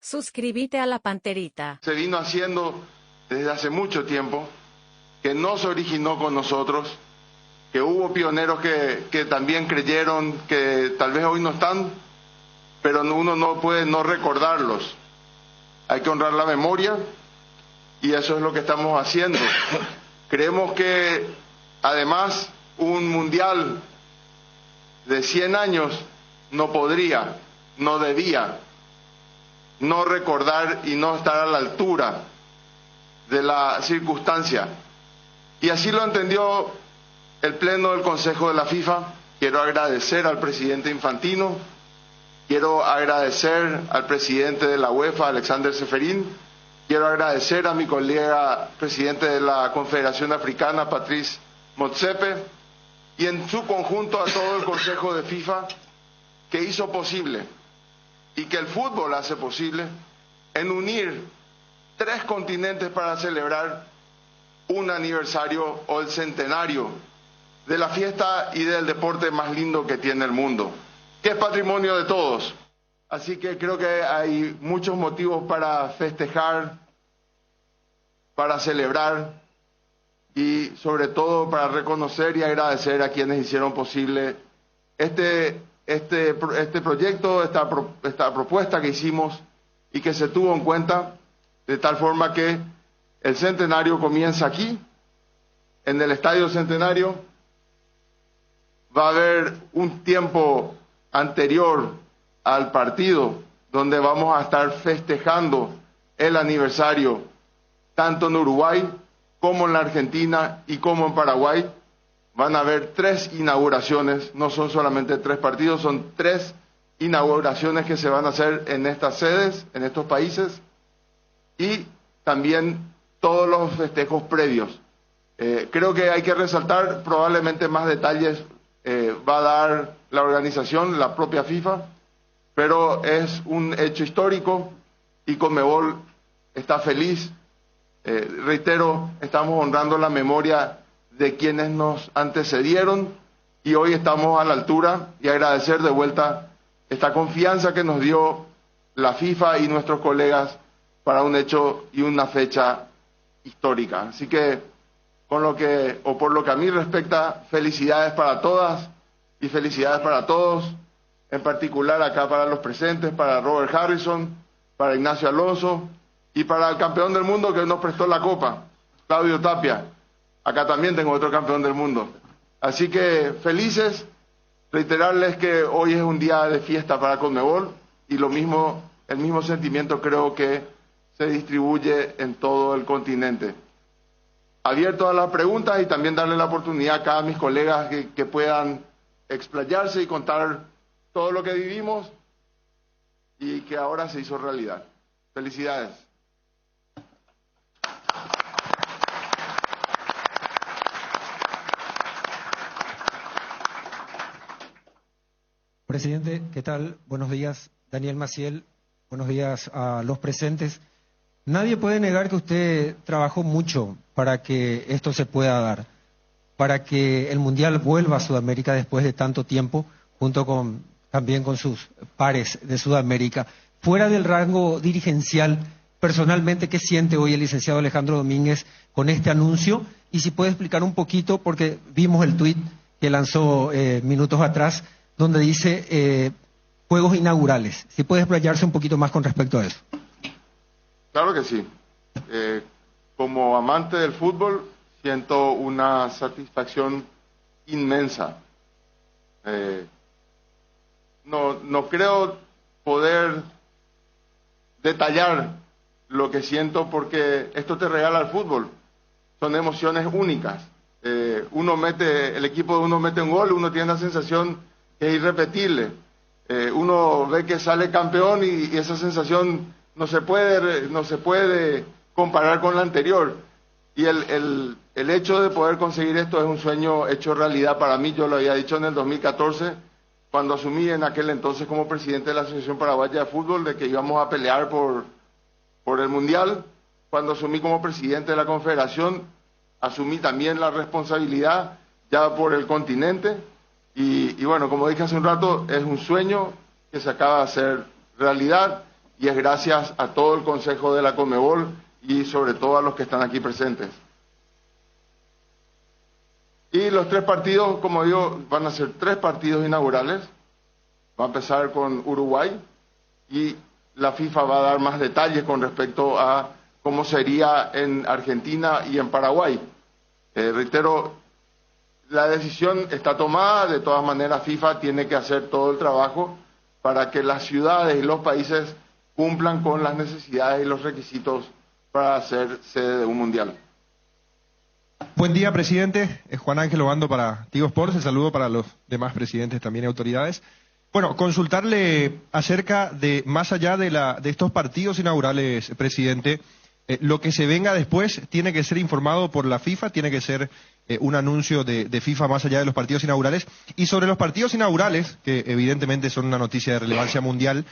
Suscríbete a la Panterita. Se vino haciendo desde hace mucho tiempo, que no se originó con nosotros, que hubo pioneros que también creyeron, que tal vez hoy no están, pero uno no puede no recordarlos. Hay que honrar la memoria y eso es lo que estamos haciendo. Creemos que además un mundial de 100 años no podría, no debía no recordar y no estar a la altura de la circunstancia. Y así lo entendió el Pleno del Consejo de la FIFA. Quiero agradecer al presidente Infantino, quiero agradecer al presidente de la UEFA, Alexander Ceferin, quiero agradecer a mi colega presidente de la Confederación Africana, Patrice Motsepe, y en su conjunto a todo el Consejo de FIFA que hizo posible y que el fútbol hace posible en unir 3 continentes para celebrar un aniversario o el centenario de la fiesta y del deporte más lindo que tiene el mundo, que es patrimonio de todos. Así que creo que hay muchos motivos para festejar, para celebrar y sobre todo para reconocer y agradecer a quienes hicieron posible este proyecto, esta propuesta que hicimos y que se tuvo en cuenta, de tal forma que el centenario comienza aquí, en el Estadio Centenario. Va a haber un tiempo anterior al partido donde vamos a estar festejando el aniversario tanto en Uruguay como en la Argentina y como en Paraguay. Van a haber 3 inauguraciones, no son solamente 3 partidos, son 3 inauguraciones que se van a hacer en estas sedes, en estos países, y también todos los festejos previos. Creo que hay que resaltar, probablemente más detalles va a dar la organización, la propia FIFA, pero es un hecho histórico y Conmebol está feliz. Reitero, estamos honrando la memoria de quienes nos antecedieron y hoy estamos a la altura, y agradecer de vuelta esta confianza que nos dio la FIFA y nuestros colegas para un hecho y una fecha histórica. Así que por lo que a mí respecta, felicidades para todas y felicidades para todos, en particular acá para los presentes, para Robert Harrison, para Ignacio Alonso y para el campeón del mundo que nos prestó la copa, Claudio Tapia. Acá también tengo otro campeón del mundo. Así que felices, reiterarles que hoy es un día de fiesta para Conmebol y el mismo sentimiento creo que se distribuye en todo el continente. Abierto a las preguntas y también darle la oportunidad acá a mis colegas que puedan explayarse y contar todo lo que vivimos y que ahora se hizo realidad. Felicidades. Presidente, ¿qué tal? Buenos días, Daniel Maciel. Buenos días a los presentes. Nadie puede negar que usted trabajó mucho para que esto se pueda dar, para que el Mundial vuelva a Sudamérica después de tanto tiempo, junto también con sus pares de Sudamérica. Fuera del rango dirigencial, personalmente, ¿qué siente hoy el licenciado Alejandro Domínguez con este anuncio? Y si puede explicar un poquito, porque vimos el tuit que lanzó minutos atrás, donde dice juegos inaugurales. Si puede explayarse un poquito más con respecto a eso. Claro que sí. Como amante del fútbol, siento una satisfacción inmensa. No creo poder detallar lo que siento porque esto te regala el fútbol. Son emociones únicas. El equipo de uno mete un gol, uno tiene la sensación que es irrepetible. Uno ve que sale campeón y esa sensación no se puede comparar con la anterior. Y el hecho de poder conseguir esto es un sueño hecho realidad para mí. Yo lo había dicho en el 2014, cuando asumí en aquel entonces como presidente de la Asociación Paraguaya de Fútbol, de que íbamos a pelear por el Mundial. Cuando asumí como presidente de la Confederación, asumí también la responsabilidad ya por el continente. Y bueno, como dije hace un rato, es un sueño que se acaba de hacer realidad y es gracias a todo el Consejo de la Conmebol y sobre todo a los que están aquí presentes. Y los 3 partidos, como digo, van a ser 3 partidos inaugurales. Va a empezar con Uruguay y la FIFA va a dar más detalles con respecto a cómo sería en Argentina y en Paraguay. Reitero, la decisión está tomada, de todas maneras FIFA tiene que hacer todo el trabajo para que las ciudades y los países cumplan con las necesidades y los requisitos para ser sede de un mundial. Buen día, presidente. Juan Ángel Obando para Tigo Sports. El saludo para los demás presidentes también y autoridades. Bueno, consultarle acerca de, más allá de estos partidos inaugurales, presidente, lo que se venga después tiene que ser informado por la FIFA, tiene que ser un anuncio de FIFA más allá de los partidos inaugurales. Y sobre los partidos inaugurales, que evidentemente son una noticia de relevancia mundial,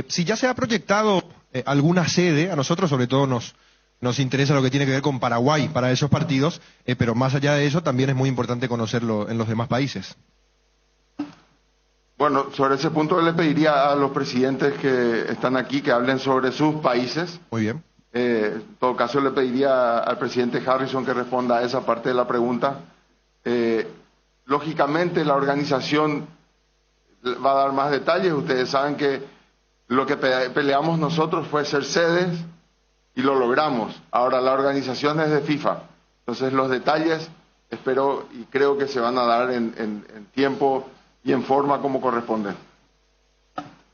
si ya se ha proyectado alguna sede, a nosotros sobre todo nos interesa lo que tiene que ver con Paraguay para esos partidos, pero más allá de eso también es muy importante conocerlo en los demás países. Bueno, sobre ese punto le pediría a los presidentes que están aquí que hablen sobre sus países. Muy bien. En todo caso le pediría al presidente Harrison que responda a esa parte de la pregunta. Lógicamente la organización va a dar más detalles. Ustedes saben que lo que peleamos nosotros fue ser sedes y lo logramos. Ahora la organización es de FIFA. Entonces los detalles espero y creo que se van a dar en tiempo y en forma como corresponde.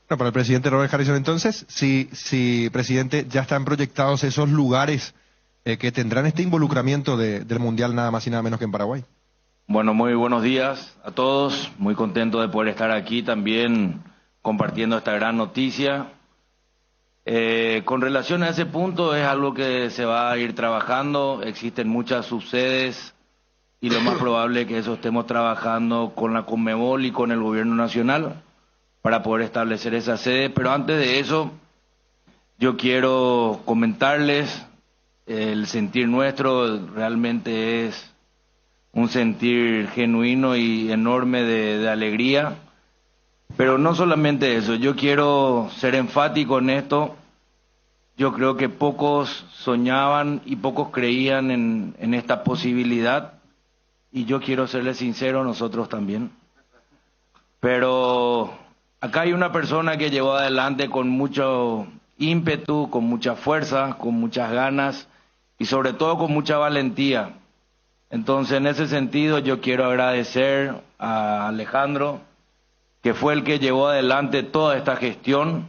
Bueno, para el presidente Robert Harrison, entonces, si presidente, ya están proyectados esos lugares que tendrán este involucramiento del Mundial nada más y nada menos que en Paraguay. Bueno, muy buenos días a todos. Muy contento de poder estar aquí también compartiendo esta gran noticia. Con relación a ese punto, es algo que se va a ir trabajando. Existen muchas subsedes y lo más probable es que eso estemos trabajando con la Conmebol y con el gobierno nacional para poder establecer esa sede. Pero antes de eso, yo quiero comentarles el sentir nuestro realmente es un sentir genuino y enorme de alegría. Pero no solamente eso, yo quiero ser enfático en esto. Yo creo que pocos soñaban y pocos creían en esta posibilidad. Y yo quiero serles sincero, nosotros también. Pero acá hay una persona que llevó adelante con mucho ímpetu, con mucha fuerza, con muchas ganas y sobre todo con mucha valentía. Entonces, en ese sentido, yo quiero agradecer a Alejandro, que fue el que llevó adelante toda esta gestión,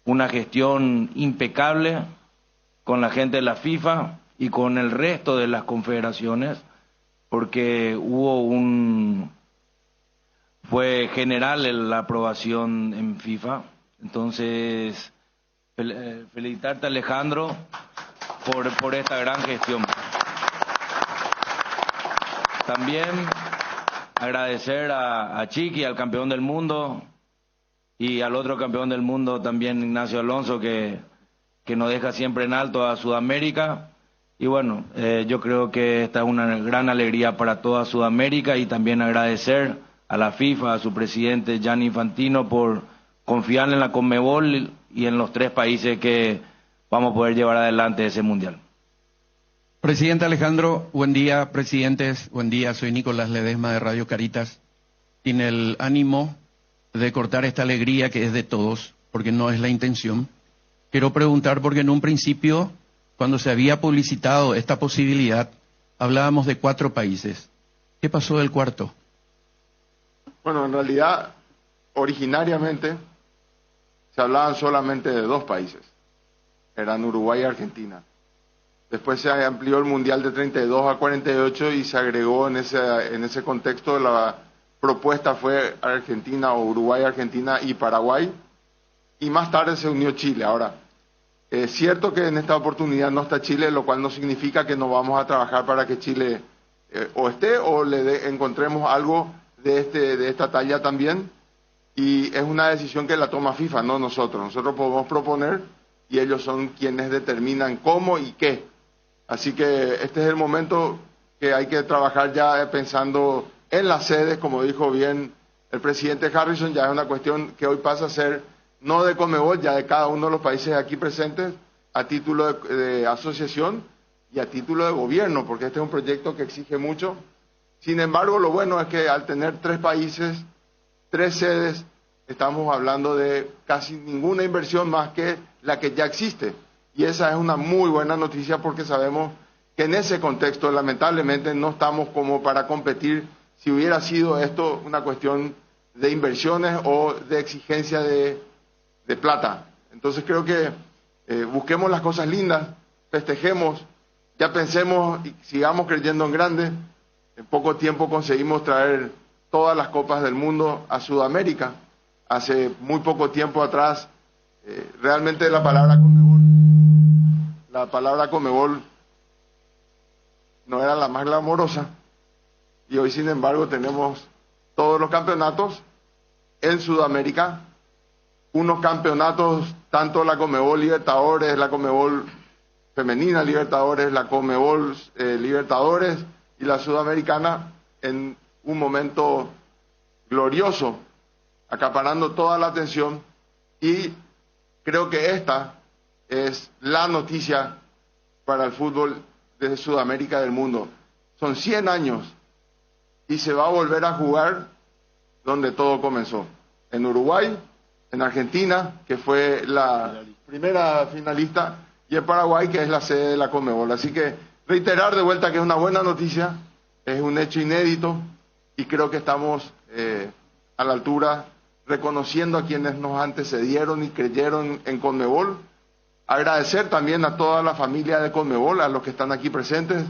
una gestión impecable con la gente de la FIFA y con el resto de las confederaciones, porque fue general la aprobación en FIFA. Entonces, felicitarte, Alejandro, por esta gran gestión. También agradecer a Chiqui, al campeón del mundo, y al otro campeón del mundo también, Ignacio Alonso, que nos deja siempre en alto a Sudamérica. Y bueno, yo creo que esta es una gran alegría para toda Sudamérica, y también agradecer a la FIFA, a su presidente Gianni Infantino, por confiar en la Conmebol y en los 3 países que vamos a poder llevar adelante ese mundial. Presidente Alejandro, buen día, presidentes, buen día, soy Nicolás Ledesma de Radio Caritas. Sin el ánimo de cortar esta alegría que es de todos, porque no es la intención, quiero preguntar, porque en un principio, cuando se había publicitado esta posibilidad, hablábamos de 4 países. ¿Qué pasó del cuarto? Bueno, en realidad, originariamente, se hablaban solamente de 2 países. Eran Uruguay y Argentina. Después se amplió el Mundial de 32 a 48 y se agregó en ese contexto, la propuesta fue Argentina o Uruguay, Argentina y Paraguay. Y más tarde se unió Chile. Ahora, es cierto que en esta oportunidad no está Chile, lo cual no significa que no vamos a trabajar para que Chile o esté o encontremos algo de esta talla también. Y es una decisión que la toma FIFA, no nosotros. Nosotros podemos proponer y ellos son quienes determinan cómo y qué. Así que este es el momento que hay que trabajar ya pensando en las sedes, como dijo bien el presidente Harrison. Ya es una cuestión que hoy pasa a ser no de Conmebol, ya de cada uno de los países aquí presentes, a título de asociación y a título de gobierno, porque este es un proyecto que exige mucho. Sin embargo, lo bueno es que al tener 3 países, 3 sedes, estamos hablando de casi ninguna inversión más que la que ya existe. Y esa es una muy buena noticia porque sabemos que en ese contexto lamentablemente no estamos como para competir si hubiera sido esto una cuestión de inversiones o de exigencia de plata. Entonces creo que busquemos las cosas lindas, festejemos, ya pensemos y sigamos creyendo en grande. En poco tiempo conseguimos traer todas las copas del mundo a Sudamérica. Hace muy poco tiempo atrás, realmente la palabra Conmebol no era la más glamorosa, y hoy sin embargo tenemos todos los campeonatos en Sudamérica, unos campeonatos, tanto la Conmebol Libertadores, la Conmebol Femenina Libertadores, la Conmebol Libertadores y la Sudamericana, en un momento glorioso, acaparando toda la atención, y creo que esta es la noticia para el fútbol de Sudamérica y del mundo. Son 100 años y se va a volver a jugar donde todo comenzó, en Uruguay, en Argentina, que fue la primera finalista, y en Paraguay, que es la sede de la Conmebol. Así que reiterar de vuelta que es una buena noticia, es un hecho inédito, y creo que estamos a la altura, reconociendo a quienes nos antecedieron y creyeron en Conmebol. Agradecer también a toda la familia de Conmebol, a los que están aquí presentes,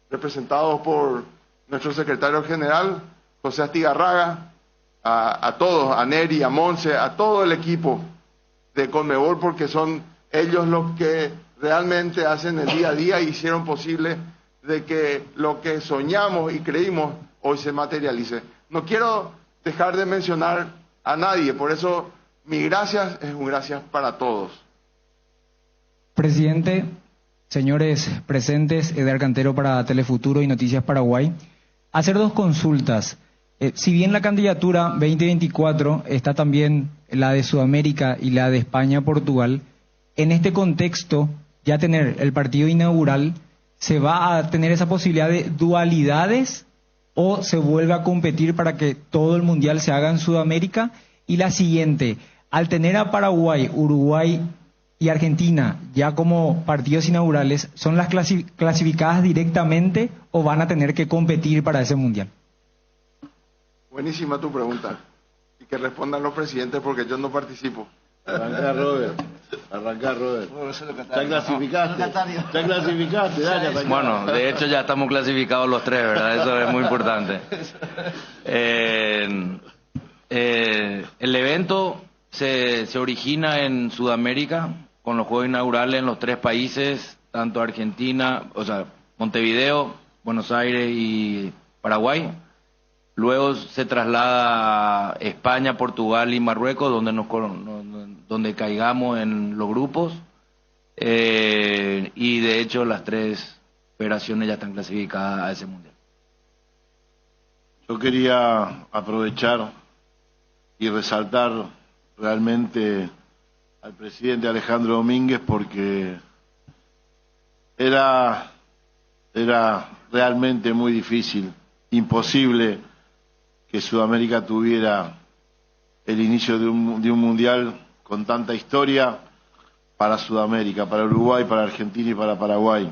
representados por nuestro secretario general, José Astigarraga, a todos, a Neri, a Monse, a todo el equipo de Conmebol, porque son ellos los que realmente hacen el día a día y hicieron posible de que lo que soñamos y creímos hoy se materialice. No quiero dejar de mencionar a nadie, por eso mi gracias es un gracias para todos. Presidente, señores presentes, Eder Cantero para Telefuturo y Noticias Paraguay. Hacer 2 consultas. Si bien la candidatura 2024 está también la de Sudamérica y la de España-Portugal, en este contexto, ya tener el partido inaugural, ¿se va a tener esa posibilidad de dualidades o se vuelve a competir para que todo el mundial se haga en Sudamérica? Y la siguiente, al tener a Paraguay, Uruguay y Argentina ya como partidos inaugurales, ¿son las clasificadas directamente o van a tener que competir para ese mundial? Buenísima tu pregunta, y que respondan los presidentes porque yo no participo. Arrancá, Robert. ¿Ya clasificaste? Dale, Bueno, de hecho ya estamos clasificados los 3, ¿verdad? Eso es muy importante. El evento se origina en Sudamérica, con los Juegos Inaugurales en los 3 países, tanto Argentina, Montevideo, Buenos Aires y Paraguay. Luego se traslada a España, Portugal y Marruecos, donde caigamos en los grupos. Y de hecho las 3 federaciones ya están clasificadas a ese mundial. Yo quería aprovechar y resaltar realmente al presidente Alejandro Domínguez, porque era realmente muy difícil, imposible que Sudamérica tuviera el inicio de un mundial con tanta historia para Sudamérica, para Uruguay, para Argentina y para Paraguay.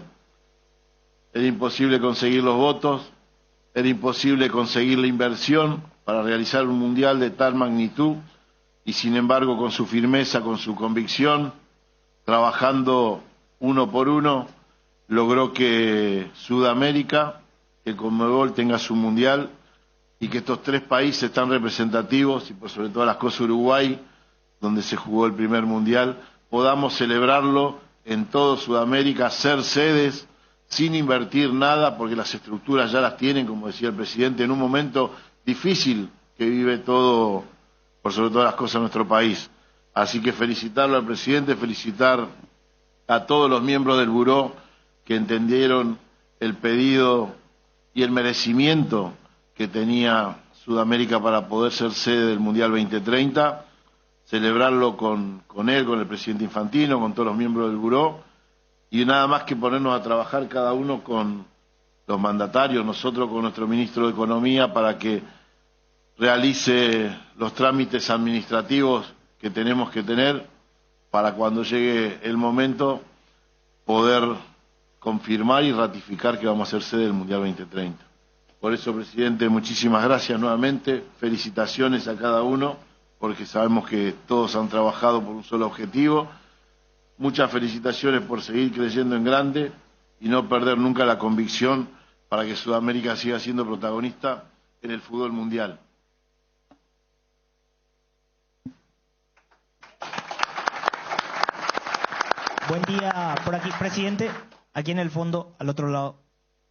Era imposible conseguir los votos, era imposible conseguir la inversión para realizar un mundial de tal magnitud, y sin embargo, con su firmeza, con su convicción, trabajando uno por uno, logró que Sudamérica, que Conmebol tenga su mundial, y que estos 3 países tan representativos, y por sobre todas las cosas Uruguay, donde se jugó el primer mundial, podamos celebrarlo en todo Sudamérica, ser sedes, sin invertir nada, porque las estructuras ya las tienen, como decía el presidente, en un momento difícil que vive todo, por sobre todas las cosas, nuestro país. Así que felicitarlo al presidente, felicitar a todos los miembros del Buró que entendieron el pedido y el merecimiento que tenía Sudamérica para poder ser sede del Mundial 2030. celebrarlo con él, con el presidente Infantino, con todos los miembros del buró, y nada más que ponernos a trabajar cada uno con los mandatarios, nosotros con nuestro ministro de Economía, para que realice los trámites administrativos que tenemos que tener para cuando llegue el momento poder confirmar y ratificar que vamos a ser sede del Mundial 2030. Por eso, presidente, muchísimas gracias nuevamente, felicitaciones a cada uno, porque sabemos que todos han trabajado por un solo objetivo. Muchas felicitaciones por seguir creyendo en grande y no perder nunca la convicción para que Sudamérica siga siendo protagonista en el fútbol mundial. Buen día por aquí, presidente. Aquí en el fondo, al otro lado.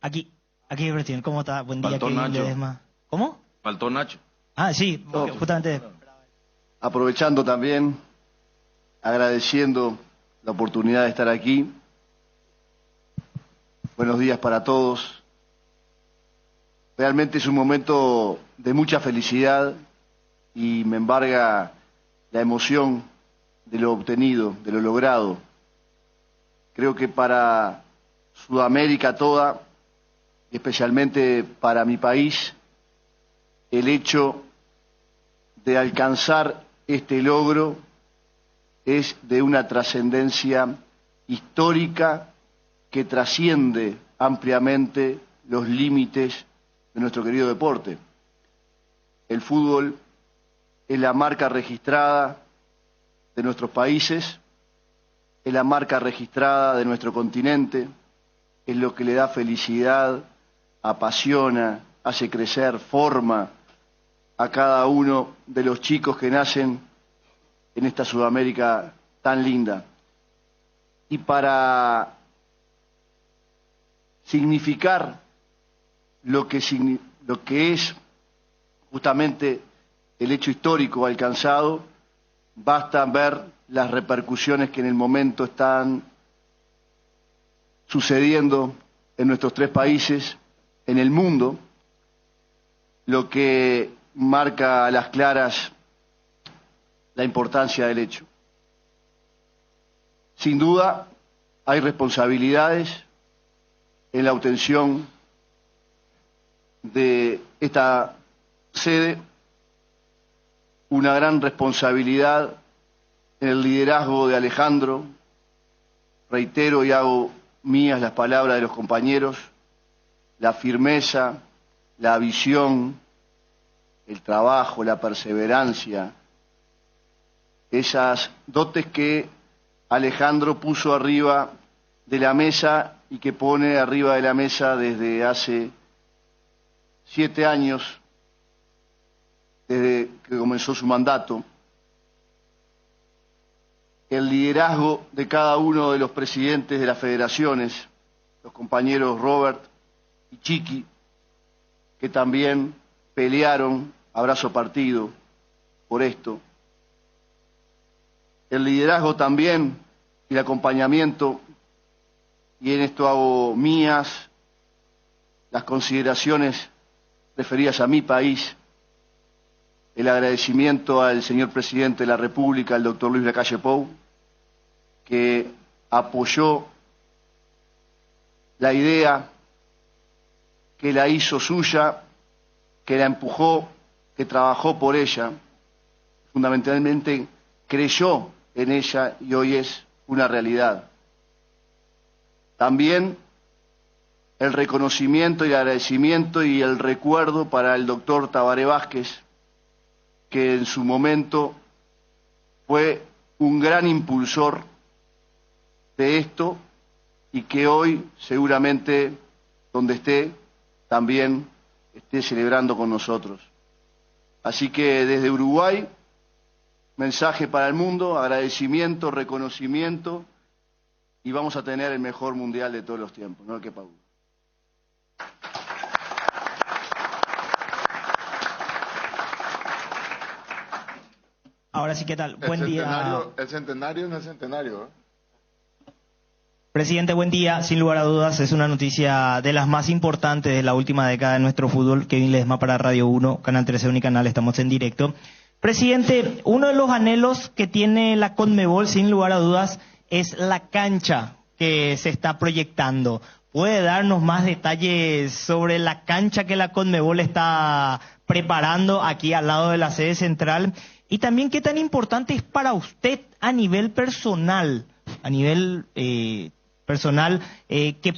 Aquí, presidente. ¿Cómo está? Buen día. Faltó Nacho. Ledesma. ¿Cómo? Faltó Nacho. Ah, sí, porque justamente. Aprovechando también, agradeciendo la oportunidad de estar aquí. Buenos días para todos. Realmente es un momento de mucha felicidad y me embarga la emoción de lo obtenido, de lo logrado. Creo que para Sudamérica toda, y especialmente para mi país, el hecho de alcanzar este logro es de una trascendencia histórica que trasciende ampliamente los límites de nuestro querido deporte. El fútbol es la marca registrada de nuestros países, es la marca registrada de nuestro continente, es lo que le da felicidad, apasiona, hace crecer, forma a cada uno de los chicos que nacen en esta Sudamérica tan linda. Y para significar lo que es justamente el hecho histórico alcanzado, basta ver las repercusiones que en el momento están sucediendo en nuestros tres países, en el mundo, lo que marca a las claras la importancia del hecho. Sin duda, hay responsabilidades en la obtención de esta sede, una gran responsabilidad en el liderazgo de Alejandro. Reitero y hago mías las palabras de los compañeros, la firmeza, la visión, el trabajo, la perseverancia, esas dotes que Alejandro puso arriba de la mesa y que pone arriba de la mesa desde hace 7 años, desde que comenzó su mandato. El liderazgo de cada uno de los presidentes de las federaciones, los compañeros Robert y Chiqui, que también pelearon a brazo partido por esto. El liderazgo también y el acompañamiento, y en esto hago mías las consideraciones referidas a mi país, el agradecimiento al señor presidente de la República, el doctor Luis Lacalle Pou, que apoyó la idea, que la hizo suya, que la empujó, que trabajó por ella, fundamentalmente creyó en ella y hoy es una realidad. También el reconocimiento y el agradecimiento y el recuerdo para el doctor Tabaré Vázquez, que en su momento fue un gran impulsor de esto y que hoy seguramente donde esté también esté celebrando con nosotros. Así que desde Uruguay, mensaje para el mundo, agradecimiento, reconocimiento, y vamos a tener el mejor mundial de todos los tiempos, no hay que duda. Ahora sí, ¿qué tal? Buen día. El centenario no es centenario, ¿eh? Presidente, buen día. Sin lugar a dudas, es una noticia de las más importantes de la última década de nuestro fútbol. Kevin Ledesma para Radio 1, Canal 13 Unicanal, estamos en directo. Presidente, uno de los anhelos que tiene la CONMEBOL, sin lugar a dudas, es la cancha que se está proyectando. ¿Puede darnos más detalles sobre la cancha que la CONMEBOL está preparando aquí al lado de la sede central? Y también, ¿qué tan importante es para usted a nivel personal, que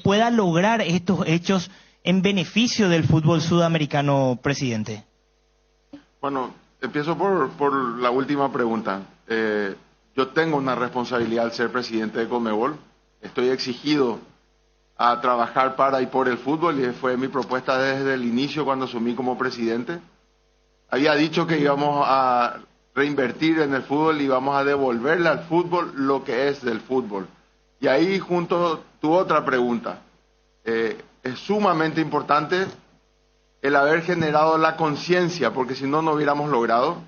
pueda lograr estos hechos en beneficio del fútbol sudamericano, presidente? Bueno, empiezo por la última pregunta. Yo tengo una responsabilidad al ser presidente de CONMEBOL. Estoy exigido a trabajar para y por el fútbol y fue mi propuesta desde el inicio cuando asumí como presidente. Había dicho que íbamos a reinvertir en el fútbol y vamos a devolverle al fútbol lo que es del fútbol. Y ahí junto tu otra pregunta. Es sumamente importante el haber generado la conciencia, porque si no, no hubiéramos logrado,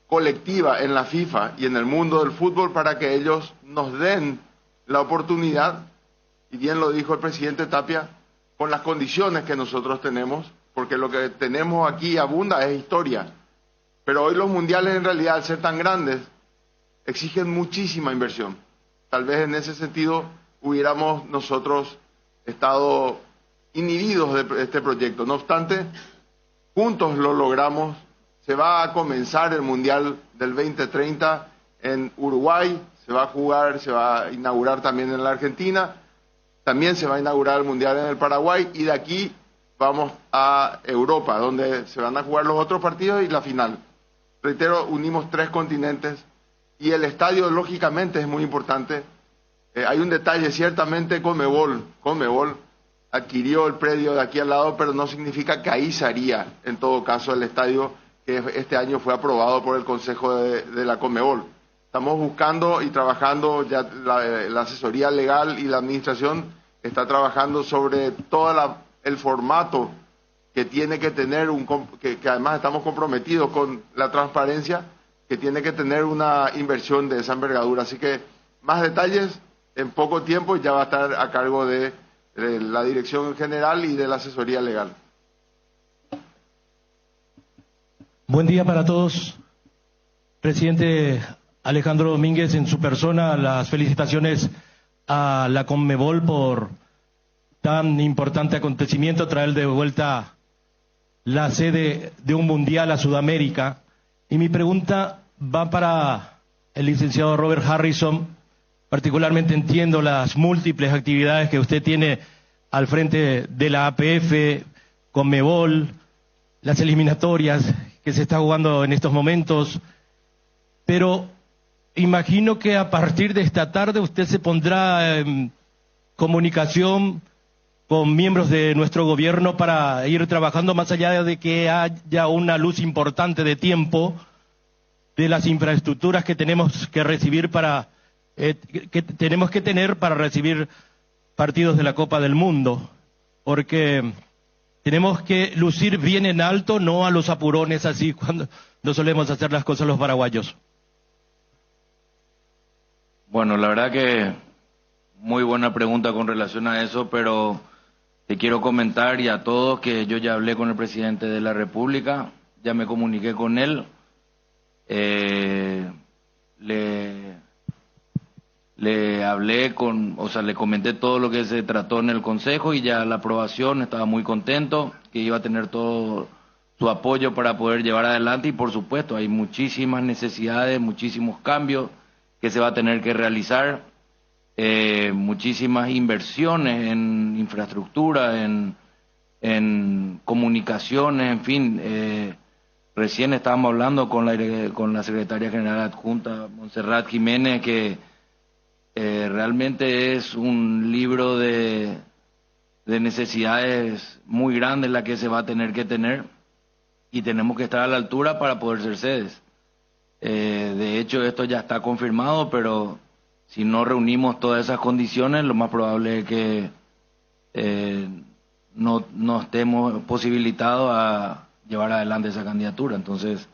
colectiva en la FIFA y en el mundo del fútbol para que ellos nos den la oportunidad, y bien lo dijo el presidente Tapia, con las condiciones que nosotros tenemos, porque lo que tenemos aquí abunda es historia. Pero hoy los mundiales en realidad, al ser tan grandes, exigen muchísima inversión. Tal vez en ese sentido hubiéramos nosotros estado inhibidos de este proyecto. No obstante, juntos lo logramos. Se va a comenzar el Mundial del 2030 en Uruguay, se va a inaugurar también en la Argentina, también se va a inaugurar el Mundial en el Paraguay y de aquí vamos a Europa, donde se van a jugar los otros partidos y la final. Reitero, unimos 3 continentes y el estadio lógicamente es muy importante. Hay un detalle, ciertamente CONMEBOL adquirió el predio de aquí al lado, pero no significa que ahí se haría, en todo caso, el estadio que este año fue aprobado por el Consejo de la CONMEBOL. Estamos buscando y trabajando, ya la asesoría legal y la administración está trabajando sobre todo el formato que tiene que tener, que además estamos comprometidos con la transparencia, que tiene que tener una inversión de esa envergadura. Así que más detalles en poco tiempo ya va a estar a cargo de la dirección general y de la asesoría legal. Buen día para todos. Presidente Alejandro Domínguez, en su persona, las felicitaciones a la CONMEBOL por tan importante acontecimiento, traer de vuelta la sede de un mundial a Sudamérica. Y mi pregunta va para el licenciado Robert Harrison. Particularmente entiendo las múltiples actividades que usted tiene al frente de la APF, CONMEBOL, las eliminatorias que se está jugando en estos momentos, pero imagino que a partir de esta tarde usted se pondrá en comunicación con miembros de nuestro gobierno para ir trabajando más allá de que haya una luz importante de tiempo de las infraestructuras que tenemos que recibir que tenemos que tener para recibir partidos de la Copa del Mundo, porque tenemos que lucir bien en alto, no a los apurones así cuando no solemos hacer las cosas los paraguayos. Bueno, la verdad que muy buena pregunta con relación a eso, pero te quiero comentar y a todos que yo ya hablé con el presidente de la República, ya me comuniqué con él, le hablé le comenté todo lo que se trató en el Consejo y ya la aprobación, estaba muy contento, que iba a tener todo su apoyo para poder llevar adelante y por supuesto hay muchísimas necesidades, muchísimos cambios que se va a tener que realizar, muchísimas inversiones en infraestructura, en comunicaciones, en fin. Recién estábamos hablando con la secretaria general adjunta, Montserrat Jiménez, que realmente es un libro de necesidades muy grandes la que se va a tener que tener y tenemos que estar a la altura para poder ser sedes. De hecho, esto ya está confirmado, pero si no reunimos todas esas condiciones, lo más probable es que no estemos posibilitados a llevar adelante esa candidatura. Entonces,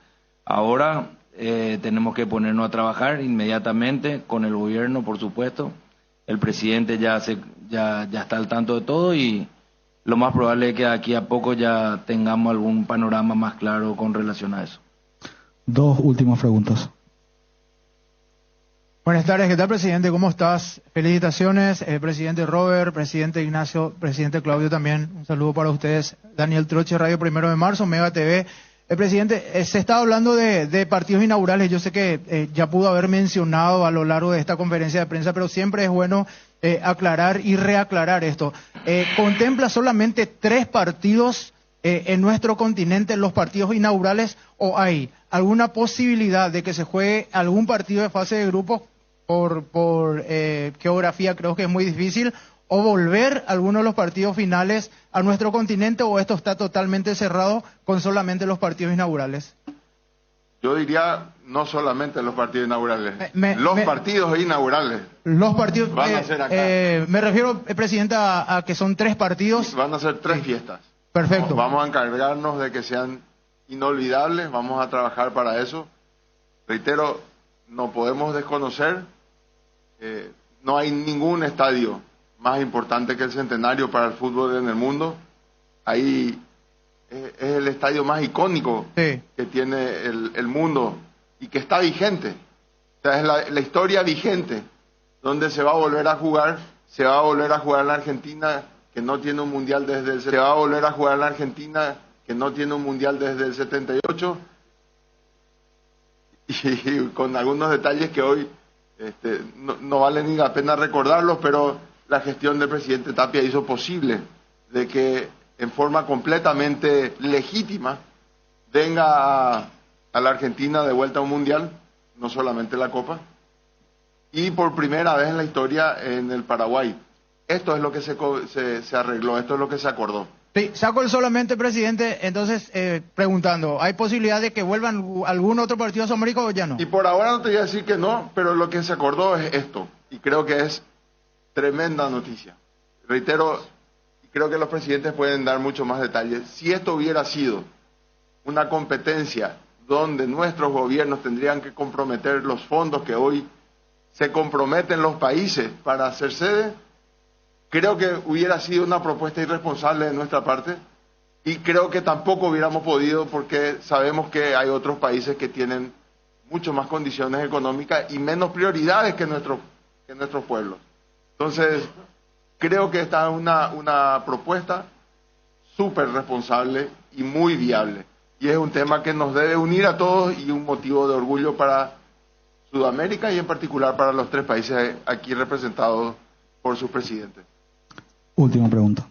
ahora tenemos que ponernos a trabajar inmediatamente con el gobierno, por supuesto. El presidente ya está al tanto de todo y lo más probable es que aquí a poco ya tengamos algún panorama más claro con relación a eso. 2 últimas preguntas. Buenas tardes, ¿qué tal, presidente? ¿Cómo estás? Felicitaciones, presidente Robert, presidente Ignacio, presidente Claudio también. Un saludo para ustedes. Daniel Troche, Radio Primero de Marzo, Mega TV. Presidente, se está hablando de partidos inaugurales. Yo sé que ya pudo haber mencionado a lo largo de esta conferencia de prensa, pero siempre es bueno aclarar y reaclarar esto. ¿Contempla solamente 3 partidos en nuestro continente, los partidos inaugurales, o hay alguna posibilidad de que se juegue algún partido de fase de grupos por geografía? Creo que es muy difícil, o volver algunos de los partidos finales a nuestro continente, o esto está totalmente cerrado con solamente los partidos inaugurales. Yo diría no solamente los partidos inaugurales, los partidos inaugurales. Los partidos van a ser acá. Me refiero, presidenta, a que son 3 partidos. Van a ser 3 fiestas. Perfecto. Vamos a encargarnos de que sean inolvidables, vamos a trabajar para eso. Reitero, no podemos desconocer, no hay ningún estadio más importante que el Centenario para el fútbol en el mundo. Ahí es el estadio más icónico que tiene el mundo y que está vigente. O sea, es la historia vigente, donde se va a volver a jugar, se va a volver a jugar en la Argentina, que no tiene un mundial desde se va a volver a jugar en la Argentina, que no tiene un mundial desde el 78, y con algunos detalles que hoy no vale ni la pena recordarlos, pero la gestión del presidente Tapia hizo posible de que en forma completamente legítima venga a la Argentina de vuelta a un mundial, no solamente la Copa, y por primera vez en la historia en el Paraguay. Esto es lo que se arregló, esto es lo que se acordó. Sí, saco el solamente, presidente, entonces preguntando, ¿hay posibilidad de que vuelvan algún otro partido a Sudamérica o ya no? Y por ahora no te voy a decir que no, pero lo que se acordó es esto, y creo que es tremenda noticia. Reitero, y creo que los presidentes pueden dar mucho más detalles. Si esto hubiera sido una competencia donde nuestros gobiernos tendrían que comprometer los fondos que hoy se comprometen los países para hacer sede, creo que hubiera sido una propuesta irresponsable de nuestra parte, y creo que tampoco hubiéramos podido, porque sabemos que hay otros países que tienen mucho más condiciones económicas y menos prioridades que nuestros pueblos. Entonces, creo que esta es una propuesta súper responsable y muy viable. Y es un tema que nos debe unir a todos y un motivo de orgullo para Sudamérica y en particular para los 3 países aquí representados por sus presidentes. Última pregunta.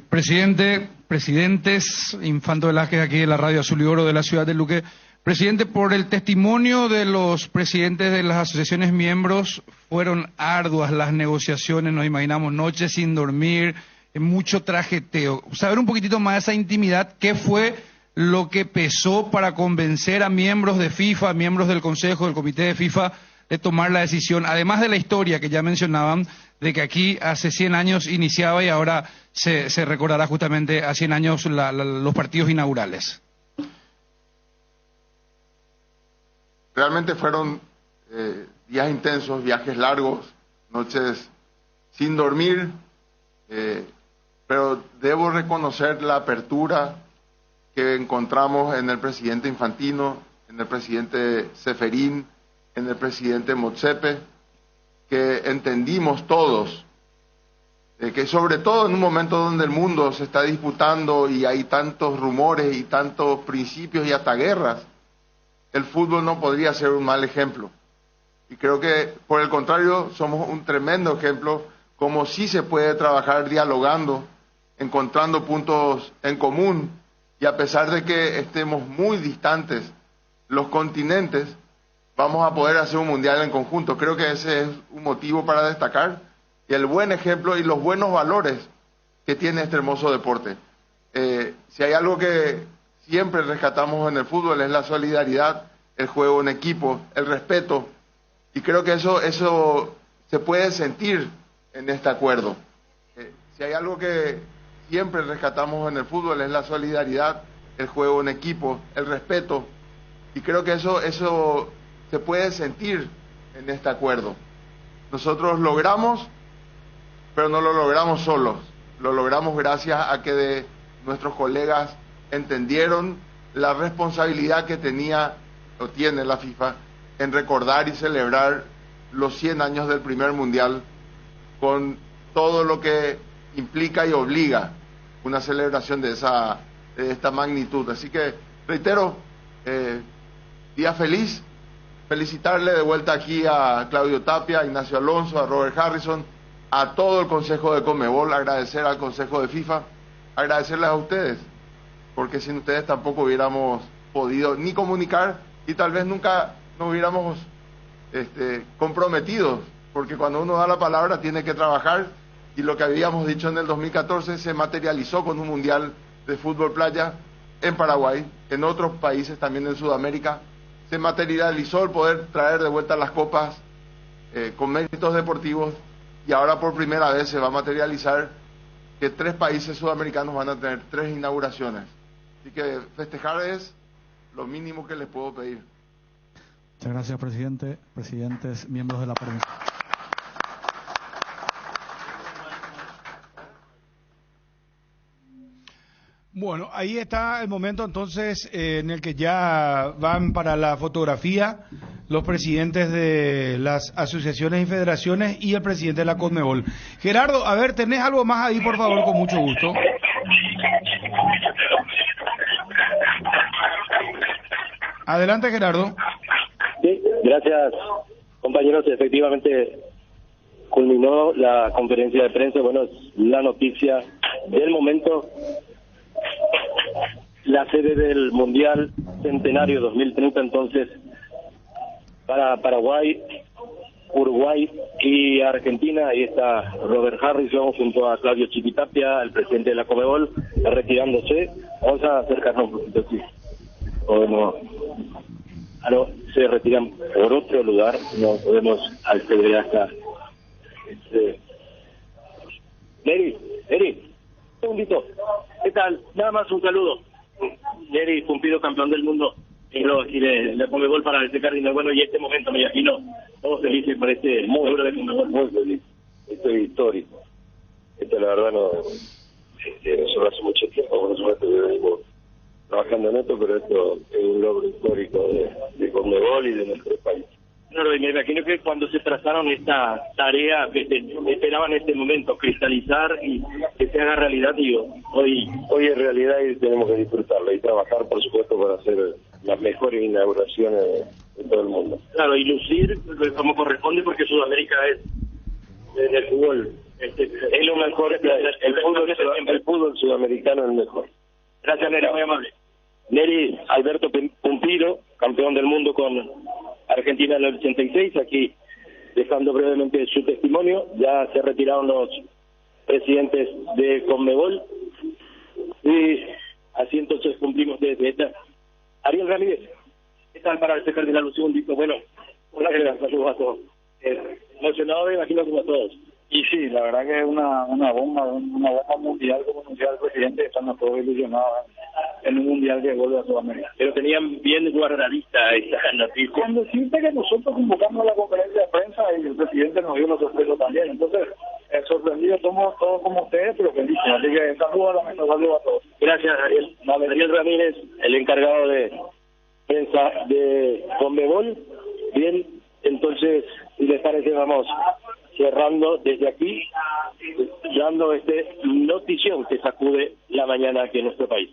Presidentes, Infanto Velázquez, aquí de la Radio Azul y Oro de la ciudad de Luque. Presidente, por el testimonio de los presidentes de las asociaciones miembros, fueron arduas las negociaciones, nos imaginamos noches sin dormir, mucho trajeteo. Saber un poquitito más de esa intimidad, ¿qué fue lo que pesó para convencer a miembros de FIFA, miembros del Consejo, del Comité de FIFA, de tomar la decisión, además de la historia que ya mencionaban, de que aquí hace 100 años iniciaba y ahora se recordará justamente a 100 años los partidos inaugurales? Realmente fueron días intensos, viajes largos, noches sin dormir, pero debo reconocer la apertura que encontramos en el presidente Infantino, en el presidente Ceferín, en el presidente Motsepe, que entendimos todos, que sobre todo en un momento donde el mundo se está disputando y hay tantos rumores y tantos principios y hasta guerras, el fútbol no podría ser un mal ejemplo. Y creo que, por el contrario, somos un tremendo ejemplo, como sí se puede trabajar dialogando, encontrando puntos en común, y a pesar de que estemos muy distantes los continentes, vamos a poder hacer un mundial en conjunto. Creo que ese es un motivo para destacar, y el buen ejemplo y los buenos valores que tiene este hermoso deporte. Si hay algo que siempre rescatamos en el fútbol es la solidaridad, el juego en equipo, el respeto, y creo que eso se puede sentir en este acuerdo. Si hay algo que siempre rescatamos en el fútbol es la solidaridad, el juego en equipo, el respeto, y creo que eso se puede sentir en este acuerdo. Nosotros logramos, pero no lo logramos solos, lo logramos gracias a que nuestros colegas entendieron la responsabilidad que tenía o tiene la FIFA en recordar y celebrar los 100 años del primer mundial, con todo lo que implica y obliga una celebración de esta magnitud. Así que reitero, día feliz, felicitarle de vuelta aquí a Claudio Tapia, a Ignacio Alonso, a Robert Harrison, a todo el Consejo de Conmebol, agradecer al Consejo de FIFA, agradecerles a ustedes, porque sin ustedes tampoco hubiéramos podido ni comunicar y tal vez nunca nos hubiéramos comprometido, porque cuando uno da la palabra tiene que trabajar, y lo que habíamos dicho en el 2014 se materializó con un mundial de fútbol playa en Paraguay, en otros países también en Sudamérica, se materializó el poder traer de vuelta las copas con méritos deportivos, y ahora por primera vez se va a materializar que 3 países sudamericanos van a tener 3 inauguraciones. Así que festejar es lo mínimo que les puedo pedir. Muchas gracias, presidente, presidentes, miembros de la prensa. Bueno, ahí está el momento entonces en el que ya van para la fotografía los presidentes de las asociaciones y federaciones y el presidente de la Conmebol. Gerardo, a ver, ¿tenés algo más ahí, por favor, con mucho gusto? Adelante, Gerardo. Sí, gracias, compañeros. Efectivamente, culminó la conferencia de prensa. Bueno, es la noticia del momento. La sede del Mundial Centenario 2030, entonces, para Paraguay, Uruguay y Argentina. Ahí está Robert Harrison junto a Claudio Chiquitapia, el presidente de la Conmebol, retirándose. Vamos a acercarnos un poquito aquí. Bueno, se retiran por otro lugar, no podemos acceder hasta Neri, un segundito. ¿Qué tal? Nada más un saludo. Neri, cumplido campeón del mundo y le Conmebol para este cardinal. Bueno, y este momento me imagino todos felices por este logro de Conmebol. Muy feliz. Esto es histórico. Esto la verdad no, nosotros hace mucho tiempo, por supuesto, que venimos trabajando en esto, pero esto es un logro histórico de Conmebol y de nuestro país. Claro, y me imagino que cuando se trazaron esta tarea, que esperaban este momento, cristalizar y que se haga realidad, digo, hoy es realidad y tenemos que disfrutarla y trabajar, por supuesto, para hacer las mejores inauguraciones de todo el mundo. Claro, y lucir como corresponde, porque Sudamérica es en el fútbol. Es lo mejor, el fútbol sudamericano es el mejor. Gracias, Neri, muy amable. Neri Alberto Pumpiro, campeón del mundo con Argentina en el 86, aquí dejando brevemente su testimonio. Ya se retiraron los presidentes de Conmebol y así entonces cumplimos desde esta. Ariel Ramírez, ¿qué tal para este cardinal? Un segundito. Bueno, hola, saludos a todos. Emocionado, me imagino, como a todos. Y sí, la verdad que es una bomba mundial, como anunciaba el presidente. Estamos todos ilusionados en un mundial que vuelve a Sudamérica. Pero tenían bien guardadita esta noticia. Cuando decirte que nosotros convocamos la conferencia de prensa y el presidente nos dio una sorpresa también. Entonces, sorprendidos somos todos como ustedes, pero felices. Así que saludos a la mesa, saludos a todos. Gracias, Ariel. Ariel Ramírez, el encargado de prensa de Conmebol. Bien, entonces, si les parece, vamos cerrando desde aquí, dando notición que sacude la mañana aquí en nuestro país.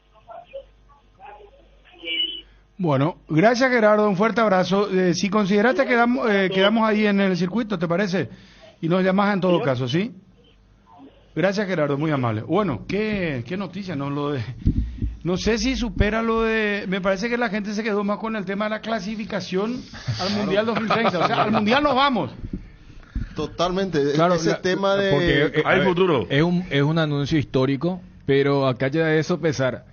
Bueno, gracias, Gerardo, un fuerte abrazo. Si consideraste que quedamos ahí en el circuito, ¿te parece? Y nos llamas en todo caso, ¿sí? Gracias, Gerardo, muy amable. Bueno, qué noticia, ¿no? No sé si supera lo de... Me parece que la gente se quedó más con el tema de la clasificación al Mundial 2030. O sea, al Mundial nos vamos. Totalmente. Claro, ese tema de... Porque, hay futuro. Es un anuncio histórico, pero acá ya de eso pesar.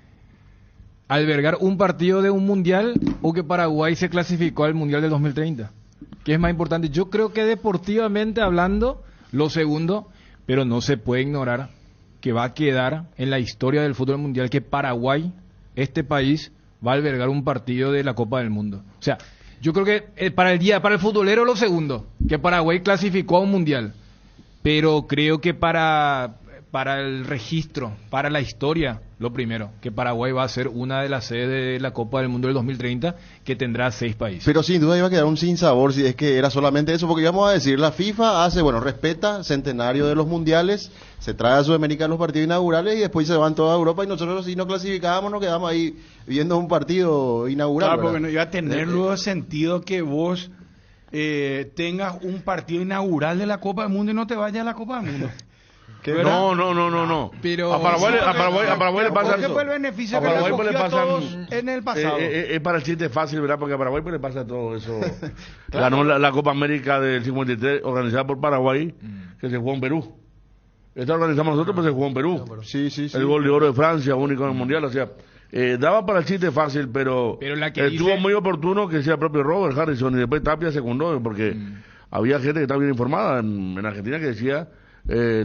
Albergar un partido de un mundial o que Paraguay se clasificó al Mundial del 2030. ¿Qué es más importante? Yo creo que deportivamente hablando, lo segundo, pero no se puede ignorar que va a quedar en la historia del fútbol mundial que Paraguay, este país, va a albergar un partido de la Copa del Mundo. O sea, yo creo que para el futbolero lo segundo, que Paraguay clasificó a un mundial, pero creo que para para el registro, para la historia, lo primero, que Paraguay va a ser una de las sedes de la Copa del Mundo del 2030, que tendrá 6 países. Pero sin duda iba a quedar un sinsabor si es que era solamente eso, porque íbamos a decir, la FIFA hace, bueno, respeta centenario de los mundiales, se trae a Sudamérica en los partidos inaugurales y después se van toda Europa y nosotros si no clasificábamos nos quedamos ahí viendo un partido inaugural. Claro, porque ¿verdad? no iba a tener luego sentido que vos tengas un partido inaugural de la Copa del Mundo y no te vayas a la Copa del Mundo. No. Pero a Paraguay le pasa ¿Qué eso. fue el beneficio A que le Paraguay cogió le a pasan, todos en el pasado? Es para el chiste fácil, ¿verdad? Porque a Paraguay pues le pasa todo eso. Ganó la Copa América del 53 organizada por Paraguay, que se jugó en Perú. Esta organizamos nosotros, pero se jugó en Perú. Sí. El gol de oro de Francia, único en el Mundial, o sea... daba para el chiste fácil, pero la que estuvo dice... muy oportuno que sea el propio Robert Harrison y después Tapia secundó, porque había gente que estaba bien informada en Argentina que decía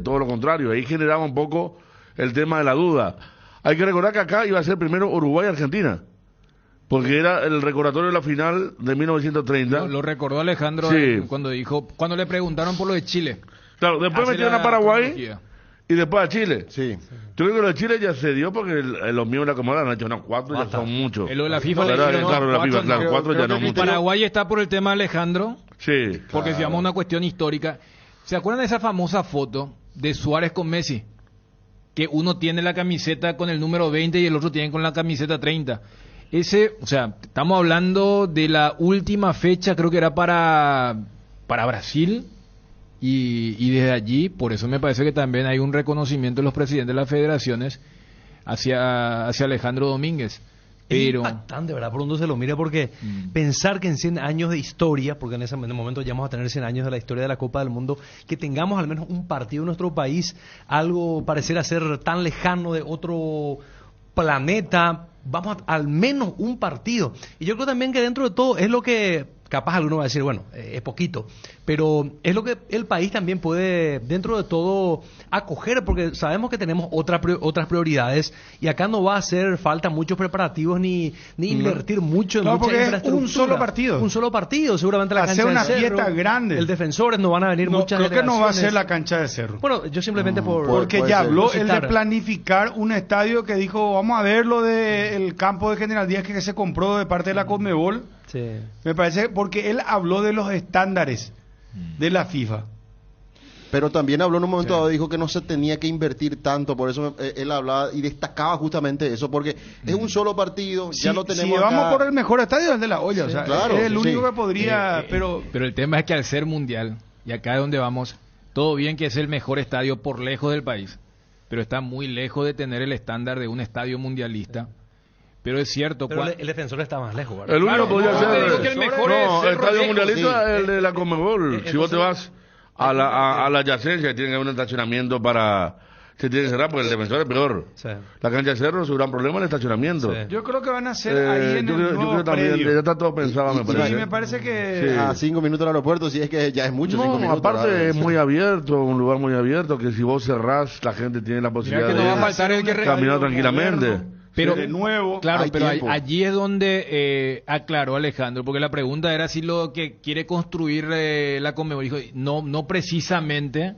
todo lo contrario. Ahí generaba un poco el tema de la duda. Hay que recordar que acá iba a ser primero Uruguay-Argentina, porque era el recordatorio de la final de 1930. Lo recordó Alejandro cuando le preguntaron por lo de Chile. Claro, después metieron a Paraguay y después a Chile. Sí. Yo creo que lo de Chile ya se dio porque los míos de la Comodora han hecho unos 4, ya son muchos. Lo de la FIFA, claro, la FIFA, claro, 4 ya no mucho. Paraguay está por el tema Alejandro. Sí. Porque si llama una cuestión histórica. ¿Se acuerdan de esa famosa foto de Suárez con Messi? Que uno tiene la camiseta con el número 20 y el otro tiene con la camiseta 30. Estamos hablando de la última fecha, creo que era para Brasil. Y desde allí, por eso me parece que también hay un reconocimiento de los presidentes de las federaciones hacia Alejandro Domínguez. Pero... Es impactante, ¿verdad? Por donde se lo mira, porque pensar que en 100 años de historia, porque en ese momento ya vamos a tener 100 años de la historia de la Copa del Mundo, que tengamos al menos un partido en nuestro país, algo pareciera ser tan lejano de otro planeta, vamos a, al menos un partido. Y yo creo también que dentro de todo es lo que... Capaz alguno va a decir, bueno, es poquito, pero es lo que el país también puede, dentro de todo, acoger, porque sabemos que tenemos otras prioridades y acá no va a hacer falta muchos preparativos ni invertir mucho en mucha infraestructura. Un solo partido. Un solo partido, seguramente la cancha hacer una de Cerro, fiesta grande. El Defensores, no van a venir muchas creo que no va a delegaciones. ser la cancha de Cerro. Bueno, yo simplemente porque ya habló él de planificar un estadio que dijo, vamos a ver lo del campo de General Díaz que se compró de parte de la Conmebol. Sí. Me parece, porque él habló de los estándares de la FIFA. Pero también habló en un momento dado, dijo que no se tenía que invertir tanto, por eso él hablaba y destacaba justamente eso, porque es un solo partido, ya lo tenemos si vamos acá. por el mejor estadio, el de la olla, o sea, claro, es el único que podría, pero el tema es que al ser mundial, y acá es donde vamos, todo bien que es el mejor estadio por lejos del país, pero está muy lejos de tener el estándar de un estadio mundialista. Pero es cierto. Pero el Defensor está más lejos, ¿verdad? El único podría ser. Que el mejor es el estadio lejos, mundialista es el de la Conmebol. Si vos te vas a la adyacencia, tienen que haber un estacionamiento para. Se tiene que cerrar porque el Defensor es peor. Sí. La cancha de Cerro es un gran problema el estacionamiento. Sí. Yo creo que van a hacer ahí en yo el creo nuevo también, predio. ya está todo pensado, me parece. Sí, me parece que... A 5 minutos del aeropuerto, si es que ya es mucho, 5 No, minutos. aparte ¿verdad? es muy abierto, un lugar muy abierto, que si vos cerrás, la gente tiene la posibilidad que no va a faltar el que caminar tranquilamente. Pero, de nuevo, claro, hay pero tiempo. allí es donde aclaró Alejandro, porque la pregunta era si lo que quiere construir la Conmebol, dijo, no precisamente,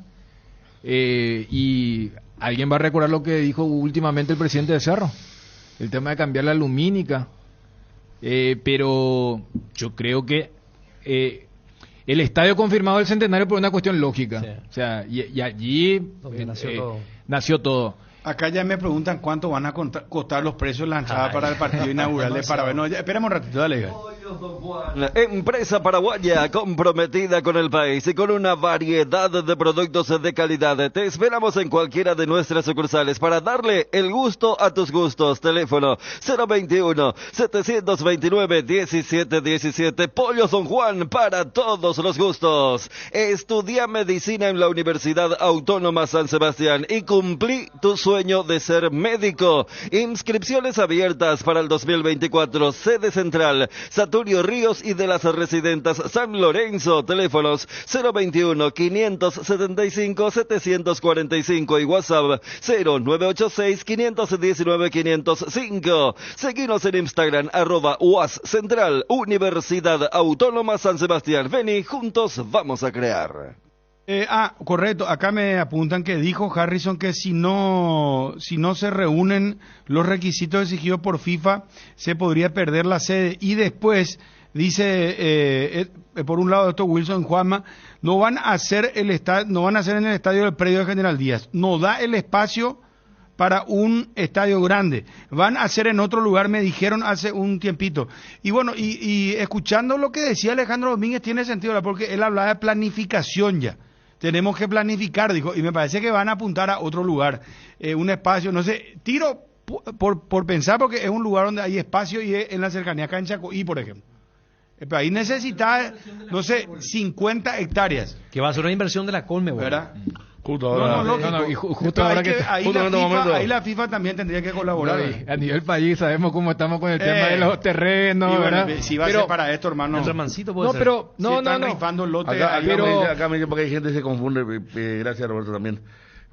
y alguien va a recordar lo que dijo últimamente el presidente de Cerro, el tema de cambiar la lumínica, pero yo creo que el estadio confirmado del Centenario por una cuestión lógica, o sea, y allí nació todo. Acá ya me preguntan cuánto van a costar los precios de la entrada para el partido inaugural de Paraguay. No, esperemos un ratito, dale. Empresa paraguaya comprometida con el país y con una variedad de productos de calidad. Te esperamos en cualquiera de nuestras sucursales para darle el gusto a tus gustos. Teléfono 021-729-1717. Pollo Don Juan para todos los gustos. Estudia medicina en la Universidad Autónoma San Sebastián y cumplí tu sueño de ser médico. Inscripciones abiertas para el 2024. Sede central Saturio Ríos y de las Residentas San Lorenzo. Teléfonos 021-575-745 y WhatsApp 0986-519-505. Seguinos en Instagram @UAS Central Universidad Autónoma San Sebastián. Vení, juntos vamos a crear. Correcto. Acá me apuntan que dijo Harrison que si no se reúnen los requisitos exigidos por FIFA, se podría perder la sede. Y después, dice, por un lado esto Wilson Juanma, no van a hacer en el estadio del predio de General Díaz. No da el espacio para un estadio grande. Van a hacer en otro lugar, me dijeron hace un tiempito. Y bueno, y escuchando lo que decía Alejandro Domínguez, tiene sentido, ¿verdad? Porque él hablaba de planificación ya. Tenemos que planificar, dijo, y me parece que van a apuntar a otro lugar, un espacio, no sé, tiro por pensar, porque es un lugar donde hay espacio y es en la cercanía a Canchacoí, por ejemplo. El país necesita, no sé, 50 hectáreas. Que va a ser una inversión de la Conmebol. ¿Verdad? Justo ahora. Y justo ahora ahí la FIFA también tendría que colaborar. A nivel país sabemos cómo estamos con el tema de los terrenos, bueno, ¿verdad? Si va a ser para esto, hermano. El remancito puede ser. Pero si están rifando el lote. Acá me dicen porque hay gente que se confunde, gracias Roberto también.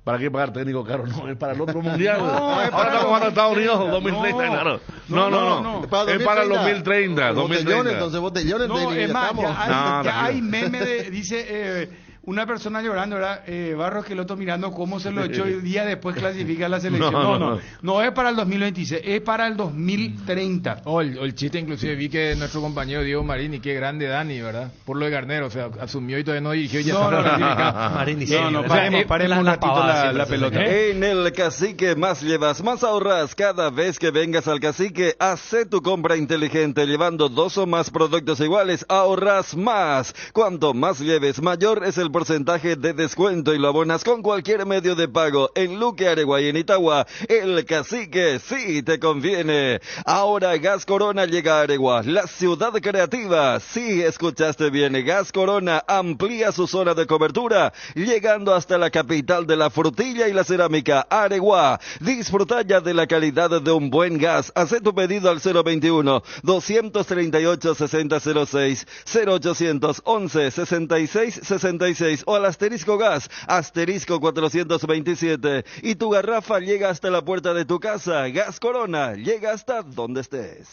¿Para qué pagar técnico caro? No, es para el otro mundial. No, es ahora estamos jugando a Estados Unidos 2030, claro. No. Es para el 2030. Entonces, botellones, no, es más, No, ya hay meme de, dice, una persona llorando, ¿verdad? Barros Queloto mirando cómo se lo echó y día después clasifica la selección. No es para el 2026, es para el 2030. El chiste, inclusive vi que nuestro compañero Diego Marini, qué grande Dani, ¿verdad? Por lo de Garnero, o sea, asumió y todavía no dirigió y ya está clasificado. Marini, paremos un ratito la pelota. En el Cacique más llevas, más ahorras. Cada vez que vengas al Cacique, hace tu compra inteligente. Llevando 2 o más productos iguales, ahorras más. Cuanto más lleves, mayor es el porcentaje de descuento y lo abonas con cualquier medio de pago en Luque, Areguá y en Itagua. El Cacique sí te conviene. Ahora Gas Corona llega a Areguá, la ciudad creativa. Sí, escuchaste bien, Gas Corona amplía su zona de cobertura, llegando hasta la capital de la frutilla y la cerámica, Areguá. Disfruta ya de la calidad de un buen gas. Haz tu pedido al 021-238-6006, 0811-6666 o al asterisco gas, asterisco 427 y tu garrafa llega hasta la puerta de tu casa. Gas Corona llega hasta donde estés.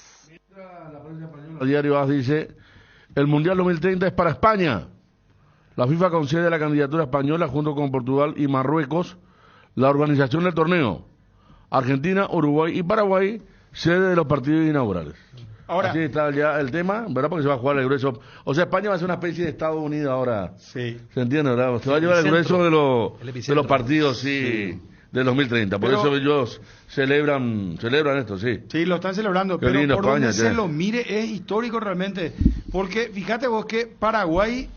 El diario AS dice, el Mundial 2030 es para España. La FIFA concede la candidatura española junto con Portugal y Marruecos la organización del torneo. Argentina, Uruguay y Paraguay, sede de los partidos inaugurales. Ahora, así está ya el tema, ¿verdad? Porque se va a jugar el grueso. O sea, España va a ser una especie de Estados Unidos ahora. Sí. ¿Se entiende, verdad? Se va a llevar el grueso de los partidos, sí, del 2030. Por eso ellos celebran esto, sí. Sí, lo están celebrando. Qué pero lindo por España, donde se lo mire, es histórico realmente. Porque fíjate vos que Paraguay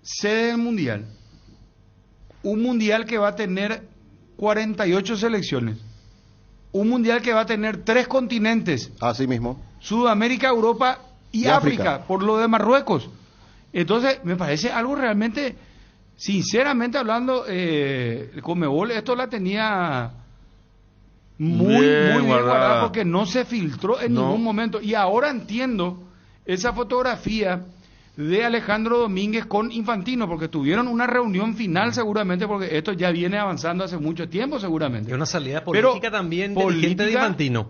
sede del Mundial. Un Mundial que va a tener 48 selecciones. Un Mundial que va a tener 3 continentes. Así mismo. Sudamérica, Europa y África, por lo de Marruecos. Entonces, me parece algo realmente, sinceramente hablando, Conmebol esto la tenía muy bien guardada porque no se filtró en ningún momento. Y ahora entiendo esa fotografía de Alejandro Domínguez con Infantino, porque tuvieron una reunión final seguramente, porque esto ya viene avanzando hace mucho tiempo seguramente. Y una salida política también dirigente de Infantino,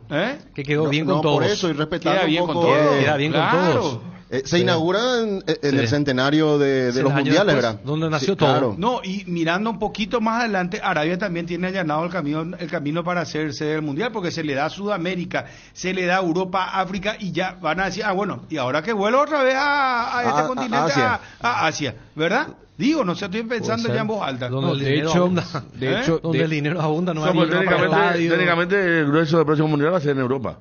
que quedó bien con todos. Por eso, y respetando un poco... Queda bien con todos. Se inaugura en el centenario de los mundiales, después, ¿verdad? Donde nació todo. Claro. No, y mirando un poquito más adelante, Arabia también tiene allanado el camino para hacerse del mundial, porque se le da a Sudamérica, se le da a Europa, África, y ya van a decir, bueno, y ahora que vuelvo otra vez a este continente, a Asia, ¿verdad? Digo, no sé, estoy pensando ya en voz alta. Donde el dinero abunda, no hay técnicamente el grueso del próximo mundial va a ser en Europa.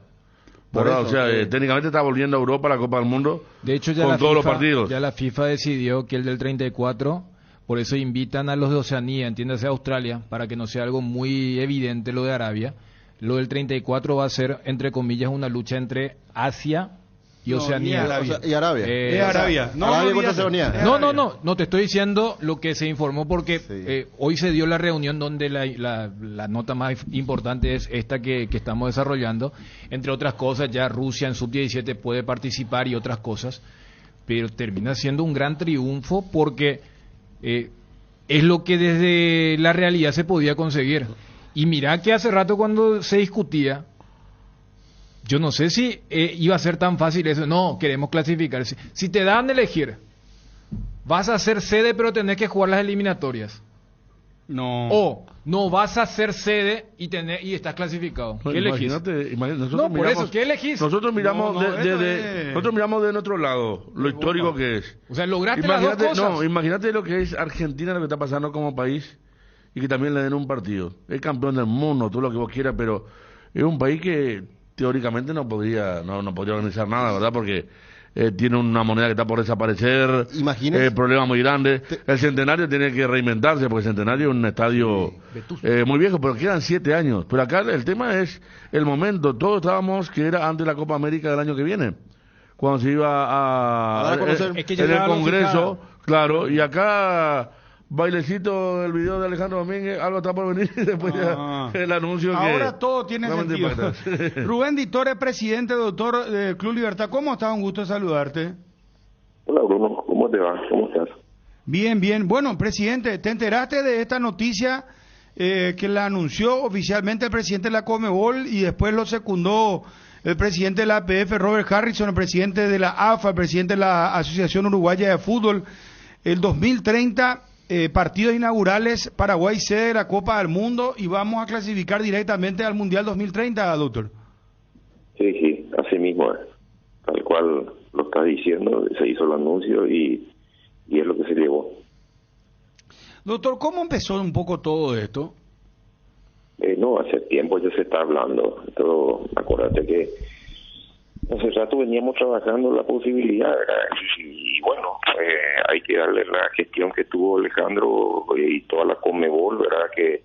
O sea, técnicamente está volviendo a Europa la Copa del Mundo. De hecho, ya con todos los partidos. Ya la FIFA decidió que el del 34, por eso invitan a los de Oceanía, entiéndase Australia, para que no sea algo muy evidente lo de Arabia. Lo del 34 va a ser, entre comillas, una lucha entre Asia y Oceanía. Y Arabia. Arabia. No, te estoy diciendo lo que se informó porque hoy se dio la reunión donde la nota más importante es esta que estamos desarrollando. Entre otras cosas, ya Rusia en sub-17 puede participar y otras cosas, pero termina siendo un gran triunfo porque es lo que desde la realidad se podía conseguir. Y mirá que hace rato cuando se discutía, yo no sé si iba a ser tan fácil eso. No, queremos clasificar. Si te dan a elegir vas a ser sede pero tenés que jugar las eliminatorias. No. O no vas a ser sede y estás clasificado. No, ¿Qué elegís? Nosotros Por eso, ¿qué elegís? Nosotros miramos es... nosotros miramos de nuestro lado lo histórico que es. O sea, lograste las dos cosas. No, imagínate lo que es Argentina, lo que está pasando como país, y que también le den un partido. Es campeón del mundo, todo lo que vos quieras, pero es un país que teóricamente no podría organizar nada, ¿verdad? Porque tiene una moneda que está por desaparecer, problemas muy grandes. El Centenario tiene que reinventarse, porque el Centenario es un estadio muy viejo, pero quedan 7 años. Pero acá el tema es el momento. Todos estábamos que era antes de la Copa América del año que viene, cuando se iba a en el Congreso, claro, y acá bailecito del video de Alejandro Domínguez, algo está por venir y después ya el anuncio ahora todo tiene sentido. Rubén Di Torre, presidente, doctor del Club Libertad, ¿cómo estás? Un gusto saludarte. Hola Bruno, ¿cómo te va? ¿Cómo estás? Bien, bien. Bueno, presidente, ¿te enteraste de esta noticia que la anunció oficialmente el presidente de la Conmebol y después lo secundó el presidente de la APF, Robert Harrison, el presidente de la AFA, el presidente de la Asociación Uruguaya de Fútbol? El 2030... partidos inaugurales, Paraguay sede de la Copa del Mundo y vamos a clasificar directamente al Mundial 2030, doctor. Sí, así mismo es. Tal cual lo está diciendo, se hizo el anuncio y es lo que se llevó. Doctor, ¿cómo empezó un poco todo esto? No, hace tiempo ya se está hablando. Pero acuérdate que hace rato veníamos trabajando la posibilidad, ¿verdad? Y bueno, hay que darle la gestión que tuvo Alejandro y toda la Conmebol, ¿verdad? Que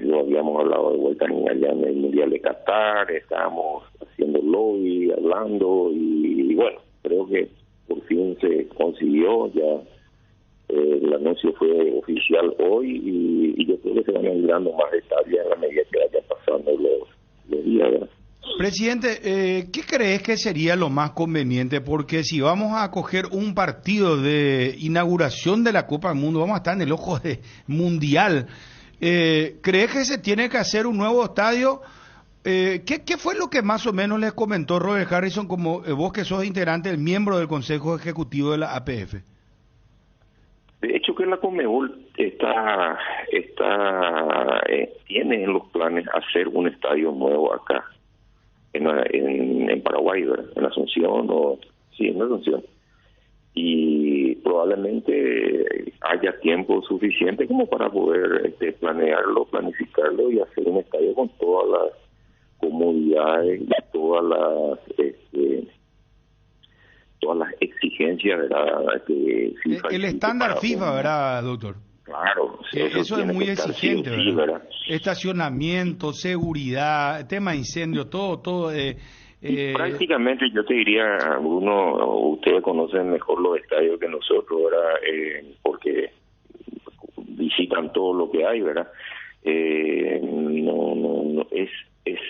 lo habíamos hablado de vuelta allá en el Mundial de Qatar, estábamos haciendo lobby, hablando y bueno, creo que por fin se consiguió, ya el anuncio fue oficial hoy y yo creo que se van a ir dando más detalles a la medida que vayan pasando los días, ¿verdad? Presidente, ¿qué crees que sería lo más conveniente? Porque si vamos a coger un partido de inauguración de la Copa del Mundo, vamos a estar en el ojo de mundial. ¿Crees que se tiene que hacer un nuevo estadio? ¿Qué fue lo que más o menos les comentó Robert Harrison, como vos que sos integrante, el miembro del Consejo Ejecutivo de la APF? De hecho que la Conmebol tiene en los planes hacer un estadio nuevo acá. En Paraguay, ¿verdad? En Asunción en Asunción, y probablemente haya tiempo suficiente como para poder planearlo, planificarlo y hacer un estadio con todas las comodidades y todas las exigencias, ¿verdad? Que FIFA el estándar FIFA, ¿verdad, doctor? Claro, eso es muy exigente, ¿verdad? Estacionamiento, seguridad, tema de incendio, todo. Prácticamente yo te diría, Bruno, ustedes conocen mejor los estadios que nosotros, ¿verdad? Porque visitan todo lo que hay, ¿verdad? No es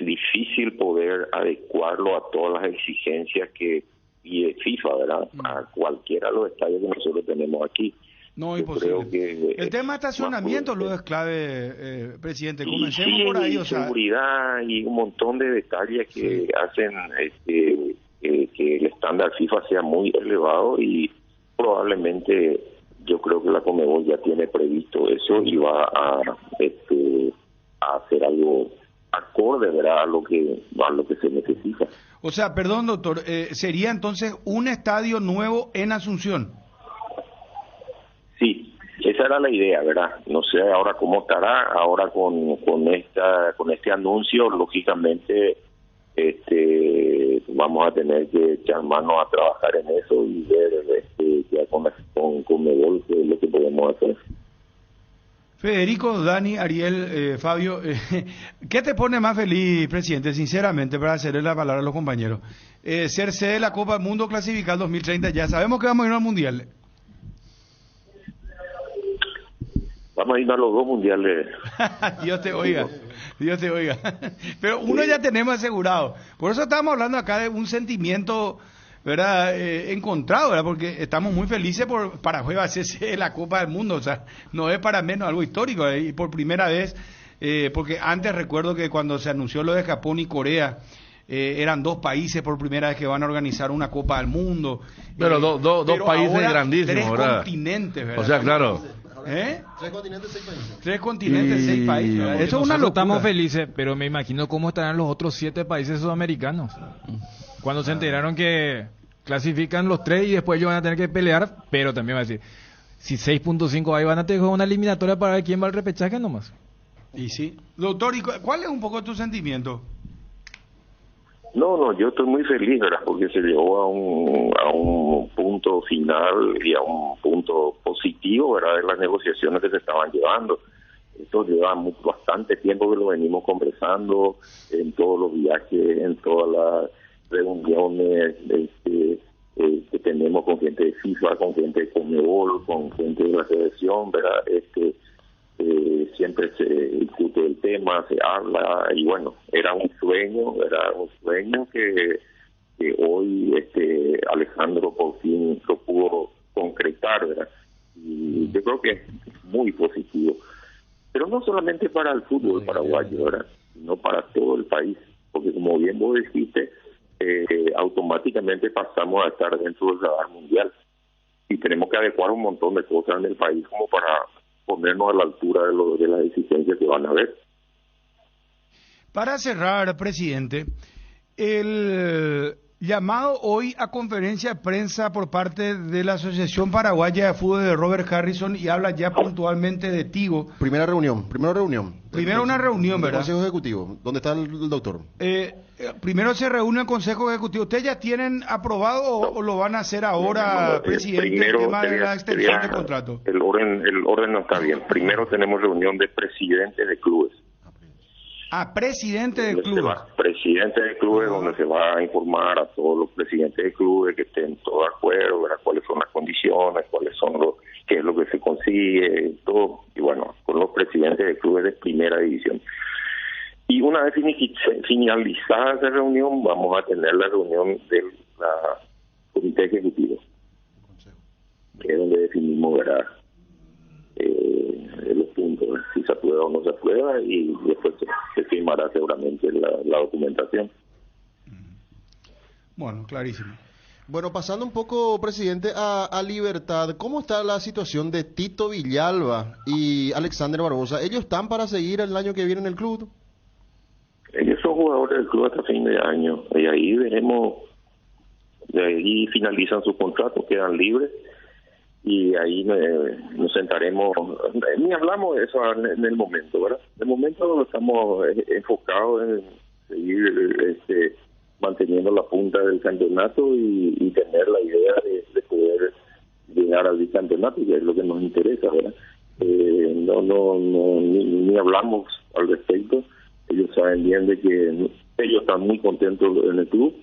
difícil poder adecuarlo a todas las exigencias que pide FIFA, ¿verdad? A cualquiera de los estadios que nosotros tenemos aquí. No, imposible. El tema de estacionamiento lo es clave, presidente. Comencemos por ahí. Seguridad y un montón de detalles que hacen que el estándar FIFA sea muy elevado y probablemente yo creo que la Conmebol ya tiene previsto eso y va a hacer algo acorde, ¿verdad? a lo que se necesita. O sea, perdón, doctor, sería entonces un estadio nuevo en Asunción. Sí, esa era la idea, ¿verdad? No sé ahora cómo estará, ahora con este anuncio, lógicamente vamos a tener que echar mano a trabajar en eso y ver ya con Conmebol qué es lo que podemos hacer. Federico, Dani, Ariel, Fabio, ¿qué te pone más feliz, presidente, sinceramente, para hacerle la palabra a los compañeros? Ser sede de la Copa del Mundo, clasificar 2030, ya sabemos que vamos a ir al Mundial. Vamos a ir a los 2 mundiales. Dios te oiga. Pero uno ya tenemos asegurado. Por eso estamos hablando acá de un sentimiento, ¿verdad? Encontrado, ¿verdad? Porque estamos muy felices por Paraguay va a hacerse la Copa del Mundo. O sea, no es para menos algo histórico. Y por primera vez, porque antes recuerdo que cuando se anunció lo de Japón y Corea, eran 2 países por primera vez que van a organizar una Copa del Mundo. Pero dos países grandísimos, 3 ¿verdad? continentes, ¿verdad? O sea, claro. 3 continentes, 6 países. 3 continentes, 6 países. ¿verdad? Eso es una locura. Estamos felices, pero me imagino cómo estarán los otros 7 países sudamericanos. Cuando se enteraron que clasifican los 3 y después ellos van a tener que pelear, pero también va a decir, si 6.5 ahí van a tener una eliminatoria para ver quién va al repechaje nomás. Y sí. Doctor, ¿y cuál es un poco tu sentimiento? No, yo estoy muy feliz, ¿verdad? Porque se llegó a un punto final y a un punto positivo, ¿verdad? De las negociaciones que se estaban llevando. Esto lleva bastante tiempo que lo venimos conversando en todos los viajes, en todas las reuniones que tenemos con gente de FIFA, con gente de Conmebol, con gente de la selección, ¿verdad? Siempre se discute el tema, se habla, y bueno, era un sueño que hoy Alejandro por fin lo pudo concretar, ¿verdad? Y yo creo que es muy positivo, pero no solamente para el fútbol paraguayo, ¿verdad? Sino para todo el país, porque como bien vos dijiste, automáticamente pasamos a estar dentro del radar mundial y tenemos que adecuar un montón de cosas en el país como para ponernos a la altura de las exigencias que van a haber. Para cerrar, presidente, el llamado hoy a conferencia de prensa por parte de la Asociación Paraguaya de Fútbol de Robert Harrison, y habla ya puntualmente de Tigo. Primera reunión. Primero una reunión, ¿verdad? El Consejo Ejecutivo, ¿dónde está el doctor? Primero se reúne el Consejo Ejecutivo. ¿Ustedes ya tienen aprobado o lo van a hacer ahora, presidente, primero, el tema de la extensión de contrato? El orden no está bien. Primero tenemos reunión de presidentes de clubes. Presidente de clubes. Presidente de clubes, donde se va a informar a todos los presidentes de clubes que estén todos de acuerdo, ¿verdad? Cuáles son las condiciones, qué es lo que se consigue, todo. Y bueno, con los presidentes de clubes de primera división. Y una vez finalizada esa reunión, vamos a tener la reunión del comité ejecutivo, que es donde definimos, ¿verdad? Los puntos, si se aprueba o no se aprueba, y después se firmará seguramente la documentación. Bueno, clarísimo. Bueno, pasando un poco, presidente, a Libertad, ¿cómo está la situación de Tito Villalba y Alexander Barbosa? ¿Ellos están para seguir el año que viene en el club? Ellos son jugadores del club hasta fin de año, y ahí veremos, de ahí finalizan sus contratos, quedan libres, y ahí nos sentaremos, ni hablamos de eso en el momento, ¿verdad? De momento estamos enfocados en seguir manteniendo la punta del campeonato y tener la idea de poder llegar al bicampeonato, que es lo que nos interesa, ¿verdad? Ni hablamos al respecto. Ellos saben bien de que ellos están muy contentos en el club,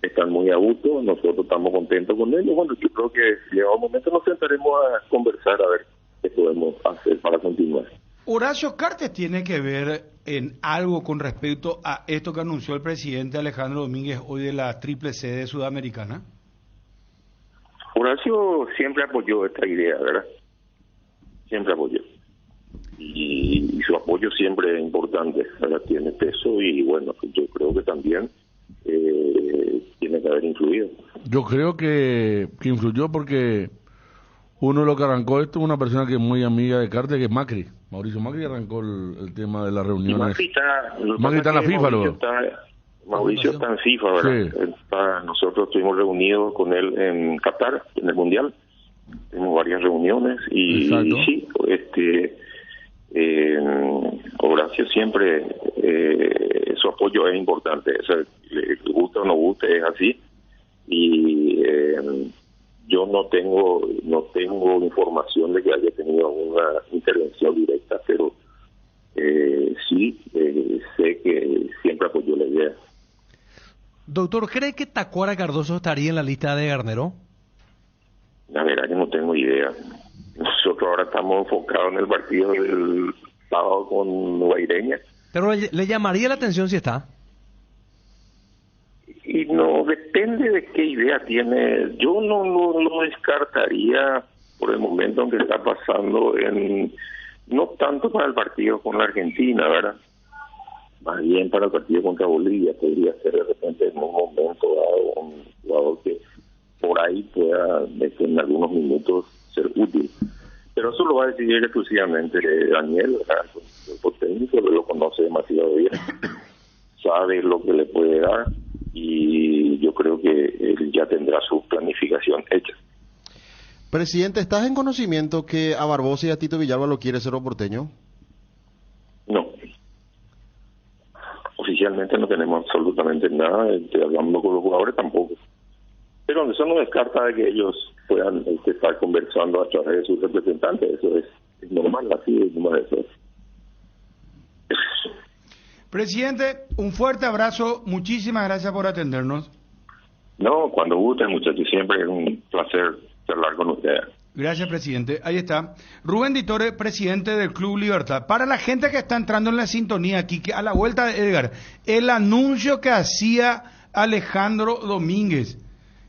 están muy a gusto, nosotros estamos contentos con ellos. Bueno, yo creo que llegado un momento nos sentaremos a conversar a ver qué podemos hacer para continuar. Horacio Cartes tiene que ver en algo con respecto a esto que anunció el presidente Alejandro Domínguez hoy de la triple sede sudamericana. Horacio siempre apoyó esta idea, ¿verdad? Siempre apoyó. Y su apoyo siempre es importante, ¿verdad? Tiene peso, y bueno, yo creo que también tiene que haber influido. Yo creo que influyó porque uno de los que arrancó esto es una persona que es muy amiga de Cartes, que es Macri. Mauricio Macri arrancó el tema de las reuniones. Macri está en la FIFA, Mauricio está en FIFA, ¿verdad? Sí. Nosotros estuvimos reunidos con él en Qatar, en el Mundial. Tuvimos varias reuniones y sí, Horacio siempre su apoyo es importante, o sea, le guste o no guste, es así, y yo no tengo información de que haya tenido alguna intervención directa, pero sí sé que siempre apoyó la idea. Doctor, ¿cree que Tacuara Cardoso estaría en la lista de Garnero? La verdad que no tengo idea. Nosotros ahora estamos enfocados en el partido del sábado con Guaireña. Pero ¿le llamaría la atención si está? Y no, depende de qué idea tiene. Yo no descartaría por el momento en que está pasando, no tanto para el partido con la Argentina, ¿verdad? Más bien para el partido contra Bolivia podría ser de repente en un momento dado un jugador que por ahí pueda en algunos minutos ser útil. Pero eso lo va a decidir exclusivamente Daniel, el técnico, lo conoce demasiado bien, sabe lo que le puede dar y yo creo que él ya tendrá su planificación hecha. Presidente, ¿estás en conocimiento que a Barbosa y a Tito Villalba lo quiere Cerro Porteño? No. Oficialmente no tenemos absolutamente nada, hablando con los jugadores tampoco. Pero eso no descarta de que ellos puedan estar conversando a través de sus representantes, eso es normal, así es normal eso. Presidente, un fuerte abrazo, muchísimas gracias por atendernos. No, cuando gusten, muchachos, siempre es un placer charlar con ustedes. Gracias, presidente. Ahí está. Rubén Ditore, presidente del Club Libertad. Para la gente que está entrando en la sintonía aquí, que a la vuelta de Edgar, el anuncio que hacía Alejandro Domínguez,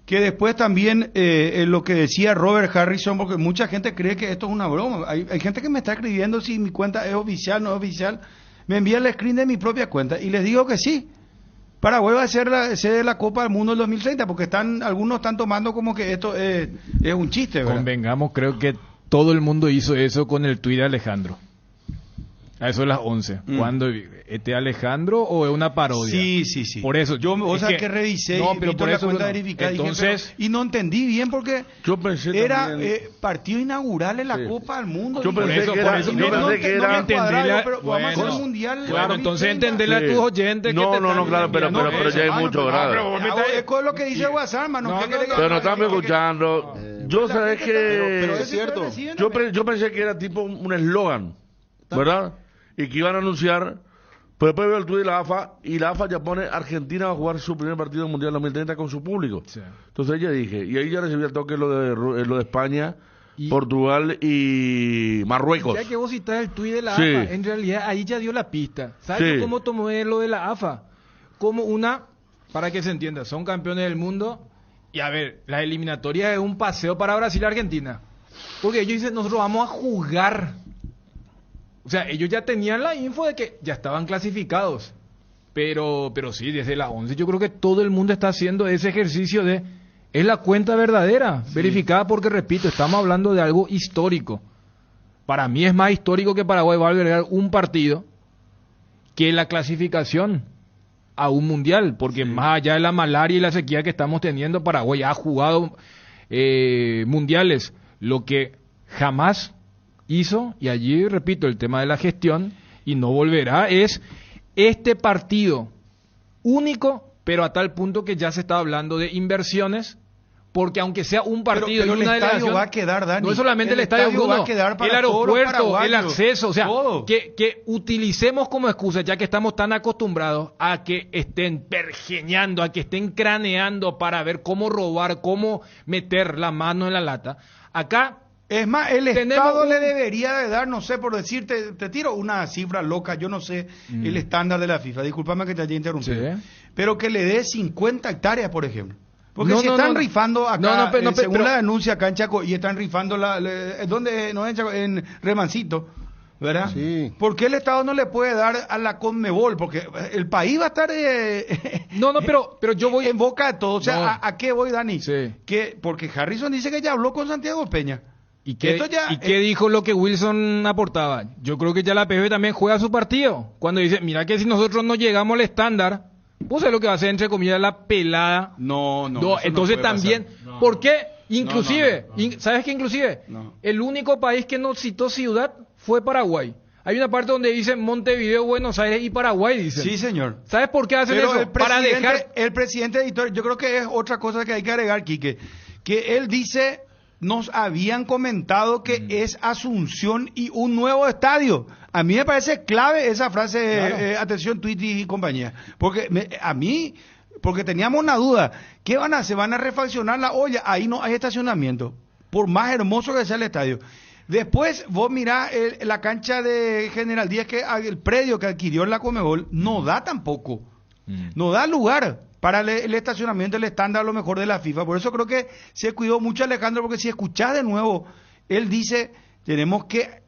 que después también lo que decía Robert Harrison, porque mucha gente cree que esto es una broma. Hay gente que me está escribiendo si mi cuenta es oficial, no es oficial. Me envía el screen de mi propia cuenta y les digo que sí. Paraguay va a ser la sede de la Copa del Mundo en 2030, porque algunos están tomando como que esto es un chiste, ¿verdad? Convengamos, creo que todo el mundo hizo eso con el tuit de Alejandro. A eso de las 11. ¿Cuándo? ¿Este Alejandro o es una parodia? Sí. Por eso. O sea, que revisé no, y pero por la eso, cuenta bueno, verificada. entonces, y no entendí bien porque yo pensé era también, partido inaugural en la Copa del Mundo. Yo pensé que era mundial. Claro, entonces entenderle a tus oyentes que No, claro, pero ya hay mucho grave. Es con lo que dice WhatsApp, hermano. Pero no estamos escuchando. Yo sabes que... Pero es cierto. Yo pensé que era tipo un eslogan, ¿verdad? Y que iban a anunciar, pero después veo el tuit de la AFA, y la AFA ya pone Argentina va a jugar su primer partido del Mundial 2030 con su público. Sí. Entonces ya dije, y ahí ya recibí el toque lo de España, Portugal y Marruecos. Ya que vos citás el tuit de la sí. AFA, en realidad ahí ya dio la pista. ¿Sabes cómo tomé lo de la AFA? Como para que se entienda, son campeones del mundo, y a ver, la eliminatoria es un paseo para Brasil y Argentina. Porque ellos dicen, nosotros vamos a jugar. O sea, ellos ya tenían la info de que ya estaban clasificados. Pero sí, desde la 11 yo creo que todo el mundo está haciendo ese ejercicio de... Es la cuenta verdadera, verificada, porque, repito, estamos hablando de algo histórico. Para mí es más histórico que Paraguay va a albergar un partido que la clasificación a un mundial. Porque más allá de la malaria y la sequía que estamos teniendo, Paraguay ha jugado mundiales. Lo que jamás hizo, y allí repito el tema de la gestión, y no volverá, es este partido único, pero a tal punto que ya se está hablando de inversiones, porque aunque sea un partido pero y una el estadio delegación, va a quedar, Dani. No es solamente el estadio, Bruno, va a quedar para el aeropuerto, todos los el acceso, o sea, todo. que utilicemos como excusa, ya que estamos tan acostumbrados a que estén pergeñando, a que estén craneando para ver cómo robar, cómo meter la mano en la lata. Acá es más, el Estado le debería de dar, no sé, por decirte, te tiro una cifra loca, yo no sé el estándar de la FIFA, discúlpame que te haya interrumpido, pero que le dé 50 hectáreas, por ejemplo. Porque están rifando acá, según la denuncia acá en Chaco, y están rifando, ¿dónde? No, en Remancito, ¿verdad? Sí. ¿Por qué el Estado no le puede dar a la Conmebol? Porque el país va a estar pero yo voy en boca de todo. O sea, ¿a qué voy, Dani? Sí. Porque Harrison dice que ya habló con Santiago Peña. ¿Y qué dijo lo que Wilson aportaba? Yo creo que ya la PB también juega su partido. Cuando dice, mira que si nosotros no llegamos al estándar, pues es lo que va a hacer, entre comillas, la pelada. No, entonces también, no. ¿por qué? Inclusive, ¿sabes qué? Inclusive, el único país que no citó ciudad fue Paraguay. Hay una parte donde dice Montevideo, Buenos Aires y Paraguay, dicen. Sí, señor. ¿Sabes por qué hacen eso? El presidente editor, yo creo que es otra cosa que hay que agregar, Quique, que él dice... Nos habían comentado que es Asunción y un nuevo estadio. A mí me parece clave esa frase, claro. Atención, Twitty y compañía. Porque porque teníamos una duda. ¿Qué van a hacer? ¿Van a refaccionar la olla? Ahí no hay estacionamiento. Por más hermoso que sea el estadio. Después, vos mirás la cancha de General Díaz, que el predio que adquirió la Conmebol, no da tampoco. No da lugar para el estacionamiento, el estándar a lo mejor de la FIFA. Por eso creo que se cuidó mucho Alejandro, porque si escuchás de nuevo, él dice, tenemos que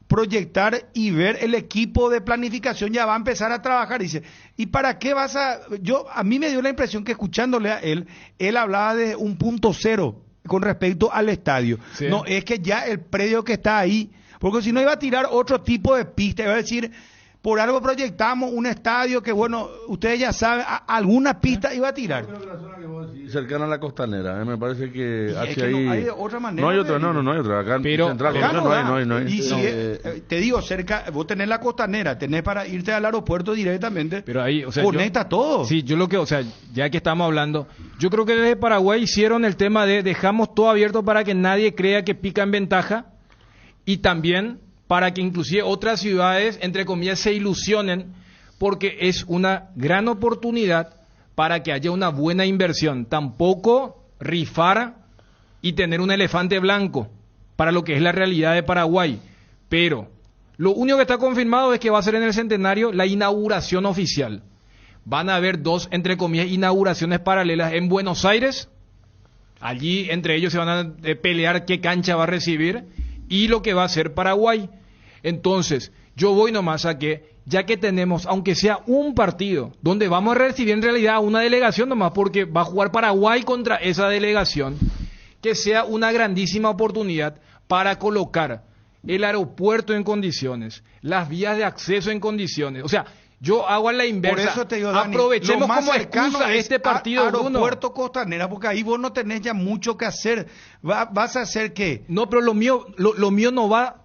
proyectar y ver el equipo de planificación ya va a empezar a trabajar. Dice, ¿y para qué vas a...? A mí me dio la impresión que escuchándole a él hablaba de un punto cero con respecto al estadio. Sí. No, es que ya el predio que está ahí, porque si no iba a tirar otro tipo de pista, iba a decir, por algo proyectamos un estadio que, bueno, ustedes ya saben, alguna pista iba a tirar. Cercana a la costanera, me parece que Y es hacia que ahí... no hay otra manera No hay de otra, ir. no hay otra. Acá en Pero Central, Acá no da. hay. Y si te digo, cerca, vos tenés la costanera, tenés para irte al aeropuerto directamente, Pero ahí, o sea, conecta todo. Sí, ya que estamos hablando, yo creo que desde Paraguay hicieron el tema de dejamos todo abierto para que nadie crea que pica en ventaja y también para que inclusive otras ciudades, entre comillas, se ilusionen, porque es una gran oportunidad para que haya una buena inversión. Tampoco rifar y tener un elefante blanco para lo que es la realidad de Paraguay. Pero lo único que está confirmado es que va a ser en el centenario la inauguración oficial. Van a haber dos, entre comillas, inauguraciones paralelas en Buenos Aires. Allí entre ellos se van a pelear qué cancha va a recibir y lo que va a hacer Paraguay. Entonces, yo voy nomás a que, ya que tenemos, aunque sea un partido, donde vamos a recibir en realidad una delegación nomás, porque va a jugar Paraguay contra esa delegación, que sea una grandísima oportunidad para colocar el aeropuerto en condiciones, las vías de acceso en condiciones. O sea, yo hago a la inversa. Por eso te digo, Dani, aprovechemos lo más como cercano excusa es este partido, aeropuerto Costanera, porque ahí vos no tenés ya mucho que hacer. ¿Vas a hacer qué? No, pero lo mío no va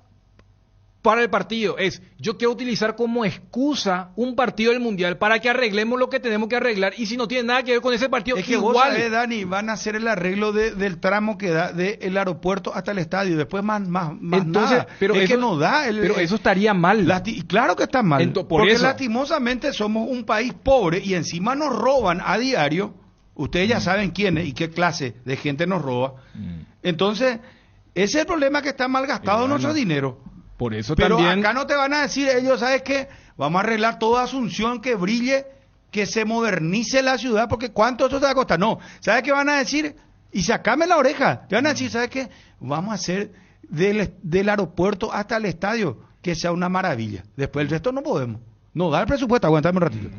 para el partido. Yo quiero utilizar como excusa un partido del Mundial para que arreglemos lo que tenemos que arreglar. Y si no tiene nada que ver con ese partido, Es que igual. vos sabés, Dani, van a hacer el arreglo del tramo que da del aeropuerto hasta el estadio. Después más Entonces, nada. pero es eso, que no da. Pero eso estaría mal. Claro que está mal. Por porque eso. lastimosamente somos un país pobre y encima nos roban a diario. Ustedes ya saben quiénes y qué clase de gente nos roba. Entonces, ese es el problema, que está mal gastado nuestro dinero. Por eso Pero también. acá no te van a decir ellos, ¿sabes qué? Vamos a arreglar toda Asunción, que brille, que se modernice la ciudad, porque ¿cuánto esto te va a costar? No, ¿sabes qué van a decir? Y sacame la oreja. Te van a decir, ¿sabes qué? Vamos a hacer del aeropuerto hasta el estadio que sea una maravilla. Después el resto no podemos. No da el presupuesto, aguantame un ratito.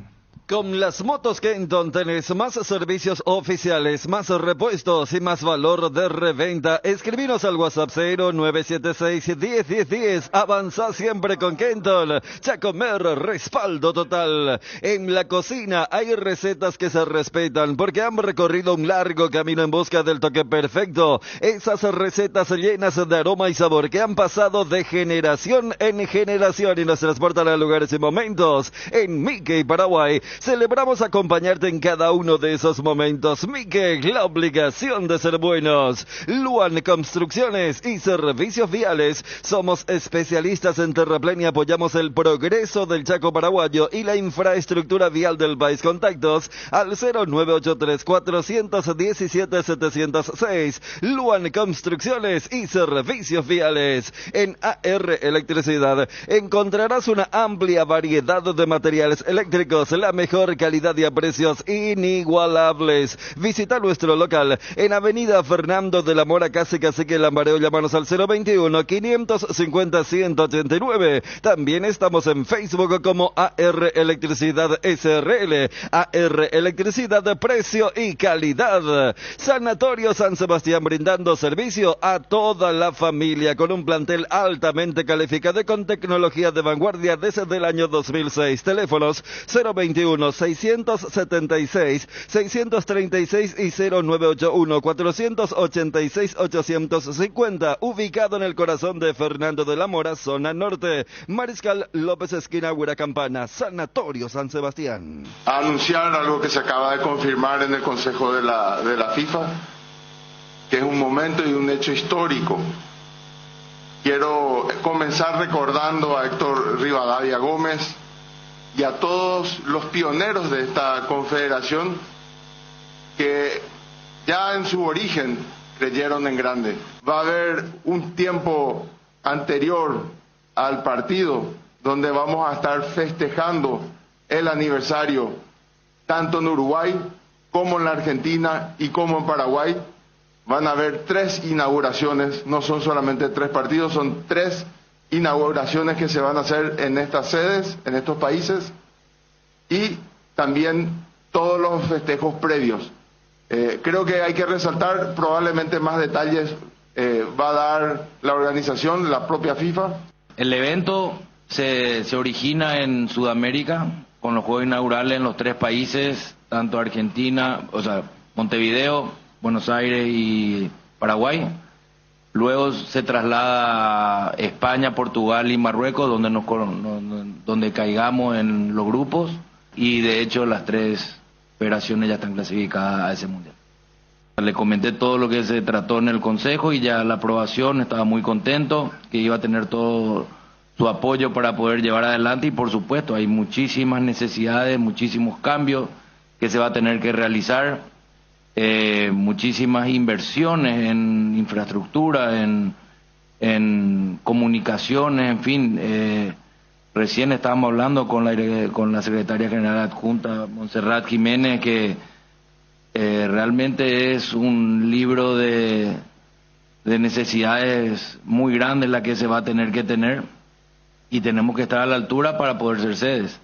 Con las motos Kenton tenés más servicios oficiales, más repuestos y más valor de reventa. Escribinos al WhatsApp 0976-101010. Avanza siempre con Kenton. Chacomer, respaldo total. En la cocina hay recetas que se respetan porque han recorrido un largo camino en busca del toque perfecto. Esas recetas llenas de aroma y sabor que han pasado de generación en generación y nos transportan a lugares y momentos. En Mickey, Paraguay, celebramos acompañarte en cada uno de esos momentos. Mickey, la obligación de ser buenos. Luan Construcciones y Servicios Viales. Somos especialistas en terraplén y apoyamos el progreso del Chaco paraguayo y la infraestructura vial del país. Contactos al 0983-417-706. Luan Construcciones y Servicios Viales. En AR Electricidad encontrarás una amplia variedad de materiales eléctricos, la mejor calidad y a precios inigualables. Visita nuestro local en Avenida Fernando de la Mora, casi Cacique Lambareo. Llámanos al 021-550-189. También estamos en Facebook como AR Electricidad SRL. AR Electricidad, precio y calidad. Sanatorio San Sebastián, brindando servicio a toda la familia con un plantel altamente calificado y con tecnología de vanguardia desde el año 2006. Teléfonos 021-676-636 y 0981-486-850. Ubicado en el corazón de Fernando de la Mora, zona norte. Mariscal López, esquina Huiracampana. Sanatorio San Sebastián. A anunciar algo que se acaba de confirmar en el Consejo de la FIFA, que es un momento y un hecho histórico. Quiero comenzar recordando a Héctor Rivadavia Gómez y a todos los pioneros de esta confederación que ya en su origen creyeron en grande. Va a haber un tiempo anterior al partido donde vamos a estar festejando el aniversario tanto en Uruguay como en la Argentina y como en Paraguay. Van a haber 3 inauguraciones, no son solamente 3 partidos, son 3 inauguraciones que se van a hacer en estas sedes, en estos países, y también todos los festejos previos. Creo que hay que resaltar, probablemente más detalles va a dar la organización, la propia FIFA. El evento se origina en Sudamérica, con los Juegos Inaugurales en los 3 países, tanto Argentina, o sea, Montevideo, Buenos Aires y Paraguay. Luego se traslada a España, Portugal y Marruecos, donde caigamos en los grupos, y de hecho las 3 federaciones ya están clasificadas a ese mundial. Le comenté todo lo que se trató en el Consejo y ya la aprobación, estaba muy contento, que iba a tener todo su apoyo para poder llevar adelante, y por supuesto hay muchísimas necesidades, muchísimos cambios que se va a tener que realizar, muchísimas inversiones en infraestructura, en comunicaciones, en fin. Recién estábamos hablando con la secretaria general adjunta, Montserrat Jiménez, que realmente es un libro de necesidades muy grandes la que se va a tener que tener, y tenemos que estar a la altura para poder ser sedes.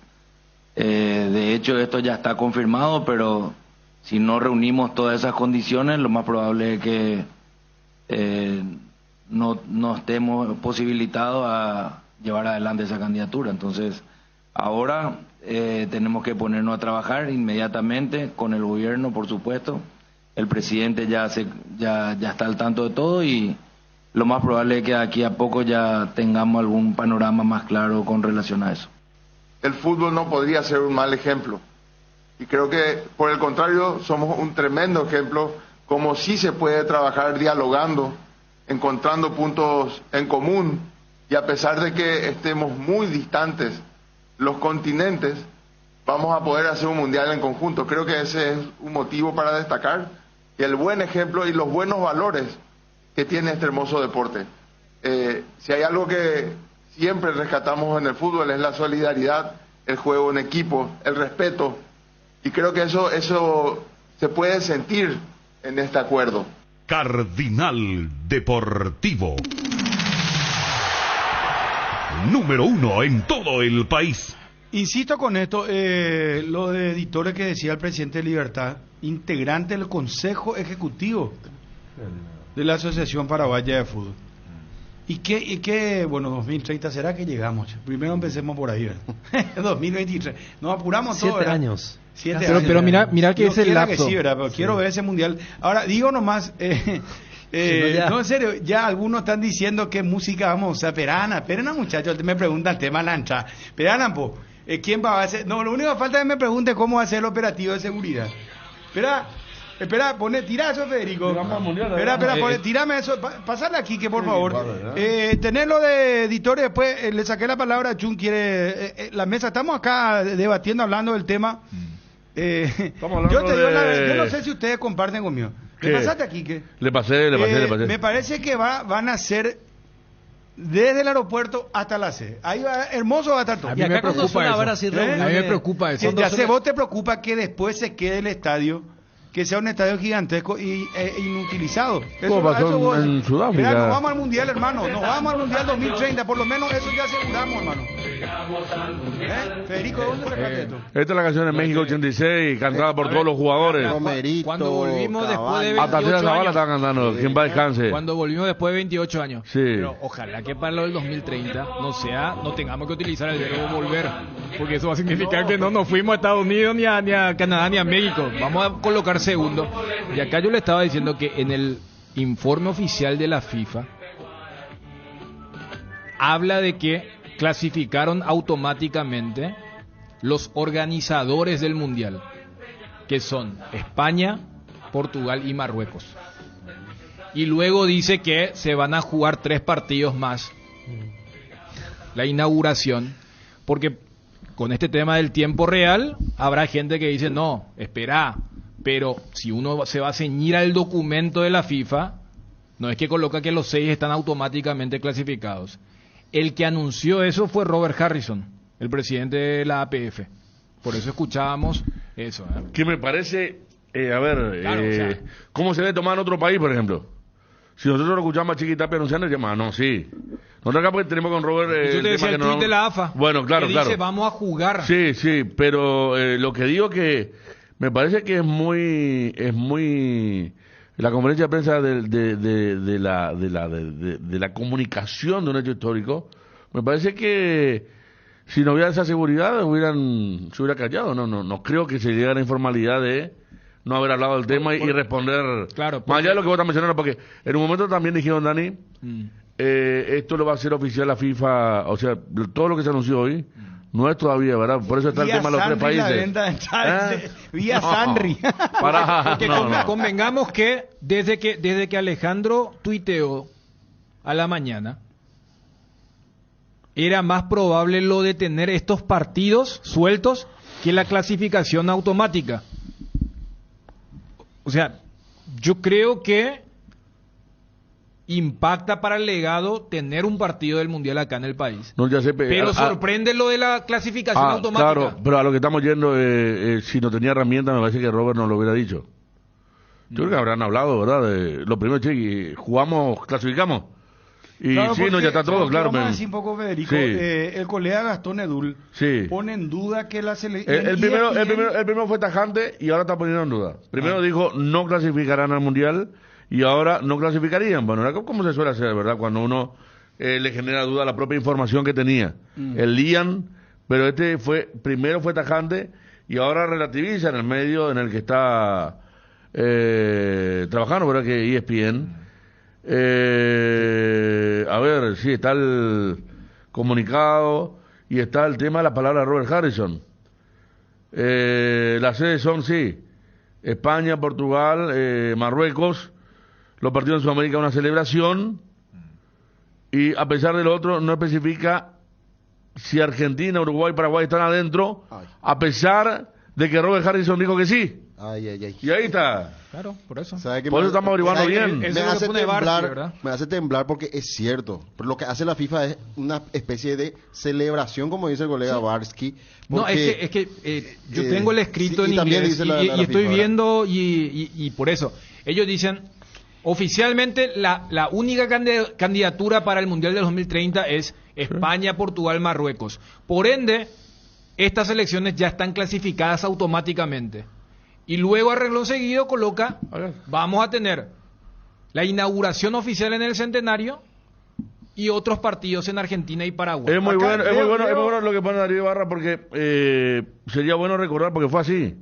De hecho, esto ya está confirmado, pero si no reunimos todas esas condiciones, lo más probable es que no estemos posibilitados a llevar adelante esa candidatura. Entonces, ahora tenemos que ponernos a trabajar inmediatamente con el gobierno, por supuesto. El presidente ya está al tanto de todo, y lo más probable es que aquí a poco ya tengamos algún panorama más claro con relación a eso. El fútbol no podría ser un mal ejemplo, y creo que por el contrario somos un tremendo ejemplo, como sí se puede trabajar dialogando, encontrando puntos en común, y a pesar de que estemos muy distantes los continentes, vamos a poder hacer un mundial en conjunto. Creo que ese es un motivo para destacar, y el buen ejemplo y los buenos valores que tiene este hermoso deporte. Si hay algo que siempre rescatamos en el fútbol, es la solidaridad, el juego en equipo, el respeto, y creo que eso se puede sentir en este acuerdo. Cardinal Deportivo, número 1 en todo el país. Insisto con esto, lo de editores que decía el presidente de Libertad, integrante del Consejo Ejecutivo de la Asociación Paraguaya de Fútbol. ¿Y qué, bueno, 2030 será que llegamos? Primero empecemos por ahí, 2023. Nos apuramos todo, 7 años. 7 pero, años. Pero mira que ese lapso. Que sí, ¿verdad? Pero quiero ver ese mundial. Ahora, digo nomás, no, en serio, ya algunos están diciendo qué música vamos a usar. Perana, muchachos, me preguntan el tema lancha. Perana, ¿quién va a hacer? No, lo único que falta es que me pregunte cómo va a ser el operativo de seguridad. Espera, tirá eso, Federico. Espera, tirame eso, pasarle aquí, que por favor. Tenerlo de editores, después le saqué la palabra a Chun, quiere la mesa. Estamos acá debatiendo, hablando del tema. Yo no sé si ustedes comparten conmigo. ¿Le pasaste aquí? ¿Qué? Le pasé. Me parece que van a ser desde el aeropuerto hasta la sede. Ahí va, hermoso va a estar todo. A mí me preocupa eso. Ya sé, vos te preocupa que después se quede el estadio, que sea un estadio gigantesco e inutilizado. ¿Cómo pasó en Sudáfrica? Nos vamos al Mundial, hermano. Nos vamos al Mundial 2030. Por lo menos eso ya aseguramos, hermano. Federico, ¿dónde sacaste esto? Esta es la canción de México 86, cantada por todos los jugadores. Cuando volvimos después de 28 hasta Cera Zavala estaban cantando, quien va descanse. Cuando volvimos después de 28 años. Sí. Pero ojalá que para lo del 2030 no tengamos que utilizar el verbo volver, porque eso va a significar que no nos fuimos a Estados Unidos, ni a Canadá, ni a México. Vamos a colocar segundo. Y acá yo le estaba diciendo que en el informe oficial de la FIFA habla de que clasificaron automáticamente los organizadores del Mundial, que son España, Portugal y Marruecos. Y luego dice que se van a jugar 3 partidos más, la inauguración, porque con este tema del tiempo real habrá gente que dice, no, espera, pero si uno se va a ceñir al documento de la FIFA, no es que coloca que los 6 están automáticamente clasificados. El que anunció eso fue Robert Harrison, el presidente de la APF. Por eso escuchábamos eso. Que me parece, Claro, o sea, ¿cómo se debe tomar en otro país, por ejemplo? Si nosotros lo escuchamos a Chiquitapia anunciando, decimos, no, sí. Nosotros acá porque tenemos con Robert... Yo te decía el tuit de la AFA. Bueno, claro, que claro. dice, vamos a jugar. Sí, sí, pero lo que digo que me parece que es muy la conferencia de prensa de la comunicación de un hecho histórico, me parece que si no hubiera esa seguridad se hubiera callado. No creo que se llegara a la informalidad de no haber hablado del tema y responder claro, más allá de lo que vos estás mencionando, porque en un momento también dijeron, Dani, esto lo va a hacer oficial la FIFA, o sea, todo lo que se anunció hoy no es todavía, ¿verdad? Por eso está el tema de los tres países. Vía Sanri. Porque convengamos que desde que Alejandro tuiteó a la mañana, era más probable lo de tener estos partidos sueltos que la clasificación automática. O sea, yo creo que impacta para el legado tener un partido del Mundial acá en el país. No, ya sé, pero sorprende lo de la clasificación automática. Claro, pero a lo que estamos yendo, si no tenía herramientas, me parece que Robert nos lo hubiera dicho. Yo creo que habrán hablado, ¿verdad? Lo primero, che, jugamos, clasificamos. Y claro, sí, no, ya está todo, claro. Vamos a decir un poco, Federico, sí. El colega Gastón Edul pone en duda que la selección... El primero fue tajante y ahora está poniendo en duda. Primero dijo, no clasificarán al Mundial, y ahora no clasificarían. Bueno, era como se suele hacer, ¿verdad? Cuando uno le genera duda a la propia información que tenía. El lían, pero primero fue tajante y ahora relativiza en el medio en el que está trabajando, ¿verdad? Que ESPN. A ver, sí, está el comunicado y está el tema de la palabra de Robert Harrison. Las sedes son, sí, España, Portugal, Marruecos. Los partidos en Sudamérica una celebración, y a pesar de lo otro no especifica si Argentina, Uruguay y Paraguay están adentro, a pesar de que Robert Harrison dijo que sí. Y ahí está. Claro, por eso. Por eso estamos averiguando bien. Me hace temblar porque es cierto. Pero lo que hace la FIFA es una especie de celebración, como dice el colega Barsky. No, es que yo tengo el escrito en inglés y estoy viendo y por eso. Ellos dicen... Oficialmente, la única candidatura para el Mundial del 2030 es España, Portugal, Marruecos. Por ende, estas selecciones ya están clasificadas automáticamente. Y luego, a renglón seguido, coloca, vamos a tener la inauguración oficial en el Centenario y otros partidos en Argentina y Paraguay. Es muy bueno lo que pone Darío Ibarra, porque sería bueno recordar, porque fue así.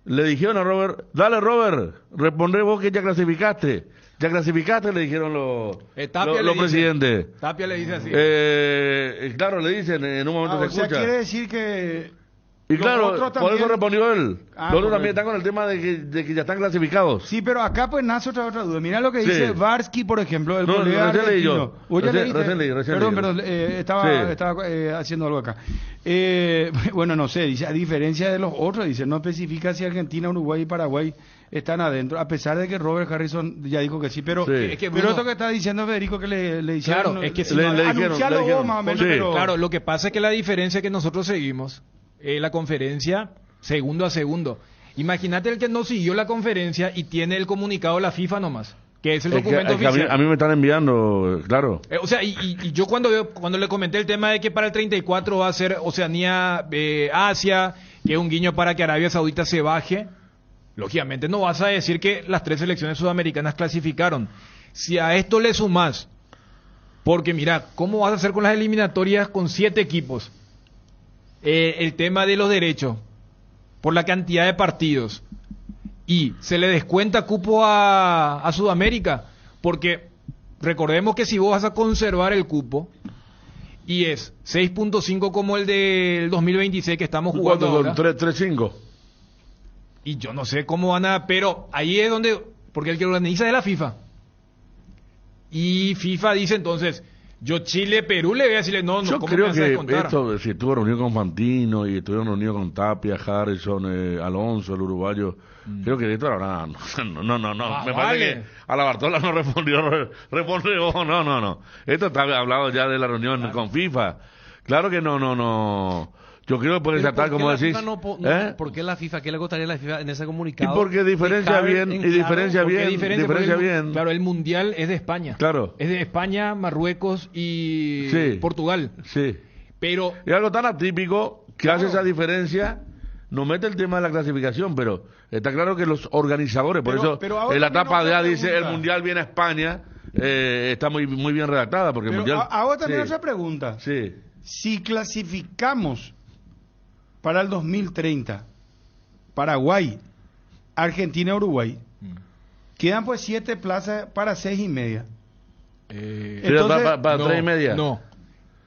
Le dijeron a Robert, dale Robert, respondé vos que ya clasificaste. Ya clasificaste, le dijeron los presidentes. Tapia le dice así. Claro, le dicen, en un momento se escucha. O sea, quiere decir que... Y claro, por eso respondió él. Los otros también están con el tema de que ya están clasificados. Sí, pero acá pues nace otra duda. Mira lo que dice Barsky, por ejemplo, el colega recién leí yo. Perdón, estaba haciendo algo acá. Bueno, no sé, dice, a diferencia de los otros, dice, no especifica si Argentina, Uruguay y Paraguay están adentro, a pesar de que Robert Harrison ya dijo que sí, pero esto que está diciendo Federico que le hicieron... Claro, es que si anuncialo vos más o menos, pero... Claro, lo que pasa es que la diferencia que nosotros seguimos la conferencia segundo a segundo. Imagínate el que no siguió la conferencia y tiene el comunicado de la FIFA nomás, que es el documento oficial. A mí me están enviando, claro. O sea, y yo cuando le comenté el tema de que para el 34 va a ser Oceanía, Asia, que es un guiño para que Arabia Saudita se baje, lógicamente no vas a decir que las 3 selecciones sudamericanas clasificaron. Si a esto le sumás, porque mira, ¿cómo vas a hacer con las eliminatorias con 7 equipos? El tema de los derechos por la cantidad de partidos y se le descuenta cupo a Sudamérica, porque recordemos que si vos vas a conservar el cupo y es 6.5 como el del 2026 que estamos jugando ahora, 3.5 y yo no sé cómo van a, pero ahí es donde, porque el que organiza es la FIFA y FIFA dice entonces, yo Chile, Perú le voy a decirle no, yo ¿cómo creo me vas a que descontar? esto, si estuvo reunido con Fantino y estuvieron reunidos con Tapia, Harrison, Alonso, el uruguayo, creo que de esto habrá no, me parece que a la Bartola no respondió, no, esto está hablado ya de la reunión con FIFA, claro que no, Yo creo que puede Pero saltar, ¿por qué como la decís. FIFA no, ¿Eh? ¿Por qué la FIFA? ¿Qué le costaría a la FIFA en ese Y comunicado? porque diferencia bien, y diferencia Porque bien, es diferente, diferencia porque bien. Claro, el mundial es de España. Claro. Es de España, Marruecos y Sí. Portugal. Sí. Pero Es algo tan atípico que hace esa diferencia. No mete el tema de la clasificación, pero está claro que los organizadores, por eso ahora en la también etapa otra de dice pregunta. el mundial viene a España, está muy bien redactada porque Pero el mundial. hago también Sí. otra pregunta. Sí. Si clasificamos para el 2030 Paraguay, Argentina y Uruguay, quedan pues 7 plazas para 6,5. Para 3,5. No.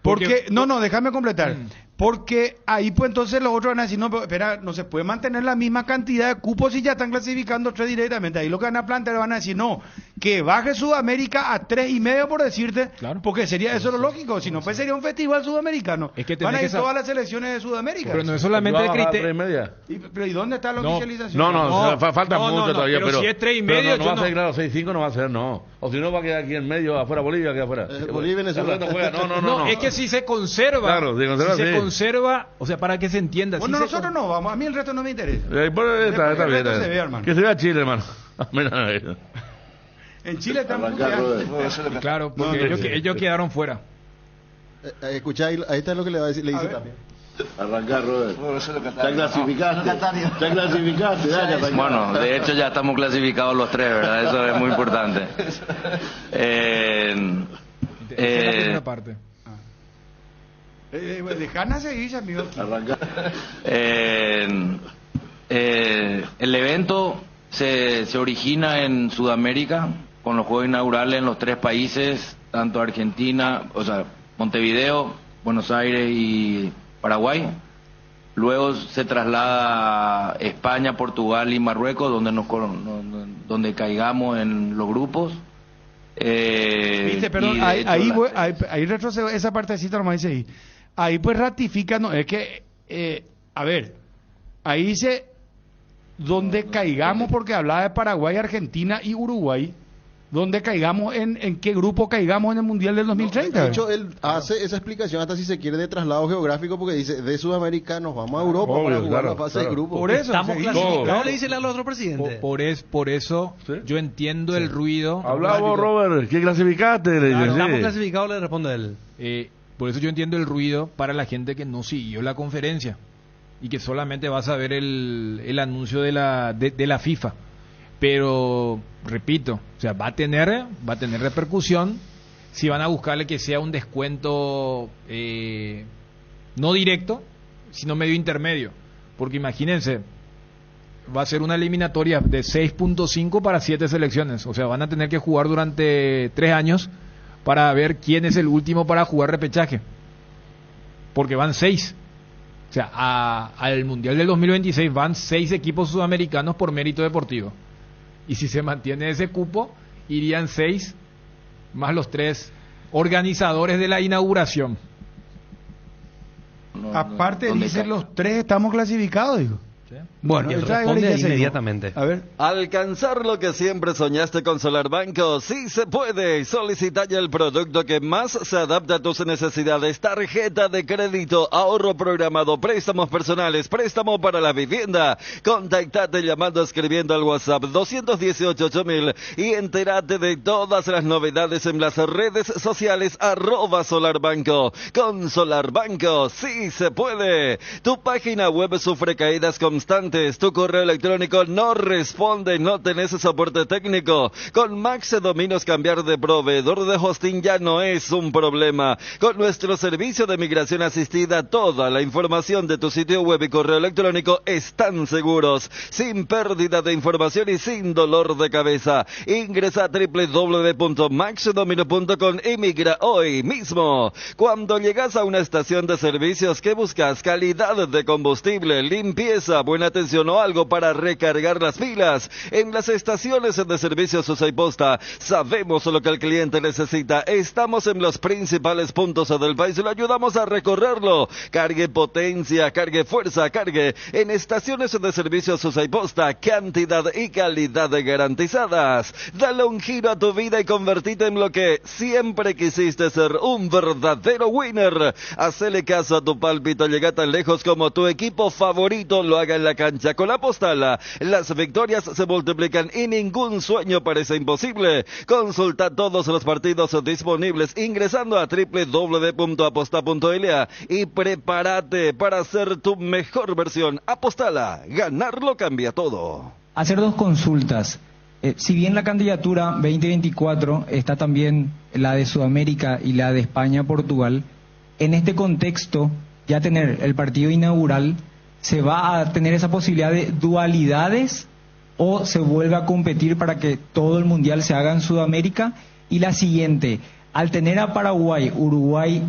Porque, no, déjame completar. Porque ahí pues entonces los otros van a decir, no, pero espera, no se puede mantener la misma cantidad de cupos si ya están clasificando 3 directamente. Ahí lo que van a plantear van a decir, no, que baje Sudamérica a 3,5 por decirte, porque sería eso lo lógico, si no pues sería un festival sudamericano. Es que van a ir tenés que todas las selecciones de Sudamérica. Pero no es solamente el criterio. Pero ¿y dónde está la oficialización? No, falta mucho todavía, pero si es 3,5, pero no va yo a ser, no. claro, 6,5 no va a ser, no. O si no va a quedar aquí en medio, afuera Bolivia, queda afuera. Bolivia y Venezuela. No juega, No, es que si se conserva, Claro, se conserva, si se sí. conserva, o sea, para que se entienda. Bueno, si se nosotros no vamos, a mí el resto no me interesa. Está Después bien, que el está resto bien. se vea, hermano. Que se vea Chile, hermano. Mira, En Chile estamos Claro, porque ellos quedaron fuera. Escuchá, ahí está lo que le va a decir, le dice también. Arrancar, Robert. Ya clasificaste. Ya clasificaste, dale, arrancar. Bueno, de hecho ya estamos clasificados los tres, ¿verdad? Eso es muy importante. Esa es la primera parte. Dejana seguir, amigo. Arrancar. El evento se origina en Sudamérica con los Juegos Inaugurales en los 3 países, tanto Argentina, o sea, Montevideo, Buenos Aires y Paraguay. Luego se traslada a España, Portugal y Marruecos, donde caigamos en los grupos. Viste, perdón, y de ahí, hecho ahí retrocedo esa partecita nomás dice ahí. Ahí pues ratifica, no, es que, a ver, ahí dice donde caigamos, porque hablaba de Paraguay, Argentina y Uruguay, donde caigamos, en qué grupo caigamos en el Mundial del 2030. De hecho, él hace esa explicación hasta si se quiere de traslado geográfico, porque dice, de Sudamérica nos vamos a Europa para jugar la fase de grupo. Por eso, Estamos clasificados, le dice al otro presidente. Por eso yo entiendo el ruido. Hablaba vos, Robert, que clasificaste. Le dice, Estamos sí. clasificados, le responde él. Por eso yo entiendo el ruido para la gente que no siguió la conferencia y que solamente va a saber el anuncio de la FIFA. Pero, repito, o sea, va a tener repercusión si van a buscarle que sea un descuento no directo, sino medio intermedio. Porque imagínense, va a ser una eliminatoria de 6.5 para 7 selecciones. O sea, van a tener que jugar durante 3 años para ver quién es el último para jugar repechaje. Porque van 6. O sea, al Mundial del 2026 van 6 equipos sudamericanos por mérito deportivo. Y si se mantiene ese cupo, irían 6 más los 3 organizadores de la inauguración. Aparte, dicen los 3 estamos clasificados, digo. Bueno, Y él esta responde ya seguimos. inmediatamente. A ver. Alcanzar lo que siempre soñaste con Solar Banco, sí se puede. Solicita ya el producto que más se adapta a tus necesidades. Tarjeta de crédito, ahorro programado, préstamos personales, préstamo para la vivienda. Contactate llamando, escribiendo al WhatsApp 218-8000 y entérate de todas las novedades en las redes sociales @SolarBanco. Con Solar Banco, sí se puede. Tu página web sufre caídas constantes, tu correo electrónico no responde, no tenés soporte técnico. Con Maxe Dominios cambiar de proveedor de hosting ya no es un problema. Con nuestro servicio de migración asistida, toda la información de tu sitio web y correo electrónico están seguros, sin pérdida de información y sin dolor de cabeza. Ingresa a www.maxedomino.com y migra hoy mismo. Cuando llegas a una estación de servicios, ¿qué buscas? Calidad de combustible, limpieza, buena atención o algo para recargar las pilas. En las estaciones de servicio Susay Posta sabemos lo que el cliente necesita. Estamos en los principales puntos del país y lo ayudamos a recorrerlo. Cargue potencia, cargue fuerza, cargue en estaciones de servicio Susay Posta. Cantidad y calidad garantizadas. Dale un giro a tu vida y convertite en lo que siempre quisiste ser, un verdadero winner. Hacele caso a tu pálpito, llega tan lejos como tu equipo favorito lo haga en la cancha. Con Apostala, las victorias se multiplican y ningún sueño parece imposible. Consulta todos los partidos disponibles ingresando a www.aposta.la y prepárate para ser tu mejor versión. Apostala, ganarlo cambia todo. Hacer dos consultas. Si bien la candidatura 2024 está también la de Sudamérica y la de España-Portugal, en este contexto, ya tener el partido inaugural, ¿se va a tener esa posibilidad de dualidades o se vuelve a competir para que todo el mundial se haga en Sudamérica? Y la siguiente, al tener a Paraguay, Uruguay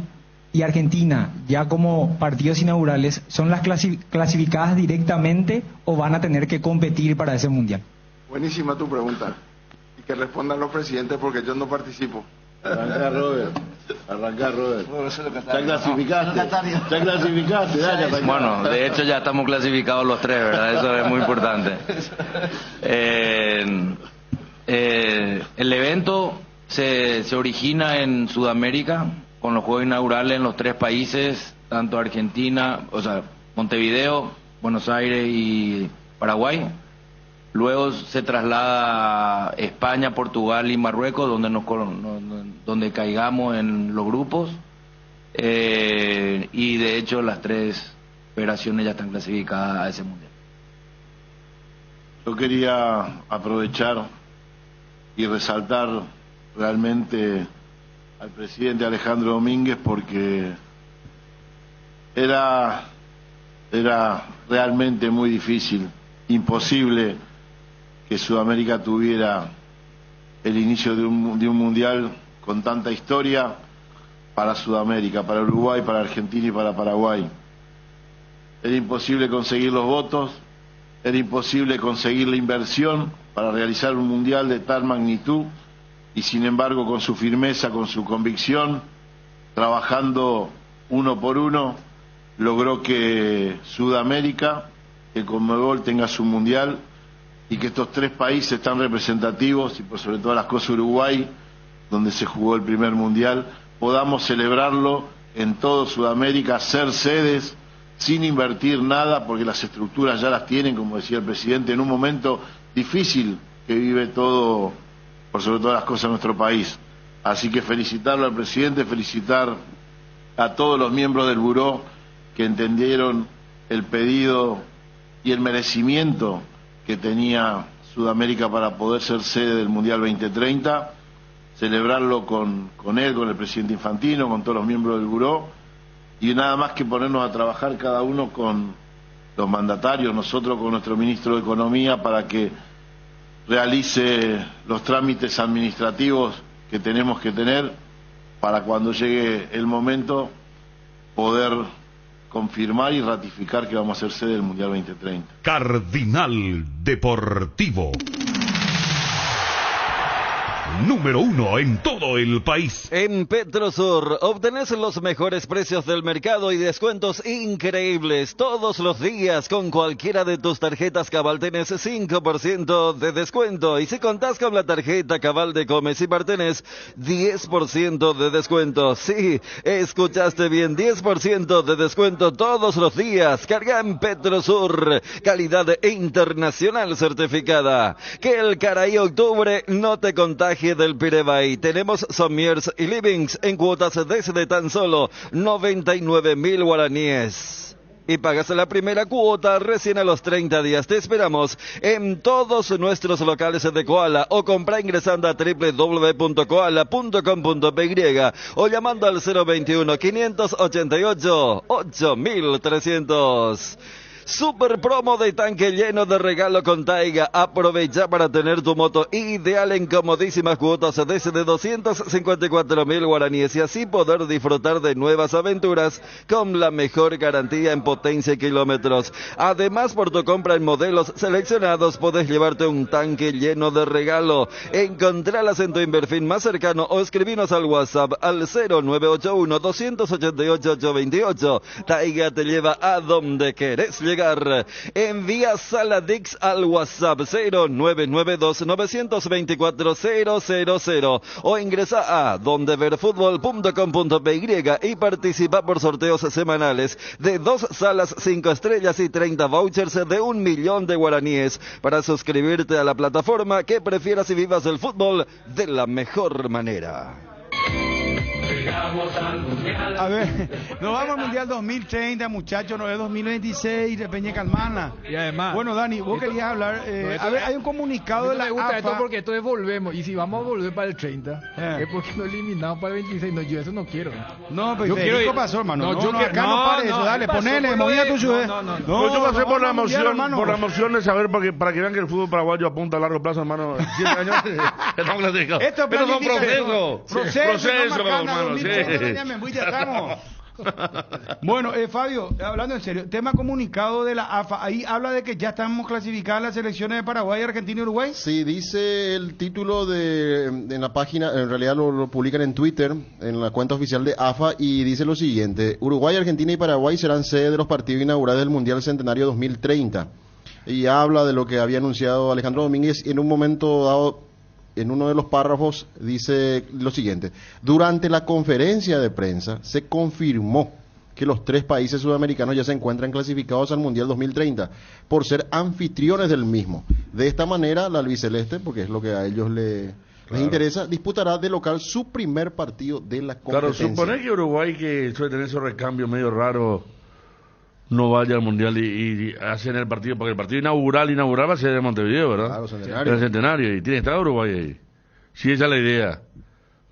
y Argentina ya como partidos inaugurales, ¿son las clasificadas directamente o van a tener que competir para ese mundial? Buenísima tu pregunta. Y que respondan los presidentes porque yo no participo. Arranca, Robert. Ya clasificaste, dale. Bueno, de hecho ya estamos clasificados los tres, ¿verdad? Eso es muy importante. El evento se origina en Sudamérica, con los Juegos Inaugurales en los tres países, tanto Argentina, o sea, Montevideo, Buenos Aires y Paraguay. Luego se traslada a España, Portugal y Marruecos, donde caigamos en los grupos. Y de hecho las tres federaciones ya están clasificadas a ese mundial. Yo quería aprovechar y resaltar realmente al presidente Alejandro Domínguez porque era realmente muy difícil, imposible que Sudamérica tuviera el inicio de un mundial con tanta historia para Sudamérica, para Uruguay, para Argentina y para Paraguay. Era imposible conseguir los votos, era imposible conseguir la inversión para realizar un mundial de tal magnitud y sin embargo con su firmeza, con su convicción, trabajando uno por uno, logró que Sudamérica, que Conmebol tenga su mundial y que estos tres países tan representativos y por sobre todas las cosas Uruguay, donde se jugó el primer mundial, podamos celebrarlo en todo Sudamérica, ser sedes sin invertir nada porque las estructuras ya las tienen, como decía el presidente, en un momento difícil que vive todo, por sobre todas las cosas, nuestro país. Así que felicitarlo al presidente, felicitar a todos los miembros del Buró que entendieron el pedido y el merecimiento que tenía Sudamérica para poder ser sede del Mundial 2030, celebrarlo con él, con el presidente Infantino, con todos los miembros del Buró, y nada más que ponernos a trabajar cada uno con los mandatarios, nosotros con nuestro ministro de Economía, para que realice los trámites administrativos que tenemos que tener para cuando llegue el momento poder confirmar y ratificar que vamos a ser sede del Mundial 2030. Cardinal Deportivo. Número 1 en todo el país. En Petrosur obtenés los mejores precios del mercado y descuentos increíbles todos los días. Con cualquiera de tus tarjetas Cabal tenés 5% de descuento. Y si contás con la tarjeta Cabal de Comes y Bar tenés 10% de descuento. Sí, escuchaste bien, 10% de descuento todos los días. Carga en Petrosur, calidad internacional certificada. Que el Caray Octubre no te contagie del Pirebay. Tenemos somiers y livings en cuotas desde tan solo 99.000 guaraníes. Y pagas la primera cuota recién a los 30 días. Te esperamos en todos nuestros locales de Koala o compra ingresando a www.koala.com.py o llamando al 021 588 8300. Super promo de tanque lleno de regalo con Taiga. Aprovecha para tener tu moto ideal en comodísimas cuotas desde 254.000 guaraníes y así poder disfrutar de nuevas aventuras con la mejor garantía en potencia y kilómetros. Además, por tu compra en modelos seleccionados podés llevarte un tanque lleno de regalo. Encontralas en tu Inverfin más cercano o escribinos al WhatsApp al 0981-288-828. Taiga te lleva a donde querés llegar. Envía Saladix al WhatsApp 0992-924-000 o ingresa a dondeverfutbol.com.py y participa por sorteos semanales de 2 salas 5 estrellas y 30 vouchers de 1 millón de guaraníes para suscribirte a la plataforma que prefieras y vivas el fútbol de la mejor manera. A ver, nos vamos al Mundial 2030, muchachos, no es 2026 de Peña Calmana. Y además, bueno, Dani, vos querías hablar. A ver, hay un comunicado de la me gusta AFA. esto porque entonces volvemos. Y si vamos a volver para el 30, es porque no eliminamos para el 26. No, yo eso no quiero. No, pero yo quiero ¿qué pasó, hermano? No, yo quiero. Acá no pare eso, dale, ponele, movía tu ciudad. No, yo pasé por la emoción de saber para que vean que el fútbol paraguayo apunta a largo plazo, hermano. 7 años estamos clasificados. Esto es son procesos, hermano. Sí. Bueno, Fabio, hablando en serio, tema comunicado de la AFA, ahí habla de que ya estamos clasificadas las selecciones de Paraguay, Argentina y Uruguay. Sí, dice el título en la página, en realidad lo publican en Twitter, en la cuenta oficial de AFA, y dice lo siguiente: Uruguay, Argentina y Paraguay serán sede de los partidos inaugurales del Mundial Centenario 2030. Y habla de lo que había anunciado Alejandro Domínguez y en un momento dado, en uno de los párrafos, dice lo siguiente: durante la conferencia de prensa se confirmó que los 3 países sudamericanos ya se encuentran clasificados al Mundial 2030 por ser anfitriones del mismo. De esta manera, la albiceleste, porque es lo que a ellos les interesa, disputará de local su primer partido de la competencia. Claro, supone que Uruguay, que suele tener esos recambios medio raros, no vaya al Mundial y hacen el partido, porque el partido inaugural va a ser en Montevideo, ¿verdad? Claro, Centenario. El Centenario, y tiene que estar Uruguay ahí. Sí, esa es la idea,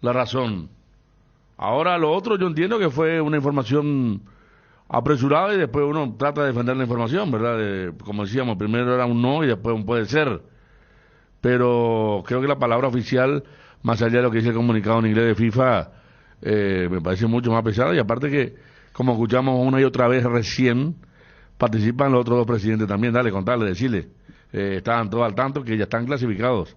la razón. Ahora, lo otro yo entiendo que fue una información apresurada y después uno trata de defender la información, ¿verdad? Como decíamos, primero era un no y después un puede ser. Pero creo que la palabra oficial, más allá de lo que dice el comunicado en inglés de FIFA, me parece mucho más pesada, y aparte que, como escuchamos una y otra vez recién, participan los otros 2 presidentes también. Dale, contarle, decirle. Estaban todos al tanto que ya están clasificados.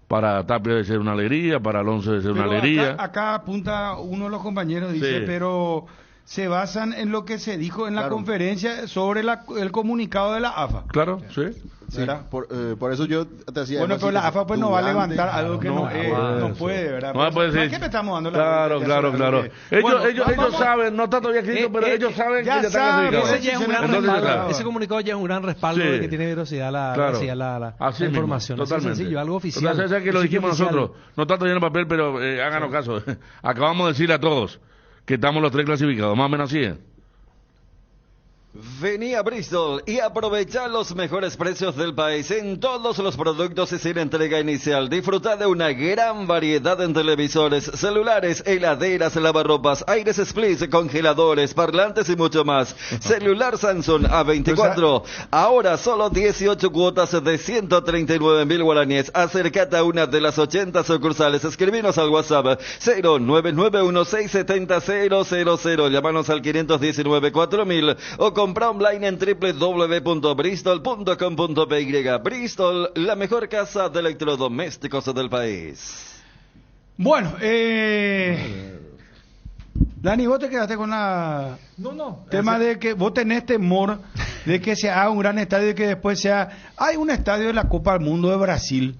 Para Tapia debe ser una alegría, para Alonso debe ser una alegría. Acá apunta uno de los compañeros, dice, Sí. pero se basan en lo que se dijo en la conferencia sobre el comunicado de la AFA. Claro, sí. Sí, por eso yo te decía. Bueno, pero la AFA pues no va a levantar algo que no puede, ¿verdad? No puede ser. ¿Por qué me estamos dando la Claro. Ellos saben, no está todavía escrito, pero ellos saben que ya están clasificados. Ese comunicado ya es un gran respaldo de que tiene velocidad la información. Totalmente. Es sencillo, algo oficial. O sea, que lo dijimos nosotros. No está todavía en el papel, pero háganos caso. Acabamos de decirle a todos que estamos los 3 clasificados, más o menos así es. Vení a Bristol y aprovecha los mejores precios del país en todos los productos y sin entrega inicial. Disfruta de una gran variedad en televisores, celulares, heladeras, lavarropas, aires split, congeladores, parlantes y mucho más. Celular Samsung A24. Ahora solo 18 cuotas de 139.000 guaraníes. Acércate a una de las 80 sucursales. Escribinos al WhatsApp 0991670000. Llámanos al 519-4000 o compra online en www.bristol.com.py. Bristol, la mejor casa de electrodomésticos del país. Bueno, Dani, vos te quedaste con la... tema de que vos tenés temor de que se haga un gran estadio y que después sea... Hay un estadio de la Copa del Mundo de Brasil.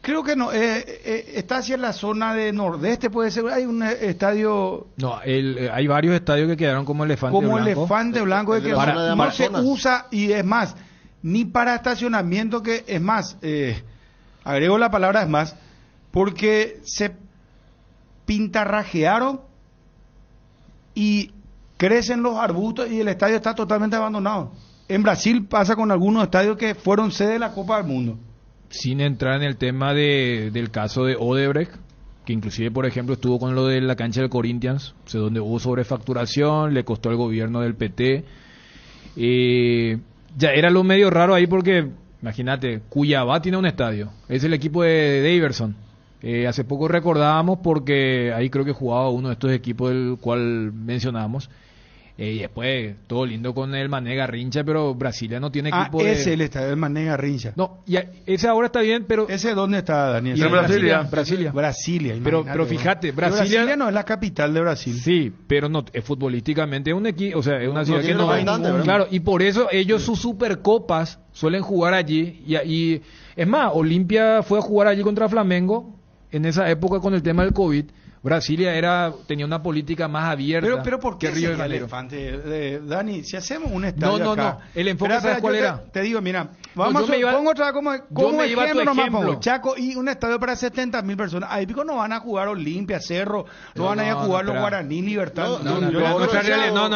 Creo que no, está hacia la zona de nordeste, puede ser. Hay un estadio... No, hay varios estadios que quedaron como elefante blanco. Como elefante blanco, de que no se usa, y es más, ni para estacionamiento, que es más, agrego la palabra es más, porque se pintarrajearon y crecen los arbustos y el estadio está totalmente abandonado. En Brasil pasa con algunos estadios que fueron sede de la Copa del Mundo. Sin entrar en el tema del caso de Odebrecht, que inclusive, por ejemplo, estuvo con lo de la cancha del Corinthians, donde hubo sobrefacturación, le costó al gobierno del PT. ya era lo medio raro ahí porque, imagínate, Cuiabá tiene un estadio, es el equipo de Daverson. Hace poco recordábamos porque ahí creo que jugaba uno de estos equipos del cual mencionamos. Y después, todo lindo con el Mané Garrincha, pero Brasilia no tiene equipo de... ese es el estadio del Mané Garrincha. No, ese ahora está bien, pero... ¿Ese dónde está, Daniel? En Brasilia. Pero fíjate, Brasilia no es la capital de Brasil. Sí, pero no, futbolísticamente es un equipo, o sea, es una ciudad que no hay... Claro, y por eso ellos sus supercopas suelen jugar allí. Y es más, Olimpia fue a jugar allí contra Flamengo en esa época con el tema del COVID. Brasilia tenía una política más abierta. Pero ¿por qué que Río de sería Janeiro? elefante? Dani, si hacemos un estadio No, acá... el enfoque, ¿sabes cuál era? Te digo, mira, pongo otra como ejemplo nomás, ejemplo. pongo Chaco y un estadio para 70.000 personas. Ahí pico no van a jugar Olimpia, Cerro, no van a ir a jugar los Guaraní, Libertad.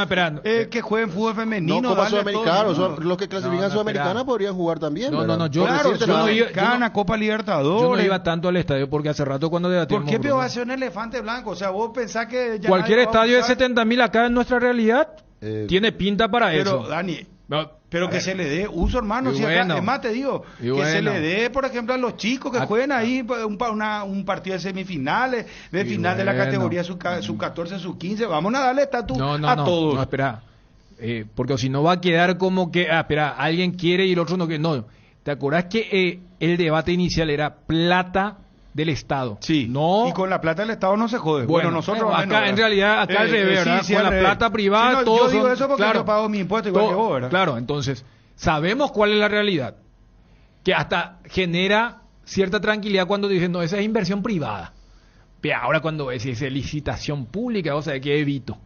Espera. Que jueguen fútbol femenino. No, Copa Sudamericana, los que clasifican Sudamericana podrían jugar también. Yo gana Copa Libertadores. Yo no iba tanto al estadio porque hace rato cuando debatimos... ¿Por qué peor va a ser un elefante blanco? O sea, vos pensás que... ya cualquier nadie va a estadio de usar... 70.000 acá en nuestra realidad tiene pinta para eso. Pero, Dani... Pero que se le dé uso, hermano. Si acá, es más, te digo, que se le dé, por ejemplo, a los chicos que jueguen ahí un partido de semifinales, de final de la categoría sub-14, sub-15. Vamos a darle estatus a todos. No, espera. Porque si no va a quedar como que, espera, alguien quiere y el otro no quiere. No, ¿te acordás que el debate inicial era plata del Estado? Sí. No. Y con la plata del Estado no se jode. Bueno, nosotros acá en realidad al revés, ¿verdad? Sí, con la plata privada todos yo digo eso porque yo pago mi impuesto igual que vos, ¿verdad? Claro, entonces sabemos cuál es la realidad, que hasta genera cierta tranquilidad cuando dicen, no, esa es inversión privada. Pero ahora cuando es licitación pública, o sea, que evito.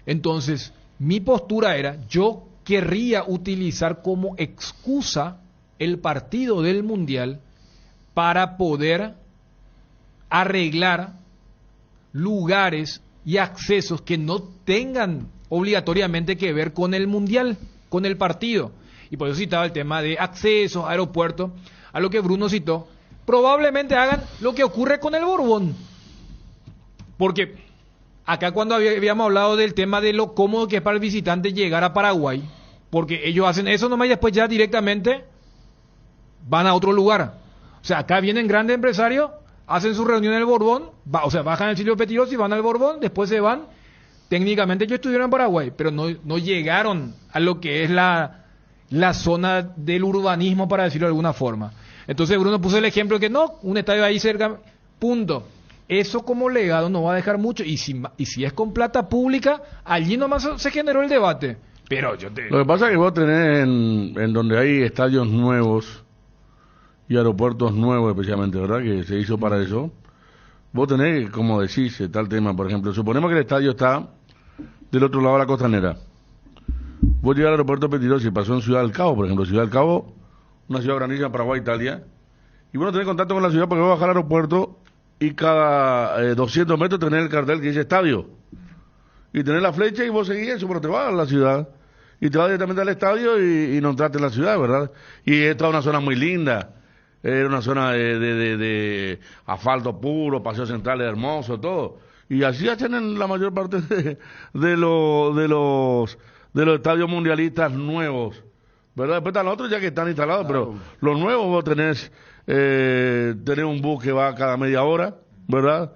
Entonces, mi postura era, yo querría utilizar como excusa el partido del Mundial para poder arreglar lugares y accesos que no tengan obligatoriamente que ver con el Mundial, con el partido. Y por eso citaba el tema de accesos, aeropuertos, a lo que Bruno citó. Probablemente hagan lo que ocurre con el Borbón. Porque acá cuando habíamos hablado del tema de lo cómodo que es para el visitante llegar a Paraguay, porque ellos hacen eso nomás y después ya directamente van a otro lugar. O sea, acá vienen grandes empresarios, hacen su reunión en el Borbón, bajan el Silvio Petirosi, van al Borbón, después se van. Técnicamente ellos estuvieron en Paraguay, pero no llegaron a lo que es la zona del urbanismo, para decirlo de alguna forma. Entonces Bruno puso el ejemplo que no, un estadio ahí cerca, punto. Eso como legado no va a dejar mucho, y si es con plata pública, allí nomás se generó el debate. Pero Lo que pasa es que vos tenés en donde hay estadios nuevos y aeropuertos nuevos especialmente, ¿verdad? Que se hizo para eso. Vos tenés, como decís, está el tema, por ejemplo, suponemos que el estadio está del otro lado de la costanera. Vos llegas al aeropuerto Petirosi y pasó en Ciudad del Cabo, por ejemplo, Ciudad del Cabo, una ciudad grandísima, Paraguay, Italia, y vos no tenés contacto con la ciudad porque vos bajás al aeropuerto y cada 200 metros tenés el cartel que dice estadio. Y tenés la flecha y vos seguís eso, pero te vas a la ciudad. Y te vas directamente al estadio y no entraste en la ciudad, ¿verdad? Y es toda una zona muy linda. Era una zona de asfalto puro, paseos centrales hermosos, todo. Y así hacen en la mayor parte de los estadios mundialistas nuevos, ¿verdad? Después están los otros ya que están instalados, claro. Pero los nuevos vos tenés un bus que va cada media hora, ¿verdad?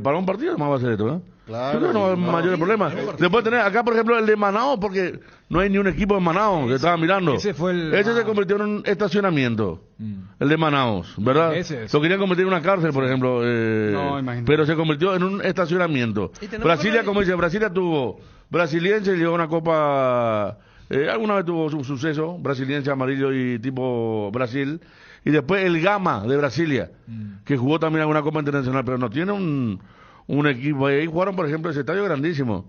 Para un partido más va a ser esto, ¿eh? Claro, yo creo que no hay mayores problemas. Después tenés acá, por ejemplo, el de Manaos, porque no hay ni un equipo de Manaos que estaba mirando. Ese se convirtió en un estacionamiento, el de Manaos, ¿verdad? Lo querían convertir en una cárcel, por ejemplo, pero se convirtió en un estacionamiento. Brasilia, como dice, Brasilia tuvo Brasiliense, llegó a una copa, alguna vez tuvo su suceso, Brasiliense amarillo y tipo Brasil, y después el Gama de Brasilia, que jugó también alguna copa internacional, pero no tiene un equipo. Ahí jugaron, por ejemplo, ese estadio grandísimo.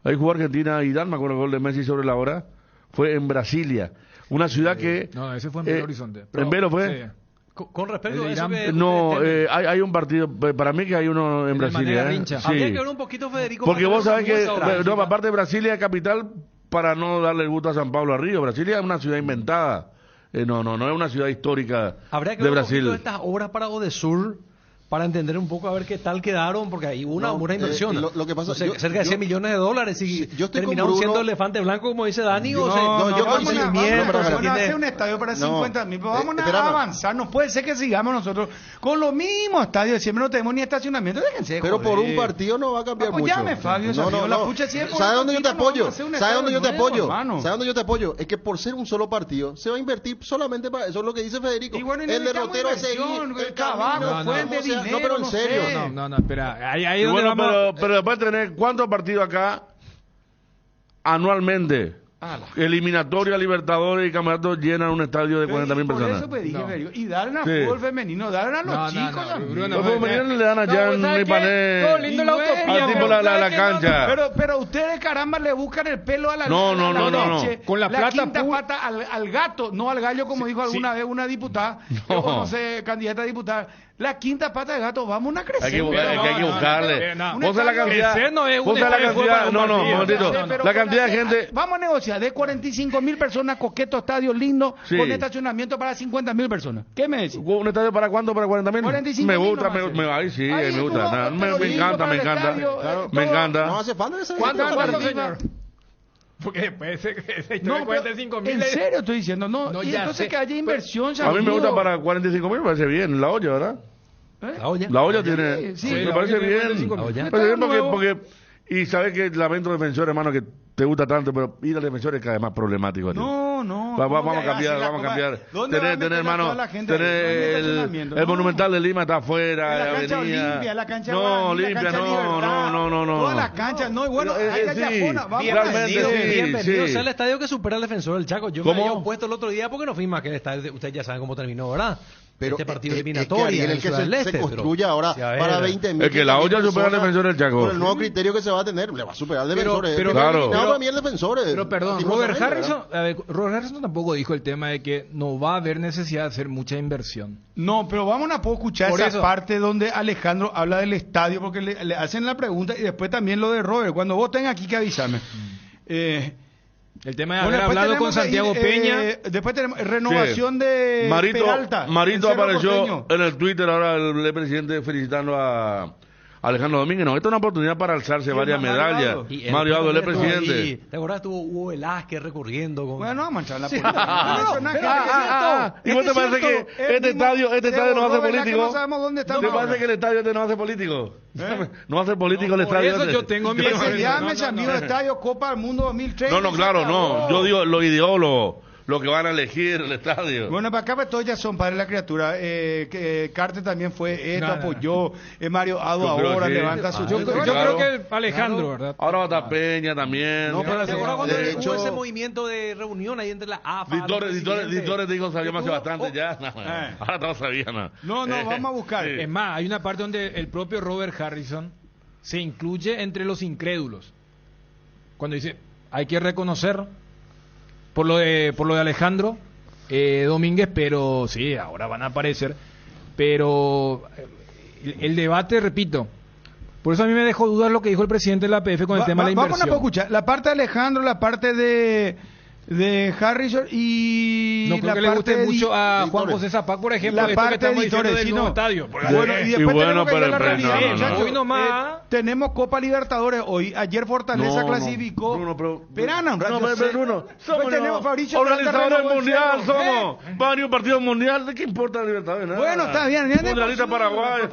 Ahí jugó Argentina y Dan, me acuerdo el gol de Messi sobre la hora. Fue en Brasilia. Una ciudad que... No, ese fue en Belo Horizonte. ¿En Belo fue? Sí. Con respecto a eso que... No, hay un partido, para mí que hay uno en Brasilia. Sí. Habría que ver un poquito, Federico. Porque vos sabés que, aparte de Brasilia, capital, para no darle el gusto a San Pablo a Río, Brasilia es una ciudad inventada. No es una ciudad histórica de Brasil. Habría que ver un poquito de estas obras para Odesur, para entender un poco a ver qué tal quedaron, porque hay una inversión. Lo que pasa, o sea, cerca de 100 millones de dólares y yo estoy terminaron con Bruno, siendo elefante blanco, como dice Dani, yo vamos a hacer un estadio para 50.000, pero vamos a avanzar, no puede ser que sigamos nosotros con los mismos estadios, siempre no tenemos ni estacionamiento, déjense. Pero por un partido no va a cambiar mucho. Apoyame, Fabio, la pucha siempre. ¿Sabes dónde yo te apoyo? ¿Sabes dónde yo te apoyo? ¿Sabes dónde yo te apoyo? Es que por ser un solo partido, se va a invertir solamente para eso, es lo que dice Federico. El derrotero a seguir, el caballo, fuente, dinero. No, pero en serio. No, espera. Ahí y bueno, pero después de tener ¿cuántos partidos acá anualmente? Eliminatoria, Libertadores y campeonatos llenan un estadio de 40.000 personas. Por eso pues dije, y darle al fútbol femenino, darle a los chicos también. Los femeninos le dan allá en Ipané, al tipo la cancha. Pero ustedes, caramba, le buscan el pelo a la leche. Con la plata quinta pata al gato, no al gallo, como dijo alguna vez una diputada, no sé, candidata a diputada. La quinta pata de gato, vamos a crecer. Hay que buscarle. Vos la cantidad. La cantidad de gente. Vamos a negociar de 45.000 personas, coqueto estadio lindo, con estacionamiento para 50.000 personas. ¿Qué me decís? ¿Un estadio para cuánto? ¿Para 40.000? 45.000. Me gusta, me gusta. Me encanta. No hace falta ese. ¿Cuánto, señor? Porque después ese historia de 45.000. En serio estoy diciendo, no y entonces que haya inversión. A mí me gusta para 45.000, me parece bien, la olla, ¿verdad? La olla tiene. Sí, me parece bien. Me parece bien porque. Y sabes que lamento defensor, hermano, que te gusta tanto, pero ir al defensor es cada vez más problemático. Vamos a cambiar. Tener, hermano, el Monumental de Lima está afuera, la cancha limpia, la cancha no. Todas las canchas, no, y bueno, bienvenido sea el estadio que supera al Defensor del Chaco. Yo me había opuesto el otro día porque no fui más que el estadio, ustedes ya saben cómo terminó, ¿verdad? Pero este partido eliminatorio el que se construya ahora para 20.000. Es que la olla supera al Defensor del Chaco. Con el nuevo criterio que se va a tener, le va a superar al Defensor. Pero claro. Para mí el Defensor. Pero perdón, Robert Harrison tampoco dijo el tema de que no va a haber necesidad de hacer mucha inversión. No, pero vamos a poder escuchar esa parte donde Alejandro habla del estadio, porque le hacen la pregunta y después también lo de Robert. Cuando vos tengas aquí que avisarme. El tema de haber hablado con Santiago Peña. Después tenemos renovación de Peralta. Marito apareció en el Twitter ahora el presidente felicitando a Alejandro Domínguez. No, esta es una oportunidad para alzarse varias medallas. Mario Ado, el presidente. ¿Te acordás? Estuvo Hugo Velázquez recurriendo. Bueno, no vamos a manchar la política. ¿Y vos te parece que este estadio no hace político? No sabemos dónde está. ¿Te parece que el estadio no hace político? No hace político el estadio. Por eso yo tengo miedo. Se llame ese amigo estadio Copa del Mundo 2030. No, claro, no. Yo digo los ideólogos. Lo que van a elegir el estadio. Bueno, para acá pues todos ya son padres de la criatura. Carter también fue apoyó. Mario Ado ahora levanta su... Yo creo que Alejandro, ¿verdad? Ahora va a estar Peña también. No, pero ¿te acuerdas cuando hubo ese movimiento de reunión ahí entre la AFA? Ditores dijo salió más bastante ya. Ahora todos sabían. No, vamos a buscar. Es más, hay una parte donde el propio Robert Harrison se incluye entre los incrédulos. Cuando dice, hay que reconocer... Por lo de Alejandro Domínguez, pero sí, ahora van a aparecer. Pero el debate, repito, por eso a mí me dejó dudar lo que dijo el presidente de la APF con el tema de la inversión. Vamos a escuchar la parte de Alejandro, la parte de Harrison y no creo que le guste mucho a Juan José Zapac, por ejemplo, la parte que estamos diciendo del nuevo estadio. Bueno, y después tenemos que ver la realidad. Hoy nomás tenemos Copa Libertadores hoy. Ayer Fortaleza clasificó. Esperana un rato. Bruno, tenemos Fabricio organizadores del mundial, somos varios partidos mundiales. ¿De qué importa la Libertadores? Bueno, está bien. Mundialista Paraguay.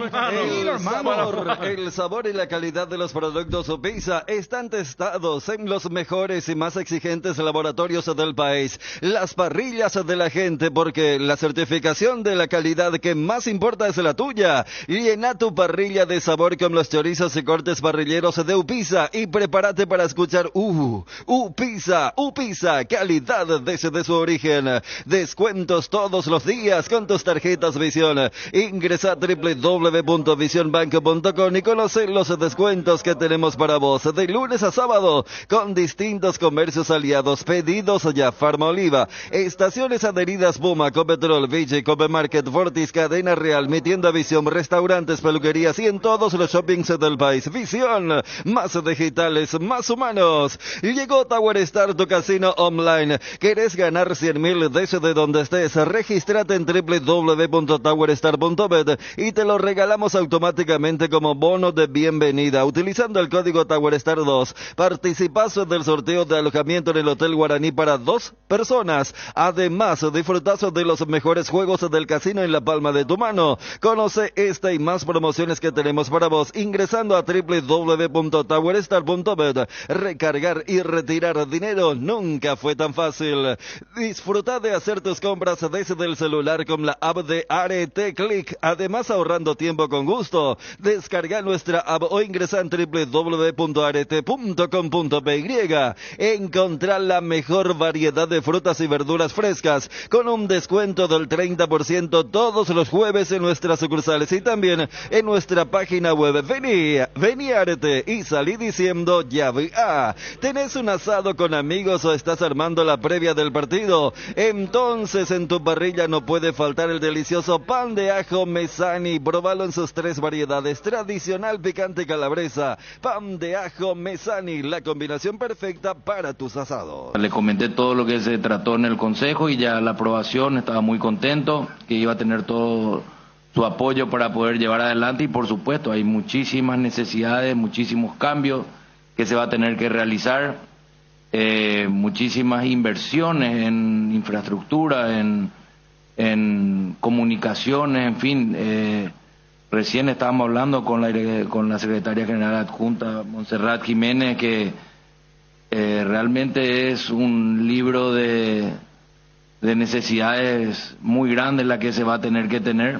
El sabor y la calidad de los productos Pisa están testados en los mejores y más exigentes laboratorios del país, las parrillas de la gente, porque la certificación de la calidad que más importa es la tuya. Llena tu parrilla de sabor con los chorizos y cortes parrilleros de Upisa y prepárate para escuchar Upisa, calidad desde su origen. Descuentos todos los días con tus tarjetas Visión. Ingresa a www.visionbank.com y conoce los descuentos que tenemos para vos de lunes a sábado con distintos comercios aliados. Pedido Mendoza, Farma Oliva, estaciones adheridas Puma, Copetrol, Villa, Copemarket, Fortis, Cadena Real, Mi Tienda Visión, restaurantes, peluquerías y en todos los shoppings del país. Visión, más digitales, más humanos. Llegó Tower Star, tu casino online. ¿Querés ganar 100.000 desde donde estés? Regístrate en www.towerstar.bet y te lo regalamos automáticamente como bono de bienvenida. Utilizando el código TowerStar2, participás del sorteo de alojamiento en el Hotel Guaraní para 2 personas. Además, disfrutás de los mejores juegos del casino en la palma de tu mano. Conoce esta y más promociones que tenemos para vos ingresando a www.towerstar.bet. Recargar y retirar dinero nunca fue tan fácil. Disfruta de hacer tus compras desde el celular con la app de Arete Click, además ahorrando tiempo con gusto. Descarga nuestra app o ingresa en www.arete.com.py. Encontrá la mejor variedad de frutas y verduras frescas con un descuento del 30% todos los jueves en nuestras sucursales y también en nuestra página web. Vení Arete y salí diciendo ya vi. ¿Tenés un asado con amigos o estás armando la previa del partido? Entonces en tu parrilla no puede faltar el delicioso pan de ajo Mesani. Probalo en sus 3 variedades: tradicional, picante, calabresa. Pan de ajo Mesani, la combinación perfecta para tus asados. Le comenté todo lo que se trató en el Consejo y ya la aprobación, estaba muy contento, que iba a tener todo su apoyo para poder llevar adelante y por supuesto hay muchísimas necesidades, muchísimos cambios que se va a tener que realizar, muchísimas inversiones en infraestructura, en comunicaciones, en fin. Recién estábamos hablando con la secretaria general adjunta Montserrat Jiménez que realmente es un libro de necesidades muy grandes la que se va a tener que tener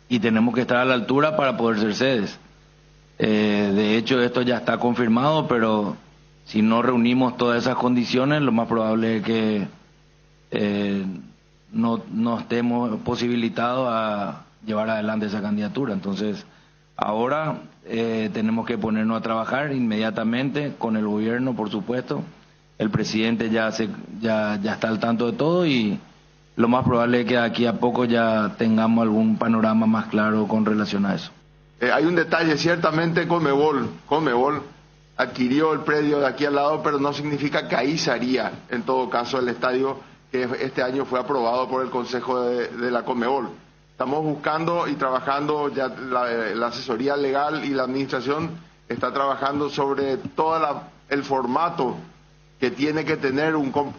y tenemos que estar a la altura para poder ser sedes. De hecho esto ya está confirmado, pero si no reunimos todas esas condiciones lo más probable es que no estemos posibilitados a llevar adelante esa candidatura. Entonces ahora tenemos que ponernos a trabajar inmediatamente con el gobierno, por supuesto. El presidente ya está al tanto de todo y lo más probable es que aquí a poco ya tengamos algún panorama más claro con relación a eso. Hay un detalle, ciertamente Conmebol adquirió el predio de aquí al lado, pero no significa que ahí se haría, en todo caso, el estadio que este año fue aprobado por el Consejo de la Conmebol. Estamos buscando y trabajando, ya la asesoría legal y la administración está trabajando sobre todo el formato que tiene que tener,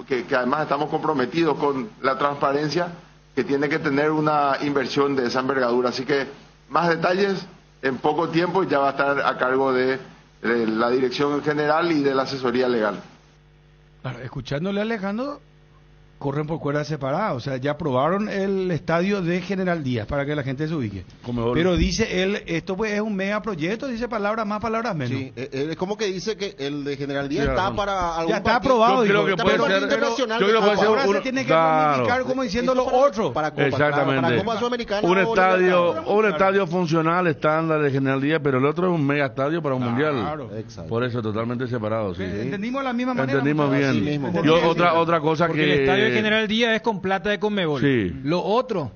que además estamos comprometidos con la transparencia, que tiene que tener una inversión de esa envergadura. Así que más detalles en poco tiempo ya va a estar a cargo de la dirección general y de la asesoría legal. Claro, escuchándole a Alejandro, corren por cuerdas separadas, o sea, ya aprobaron el estadio de General Díaz para que la gente se ubique. Pero dice él, esto pues es un megaproyecto, dice palabras más, palabras menos. Sí, es como que dice que el de General Díaz está para algún ya está aprobado. Yo creo que puede ser internacional. Yo creo que ahora se tiene que modificar como diciendo los otros. Para Copa, exactamente. para Copa Sudamericana. Un estadio funcional estándar de General Díaz, pero el otro es un mega estadio para un mundial. Exacto. Por eso totalmente separado, sí. Entendimos de la misma manera. Entendimos bien. Y otra cosa porque que el estadio de General Díaz es con plata de Conmebol. Sí. Lo otro.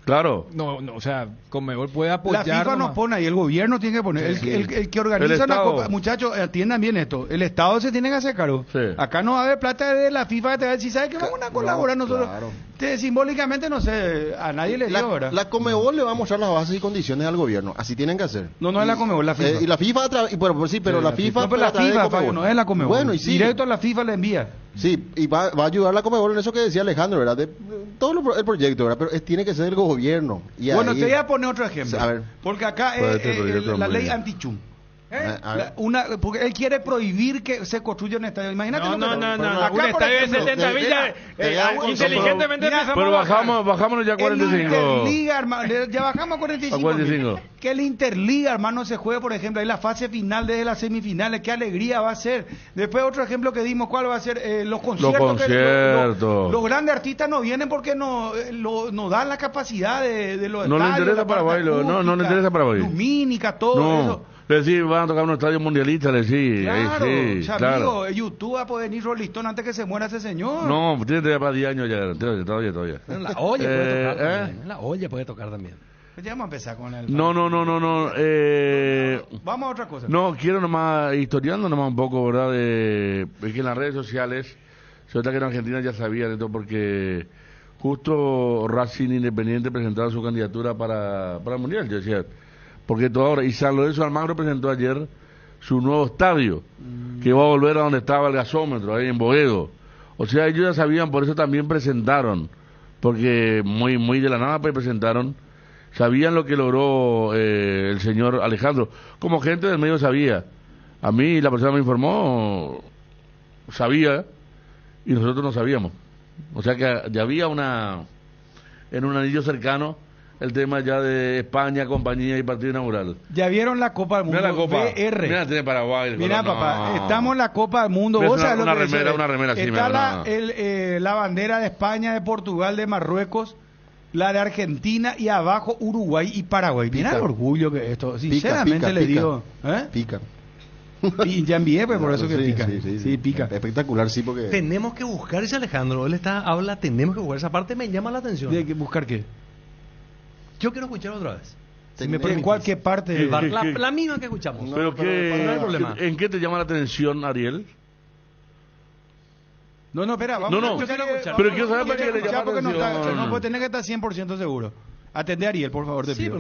Claro. No, o sea, Conmebol puede apoyar. La FIFA nos pone ahí, el gobierno tiene que poner. El que organiza una copa. Muchachos, atiendan bien esto. El Estado se tiene que hacer cargo. Sí. Acá no va a haber plata de la FIFA que te va a decir, ¿sabes qué? Vamos a colaborar nosotros. Claro. Simbólicamente, no sé, a nadie le dio, ¿verdad? La Conmebol le va a mostrar las bases y condiciones al gobierno. Así tienen que hacer. No es la Conmebol, la FIFA. Y la FIFA sí, pero la FIFA. No, pero la FIFA, Fabio, no es la Conmebol. Bueno, y sí. Directo a la FIFA le envía. Sí, y va a ayudar la Conmebol en eso que decía Alejandro, ¿verdad? De todo el proyecto, ¿verdad? Pero tiene que ser el gobierno. Y bueno, ahí, te voy a poner otro ejemplo. A ver. Porque acá la ley antichum. Porque él quiere prohibir que se construya un estadio. Imagínate no, lo que un estadio de 70 villas. Inteligentemente empezamos. Pero bajámonos ya a 45. Interliga, hermano, ya bajamos a 45. Que el Interliga, hermano, se juegue, por ejemplo, ahí la fase final desde las semifinales. Qué alegría va a ser. Después otro ejemplo que dimos, ¿cuál va a ser? Los conciertos. Los grandes artistas no vienen porque no dan la capacidad de los no estadios. Le interesa Paraguay, no le interesa Paraguay. Lumínica, todo eso. Le decís, van a tocar un estadio mundialista, le decís. Claro, sí, o sea, claro. amigo, YouTube va a poder venir Rolistón antes que se muera ese señor. No, tiene ya para 10 años ya, todavía. En la olla puede tocar también. En la olla puede tocar también. Pues ya vamos a empezar con el... No. Vamos a otra cosa. No, quiero nomás, historiando nomás un poco, ¿verdad? Es que en las redes sociales, se nota que en Argentina ya sabían esto porque justo Racing Independiente presentaba su candidatura para el Mundial, yo decía, porque todo ahora, y San Lorenzo Almagro presentó ayer su nuevo estadio, que va a volver a donde estaba el gasómetro, ahí en Boedo. O sea, ellos ya sabían, por eso también presentaron, porque muy de la nada pues presentaron. Sabían lo que logró el señor Alejandro. Como gente del medio sabía. A mí la persona me informó, sabía, y nosotros no sabíamos. O sea que ya había en un anillo cercano, el tema ya de España, compañía y partido inaugural. Ya vieron la Copa del Mundo. Mira la Copa. BR. Mira, tiene Paraguay. Mira, papá, estamos en la Copa del Mundo. ¿Ves? ¿Vos sabés lo que Una remera, sí, está no. la bandera de España, de Portugal, de Marruecos, la de Argentina y abajo Uruguay y Paraguay. Mira el orgullo que esto, sinceramente le digo. Pica. Y ya envié, pues por eso que pica. Sí, pica. Espectacular, sí, porque... Tenemos que buscar, dice Alejandro, él habla, tenemos que buscar esa parte, me llama la atención. ¿De que buscar qué? Yo quiero escuchar otra vez. Si me ¿En cualquier parte? La misma que escuchamos. Pero no hay problema. ¿En qué te llama la atención, Ariel? No, espera, vamos a escuchar. Pero quiero saber por qué le llama la atención. No puede tener que estar 100% seguro. Atende a Ariel, por favor, te pido.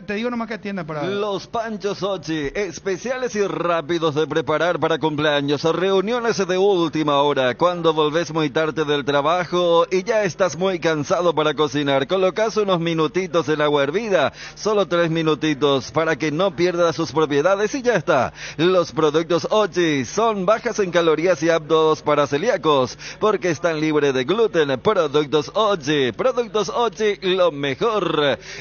Te digo nomás que atienda para... Los Panchos Ochi, especiales y rápidos de preparar para cumpleaños, reuniones de última hora, cuando volvés muy tarde del trabajo y ya estás muy cansado para cocinar, colocas unos minutitos en agua hervida, solo 3 minutitos para que no pierda sus propiedades y ya está. Los productos Ochi son bajas en calorías y aptos para celíacos, porque están libres de gluten. Productos Ochi, lo mejor.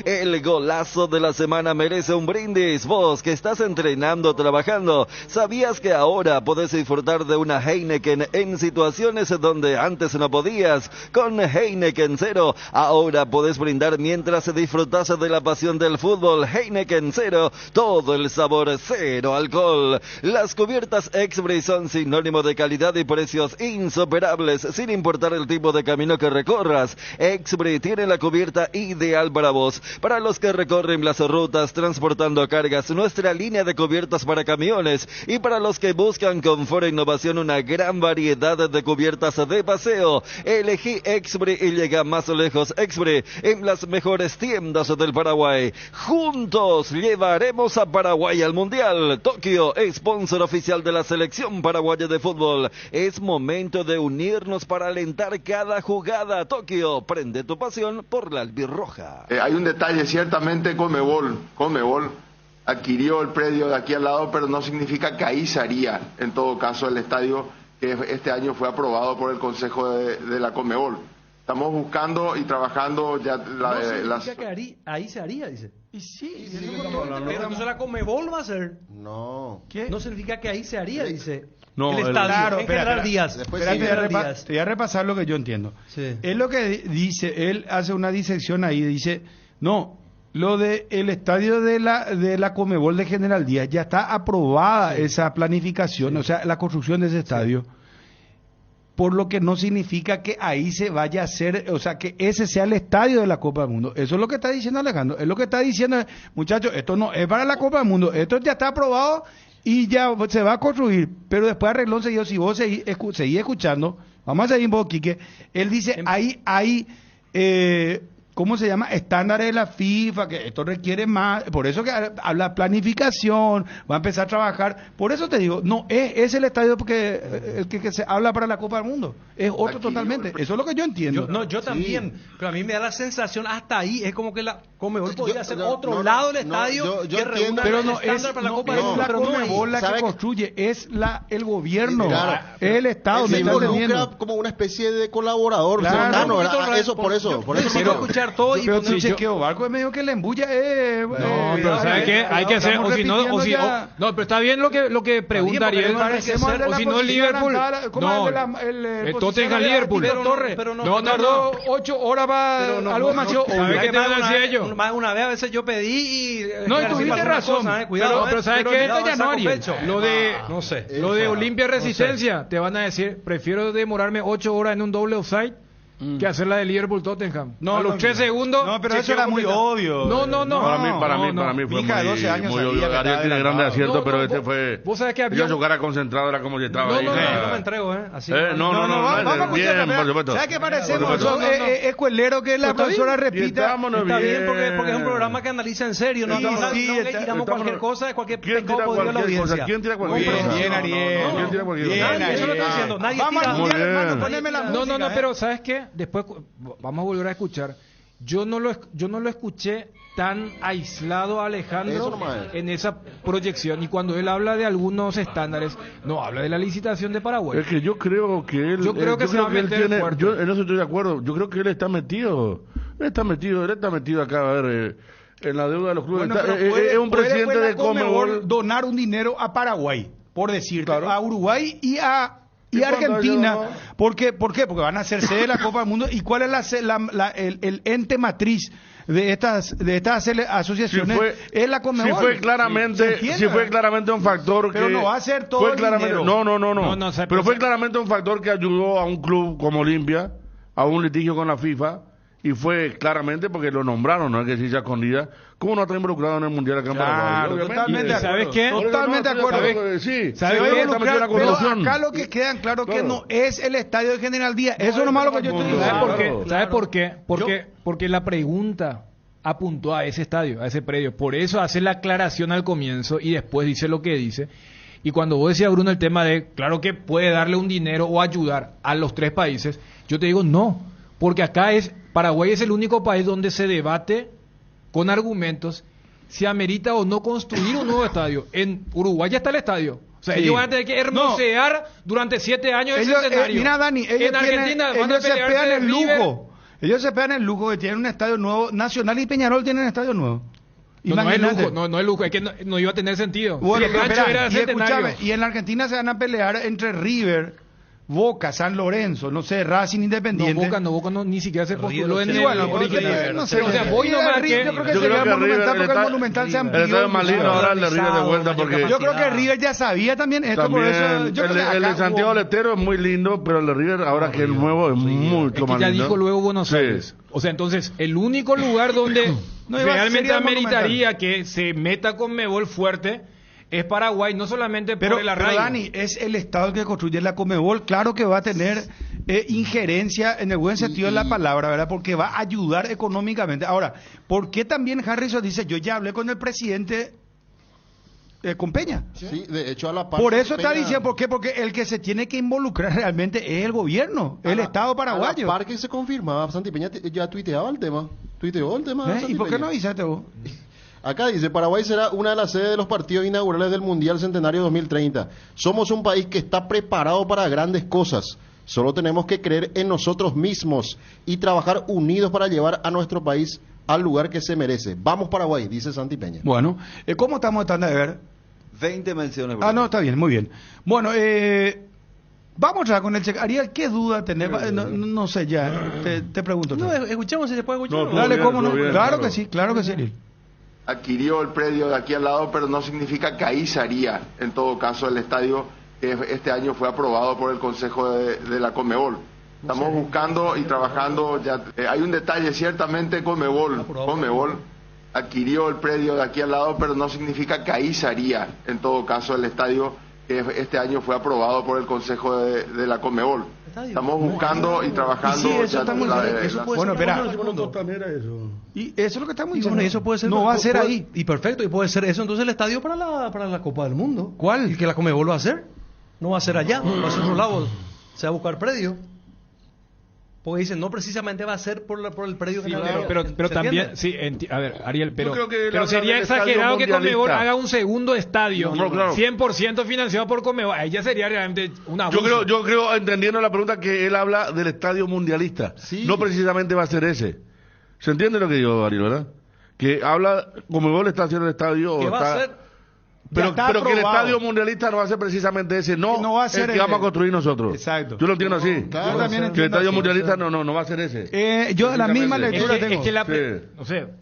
El golazo de la semana merece un brindis. Vos que estás entrenando, trabajando, ¿sabías que ahora podés disfrutar de una Heineken en situaciones donde antes no podías? Con Heineken Cero, ahora podés brindar mientras disfrutas de la pasión del fútbol. Heineken Cero, todo el sabor, cero alcohol. Las cubiertas Exbri son sinónimo de calidad y precios insuperables, sin importar el tipo de camino que recorras. Exbri tiene la cubierta ideal para vos, para los que recorren las rutas transportando cargas, nuestra línea de cubiertas para camiones, y para los que buscan confort e innovación, una gran variedad de cubiertas de paseo. Elegí Exbri y llega más lejos. Exbri en las mejores tiendas del Paraguay. Juntos llevaremos a Paraguay al Mundial. Tokio, sponsor oficial de la selección paraguaya de fútbol. Es momento de unirnos para alentar cada jugada. Tokio, prende tu pasión por la albirroja. Hay un detalle, ciertamente Conmebol adquirió el predio de aquí al lado, pero no significa que ahí se haría, en todo caso, el estadio que este año fue aprobado por el Consejo de la Conmebol. Estamos buscando y trabajando ya que ahí se haría, dice. Y sí, pero entonces la Conmebol va a ser. No. ¿Qué? No significa que ahí se haría, dice. No, el estadio. Claro, General Díaz. Te voy a repasar lo que yo entiendo. Sí. Es lo que dice, él hace una disección ahí, dice, no, lo de el estadio de la Conmebol de General Díaz ya está aprobada esa planificación, o sea, la construcción de ese estadio. Por lo que no significa que ahí se vaya a hacer, o sea, que ese sea el estadio de la Copa del Mundo. Eso es lo que está diciendo Alejandro. Es lo que está diciendo, muchachos, esto no es para la Copa del Mundo, esto ya está aprobado y ya se va a construir. Pero después arregló seguido, si vos seguís escuchando, vamos a seguir un poco, Quique, él dice, hay ¿cómo se llama? Estándares de la FIFA, que esto requiere más, por eso que habla planificación, va a empezar a trabajar, por eso te digo, no es el estadio porque el que se habla para la Copa del Mundo, es otro totalmente, eso es lo que yo entiendo. Yo también, pero a mí me da la sensación hasta ahí, es como que la Conmebol podría hacer otro lado del estadio que reúna pero el estándar para la Copa del Mundo, la Conmebol la que construye, es el gobierno, es el Estado. Se involucra como una especie de colaborador, claro, eso por eso. Quiero escuchar chequear todo y pero poner- tu chequeo barco es medio que la embulla No, pero ¿sabes qué? Hay que hacer, o si no, no, pero está bien lo que pregunta bien, porque Ariel, parecemos el de o la si no el posición Liverpool, adelantada, ¿cómo no, es el Tottenham posición Liverpool, adelantada? no, tardó 8 horas para algo demasiado obvio. ¿sabes qué te van a decir ellos? Una vez a veces yo pedí y... No, y claro, tuviste sí pasó razón. una cosa, cuidado, Pero ¿sabes qué? cuidado, Ya no, saco Ariel. pecho. Lo de, No sé. lo de Olimpia Resistencia, te van a decir, prefiero demorarme 8 horas en un doble offside que hacer la de Liverpool Tottenham. No, a los no, 3 segundos. No, pero eso chequeo era muy completo. obvio. No. Para mí fue Mi hija de 12 años muy sabía obvio. que Ariel estaba tiene grandes adelantado. aciertos, No, pero no, este fue... vos sabés que había... Yo su cara concentrado era como yo estaba ahí. Yo no me entrego, así. No, vamos a bien, escuchar. por supuesto. ¿Sabes qué parecemos? Por supuesto. Son escueleros que la profesora repita. Está bien porque es un programa que analiza en serio, no le tiramos cualquier cosa, cualquier pecado podría la audiencia. ¿Quién tira cualquier cosa? Bien, Ariel. ¿Quién tira cualquier Bien, cosa? Eso lo estoy diciendo. Nadie Vamos tira. a escuchar, hermano, poneme la música. No, pero ¿sabes qué? Después vamos a volver a escuchar. Yo no lo escuché tan aislado a Alejandro en esa proyección, y cuando él habla de algunos estándares, no habla de la licitación de Paraguay. Es que yo creo que él... se va a meter fuerte. Yo en eso estoy de acuerdo. Yo creo que él está metido. Él está metido acá, a ver, en la deuda de los clubes. Bueno, pero Es un presidente de Conmebol Conmebol. donar un dinero a Paraguay, por decirte, Claro. a Uruguay y a ¿Y Argentina. cuándo ¿Por qué? Porque van a ser sede de la Copa del Mundo. ¿Y cuál es el ente matriz de estas asociaciones? Es la Conmebol. Si fue claramente un factor pero que... no va a ser todo fue el claramente, dinero. No, pero fue claramente un factor que ayudó a un club como Olimpia a un litigio con la FIFA, y fue claramente porque lo nombraron, no es que sí sea escondida, como no está involucrado en el Mundial acá en Paraguay. Obviamente. Totalmente de acuerdo. ¿Sabes qué? Totalmente de acuerdo. Sí, ¿Sabes sí, qué? está metido en la Pero corrupción. acá lo que quedan claro que Claro. no es el estadio de General Díaz. Eso es lo malo que yo estoy ¿Sabes diciendo. por qué? Claro. ¿Sabes por qué? Porque la pregunta apuntó a ese estadio, a ese predio. Por eso hace la aclaración al comienzo y después dice lo que dice. Y cuando vos decías, Bruno, el tema de, claro que puede darle un dinero o ayudar a los 3 países, yo te digo no. Porque acá Paraguay es el único país donde se debate con argumentos si amerita o no construir un nuevo estadio. En Uruguay ya está el estadio. O sea, Sí. ellos van a tener que hermosear durante 7 años el centenario. Mira, Dani, en Argentina van a ellos se pelearse pegan el River. lujo. Ellos se pegan el lujo de tener un estadio nuevo. Nacional y Peñarol tienen estadio nuevo. No es Imagínate. lujo, no es lujo, es que no iba a tener sentido. Bueno, Si el pero Nacho espera, era y centenario. escúchame, y en la Argentina se van a pelear entre River, Boca, San Lorenzo, no sé, Racing Independiente. Boca no, ni siquiera se postuló en Sí, el bueno, original. no sé, o sea, voy nomás que... yo creo que sería que Monumental River porque el Monumental se amplió. El estadio más lindo ahora el de River de vuelta porque... Yo creo que River ya sabía también esto, También, por eso... Yo creo que el de acá Santiago hubo- del Estero es muy lindo, pero el de River ahora que el nuevo es mucho Es que más ya lindo. dijo luego Buenos Sí. Aires. O sea, entonces, el único lugar donde No, iba- realmente sería el ameritaría que se meta con Conmebol fuerte es Paraguay, no solamente por el Pero arraigo. Dani, es el Estado el que construye la Conmebol, claro que va a tener injerencia en el buen sentido de la palabra, ¿verdad? Porque va a ayudar económicamente. Ahora, ¿por qué también Harrison dice, yo ya hablé con el presidente con Peña? Sí, de hecho a la par. Por eso está Peña- diciendo, ¿por qué? Porque el que se tiene que involucrar realmente es el gobierno, el Estado A la paraguayo. par que se confirmaba, Santi Peña ya tuiteaba el tema. Tuiteó el tema. ¿Eh? Santi ¿Y por qué Peña. no avisaste vos? Acá dice, Paraguay será una de las sedes de los partidos inaugurales del Mundial Centenario 2030. Somos un país que está preparado para grandes cosas. Solo tenemos que creer en nosotros mismos y trabajar unidos para llevar a nuestro país al lugar que se merece. Vamos Paraguay, dice Santi Peña. Bueno, ¿cómo estamos tratando de ver? 20 menciones. Ah, no, está bien, muy bien. Bueno, vamos ya con el cheque. Ariel, ¿qué duda tenés? No sé ya, te pregunto. No, escuchemos si se puede escuchar. No, Dale, bien, ¿cómo no? todo bien, Claro claro. que sí, Ariel. Adquirió el predio de aquí al lado, pero no significa que ahí se haría, en todo caso, el estadio que este año fue aprobado por el Consejo de la Conmebol. Estamos buscando y trabajando, ya hay un detalle, ciertamente Conmebol adquirió el predio de aquí al lado, pero no significa que ahí se haría, en todo caso, el estadio que este año fue aprobado por el Consejo de la Conmebol. Estamos buscando y trabajando. Y sí, eso ya estamos bueno, espera. Y eso es lo que estamos Y diciendo. bueno, eso puede ser. No va a ser ahí. Y perfecto, y puede ser eso entonces el estadio para la Copa del Mundo. ¿Cuál? El que la Conmebol va a hacer. No va a ser allá, va a ser otro lado. Se va a buscar predio. Porque dicen, no precisamente va a ser por el predio que Pero también, sí, a ver, Ariel, pero sería del estadio exagerado que Conmebol mundialista. haga un segundo estadio No, claro. 100% financiado por Conmebol. Ahí ya sería realmente una Yo creo, entendiendo la pregunta, que él habla del estadio mundialista. Sí. No precisamente va a ser ese. O ¿Se entiende lo que digo, Ariel, verdad? Que habla, Conmebol está haciendo el estadio... ¿Qué o va está, a ser? Pero que el aprobado. estadio mundialista no va a ser precisamente ese, no va a ser el que vamos a construir nosotros. Exacto. ¿Tú lo entiendes así? Claro, yo también que el entiendo estadio así, mundialista no va a ser ese. Yo la misma lectura es tengo. que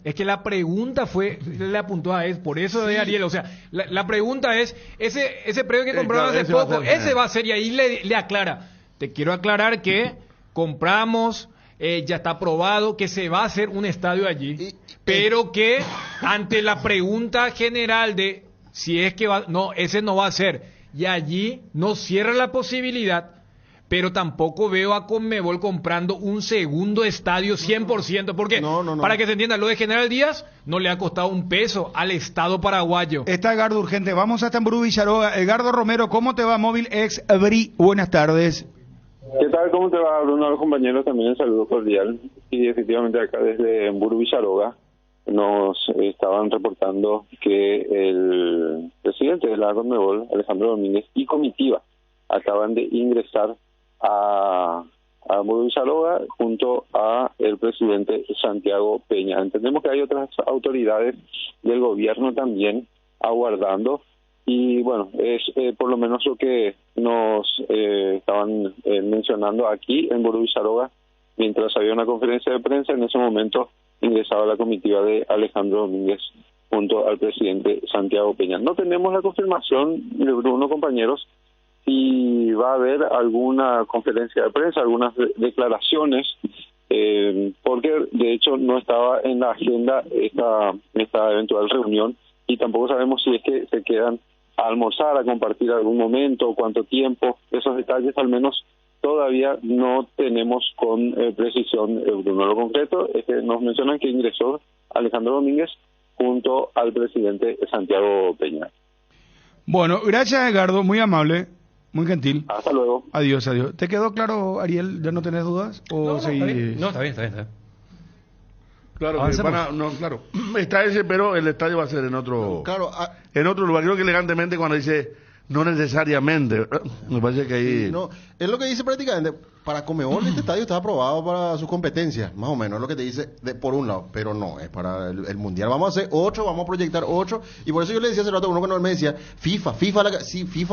es que la pregunta fue, le apuntó a él, por eso de Ariel, o sea, la pregunta es, ese predio que compraron claro, hace ese va a poco, ser, ese va a ser, y ahí le aclara, te quiero aclarar que compramos, ya está aprobado, que se va a hacer un estadio allí, pero que ante la pregunta general de si es que va, no, ese no va a ser, y allí no cierra la posibilidad, pero tampoco veo a Conmebol comprando un segundo estadio 100%, porque para que se entienda, lo de General Díaz no le ha costado un peso al Estado paraguayo. Está Edgardo Urgente, vamos hasta Emburú Villaroga. Edgardo Romero, ¿cómo te va Móvil ex Bri? Buenas tardes. ¿Qué tal? ¿Cómo te va, Bruno? A los compañeros también un saludo cordial. Y efectivamente acá desde Emburú Villaroga nos estaban reportando que el presidente de la Conmebol, Alejandro Domínguez, y comitiva acaban de ingresar a Emburú Villaroga junto a el presidente Santiago Peña. Entendemos que hay otras autoridades del gobierno también aguardando y bueno, es por lo menos lo que nos estaban mencionando aquí en Emburú Villaroga mientras había una conferencia de prensa. En ese momento ingresaba la comitiva de Alejandro Domínguez junto al presidente Santiago Peña. No tenemos la confirmación de Bruno, compañeros, si va a haber alguna conferencia de prensa, algunas declaraciones, porque de hecho no estaba en la agenda esta eventual reunión y tampoco sabemos si es que se quedan a almorzar, a compartir algún momento, cuánto tiempo. Esos detalles al menos todavía no tenemos con precisión, Bruno. Lo concreto es que nos mencionan que ingresó Alejandro Domínguez junto al presidente Santiago Peña. Bueno, gracias Edgardo, muy amable, muy gentil. Hasta luego. Adiós, adiós. ¿Te quedó claro, Ariel? ¿Ya no tenés dudas? ¿O Está bien. No, está bien. Claro, claro. Está ese, pero el estadio va a ser en otro, en otro lugar. Creo que elegantemente cuando dice no necesariamente, me parece que ahí... No, es lo que dice prácticamente, para Conmebol este estadio está aprobado para sus competencias, más o menos, es lo que te dice por un lado, pero no, es para el Mundial. Vamos a hacer 8, vamos a proyectar 8, y por eso yo le decía hace rato a uno cuando me decía, FIFA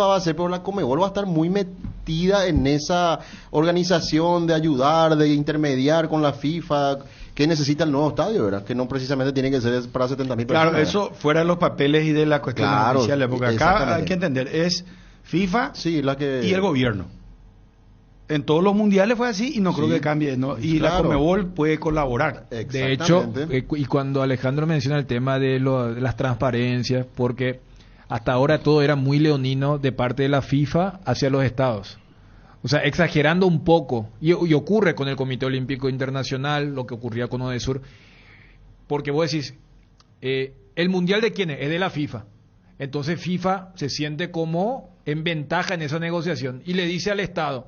va a ser, pero la Conmebol va a estar muy metida en esa organización de ayudar, de intermediar con la FIFA, que necesita el nuevo estadio, ¿verdad? Que no precisamente tiene que ser para 70.000 personas. Claro, eso fuera de los papeles y de la cuestión oficial, porque acá hay que entender, es FIFA y el gobierno. En todos los mundiales fue así y no creo que cambie, ¿no? Y la Conmebol puede colaborar. De hecho, y cuando Alejandro menciona el tema de las transparencias, porque hasta ahora todo era muy leonino de parte de la FIFA hacia los estados. O sea, exagerando un poco, y ocurre con el Comité Olímpico Internacional, lo que ocurría con ODESUR, porque vos decís, ¿el Mundial de quién es? Es de la FIFA. Entonces FIFA se siente como en ventaja en esa negociación, y le dice al Estado,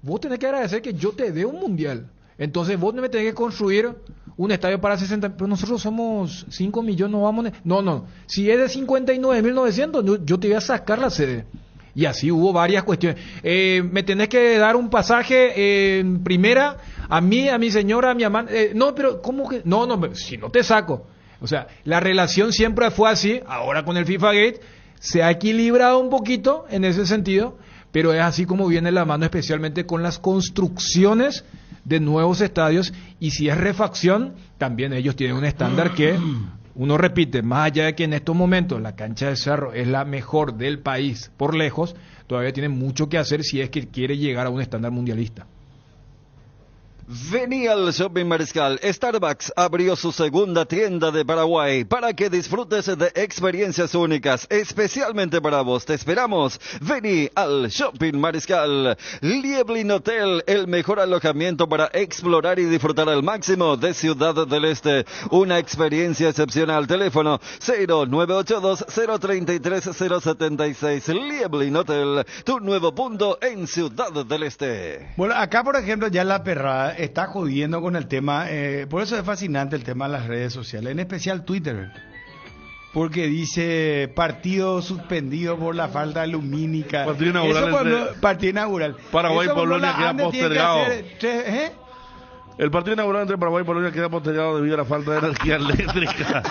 vos tenés que agradecer que yo te dé un Mundial, entonces vos me tenés que construir un estadio para 60, pero nosotros somos 5 millones, no vamos... No, si es de 59.900, yo te voy a sacar la sede. Y así hubo varias cuestiones. Me tenés que dar un pasaje en primera a mí, a mi señora, a mi amante. No, pero ¿cómo que? No, si no te saco. O sea, la relación siempre fue así. Ahora con el FIFA Gate se ha equilibrado un poquito en ese sentido, pero es así como viene la mano, especialmente con las construcciones de nuevos estadios. Y si es refacción, también ellos tienen un estándar que... Uno repite, más allá de que en estos momentos la cancha de Cerro es la mejor del país por lejos, todavía tiene mucho que hacer si es que quiere llegar a un estándar mundialista. Vení al Shopping Mariscal. Starbucks abrió su segunda tienda de Paraguay para que disfrutes de experiencias únicas, especialmente para vos. Te esperamos. Vení al Shopping Mariscal. Lieblin Hotel, el mejor alojamiento para explorar y disfrutar al máximo de Ciudad del Este. Una experiencia excepcional. Teléfono 0982-033-076. Lieblin Hotel, tu nuevo punto en Ciudad del Este. Bueno, acá por ejemplo ya la perrada está jodiendo con el tema, por eso es fascinante el tema de las redes sociales, en especial Twitter, porque dice partido suspendido por la falta lumínica. Partido inaugural. Partido inaugural. Paraguay y Polonia queda postergado. El partido inaugural entre Paraguay y Polonia queda postergado debido a la falta de energía eléctrica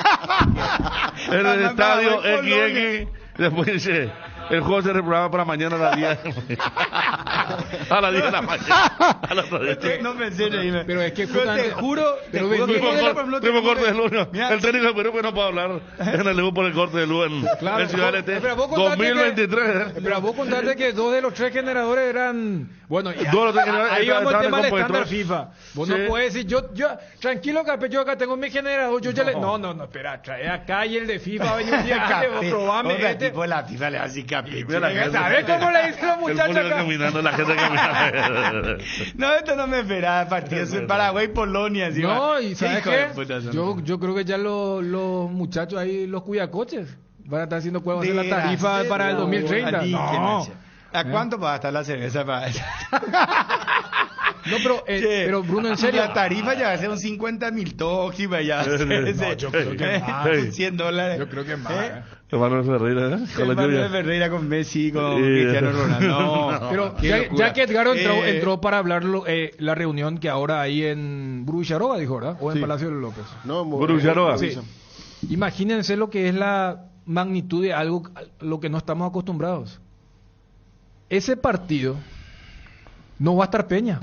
en el estadio XX. Después dice, el juego se reprograma para mañana a las 10. A las 10 de la mañana. No pensé en irme. Pero es que te juro que tuvimos corte de luz. El técnico de Perú que no puede hablar en el debut por el corte de luz en Ciudad del Este 2023. Pero vos contaste que 2 de los 3 generadores eran... Bueno, ya, 2 de los 3 generadores ahí vamos el tema del estándar compuestos. FIFA. Vos Sí. no puedes decir, yo tranquilo, Cape, yo acá tengo mi generador, yo ya le... No, espera, trae acá y el de FIFA, ven un día antes, vos probame este. Tipo la FIFA le va a decir Capi. ¿Sabes cómo le dicen los muchachos acá? Caminando, la gente caminando. No, esto no me esperaba, partido de Paraguay y Polonia. Encima. No, y ¿sabes Hijo qué? de puta, Yo creo que ya los muchachos ahí, los cuidacoches, van a estar haciendo juegos de la tarifa para el 2030. No. ¿A cuánto va a estar la cerveza para eso? No, pero Bruno, en serio. La tarifa ya va a ser un 50.000 toques y vaya. No, yo creo que más. $100. Yo creo que más. Emanuel Ferreira, con la Emanuel lluvia. Ferreira con Messi, con Cristiano Ronaldo. No, pero ya que Edgar entró para hablar la reunión que ahora hay en Brucharoa, dijo, ¿verdad? O en Palacio de López. No, Brucharoa. Sí. Imagínense lo que es la magnitud de algo a lo que no estamos acostumbrados. Ese partido no va a estar Peña.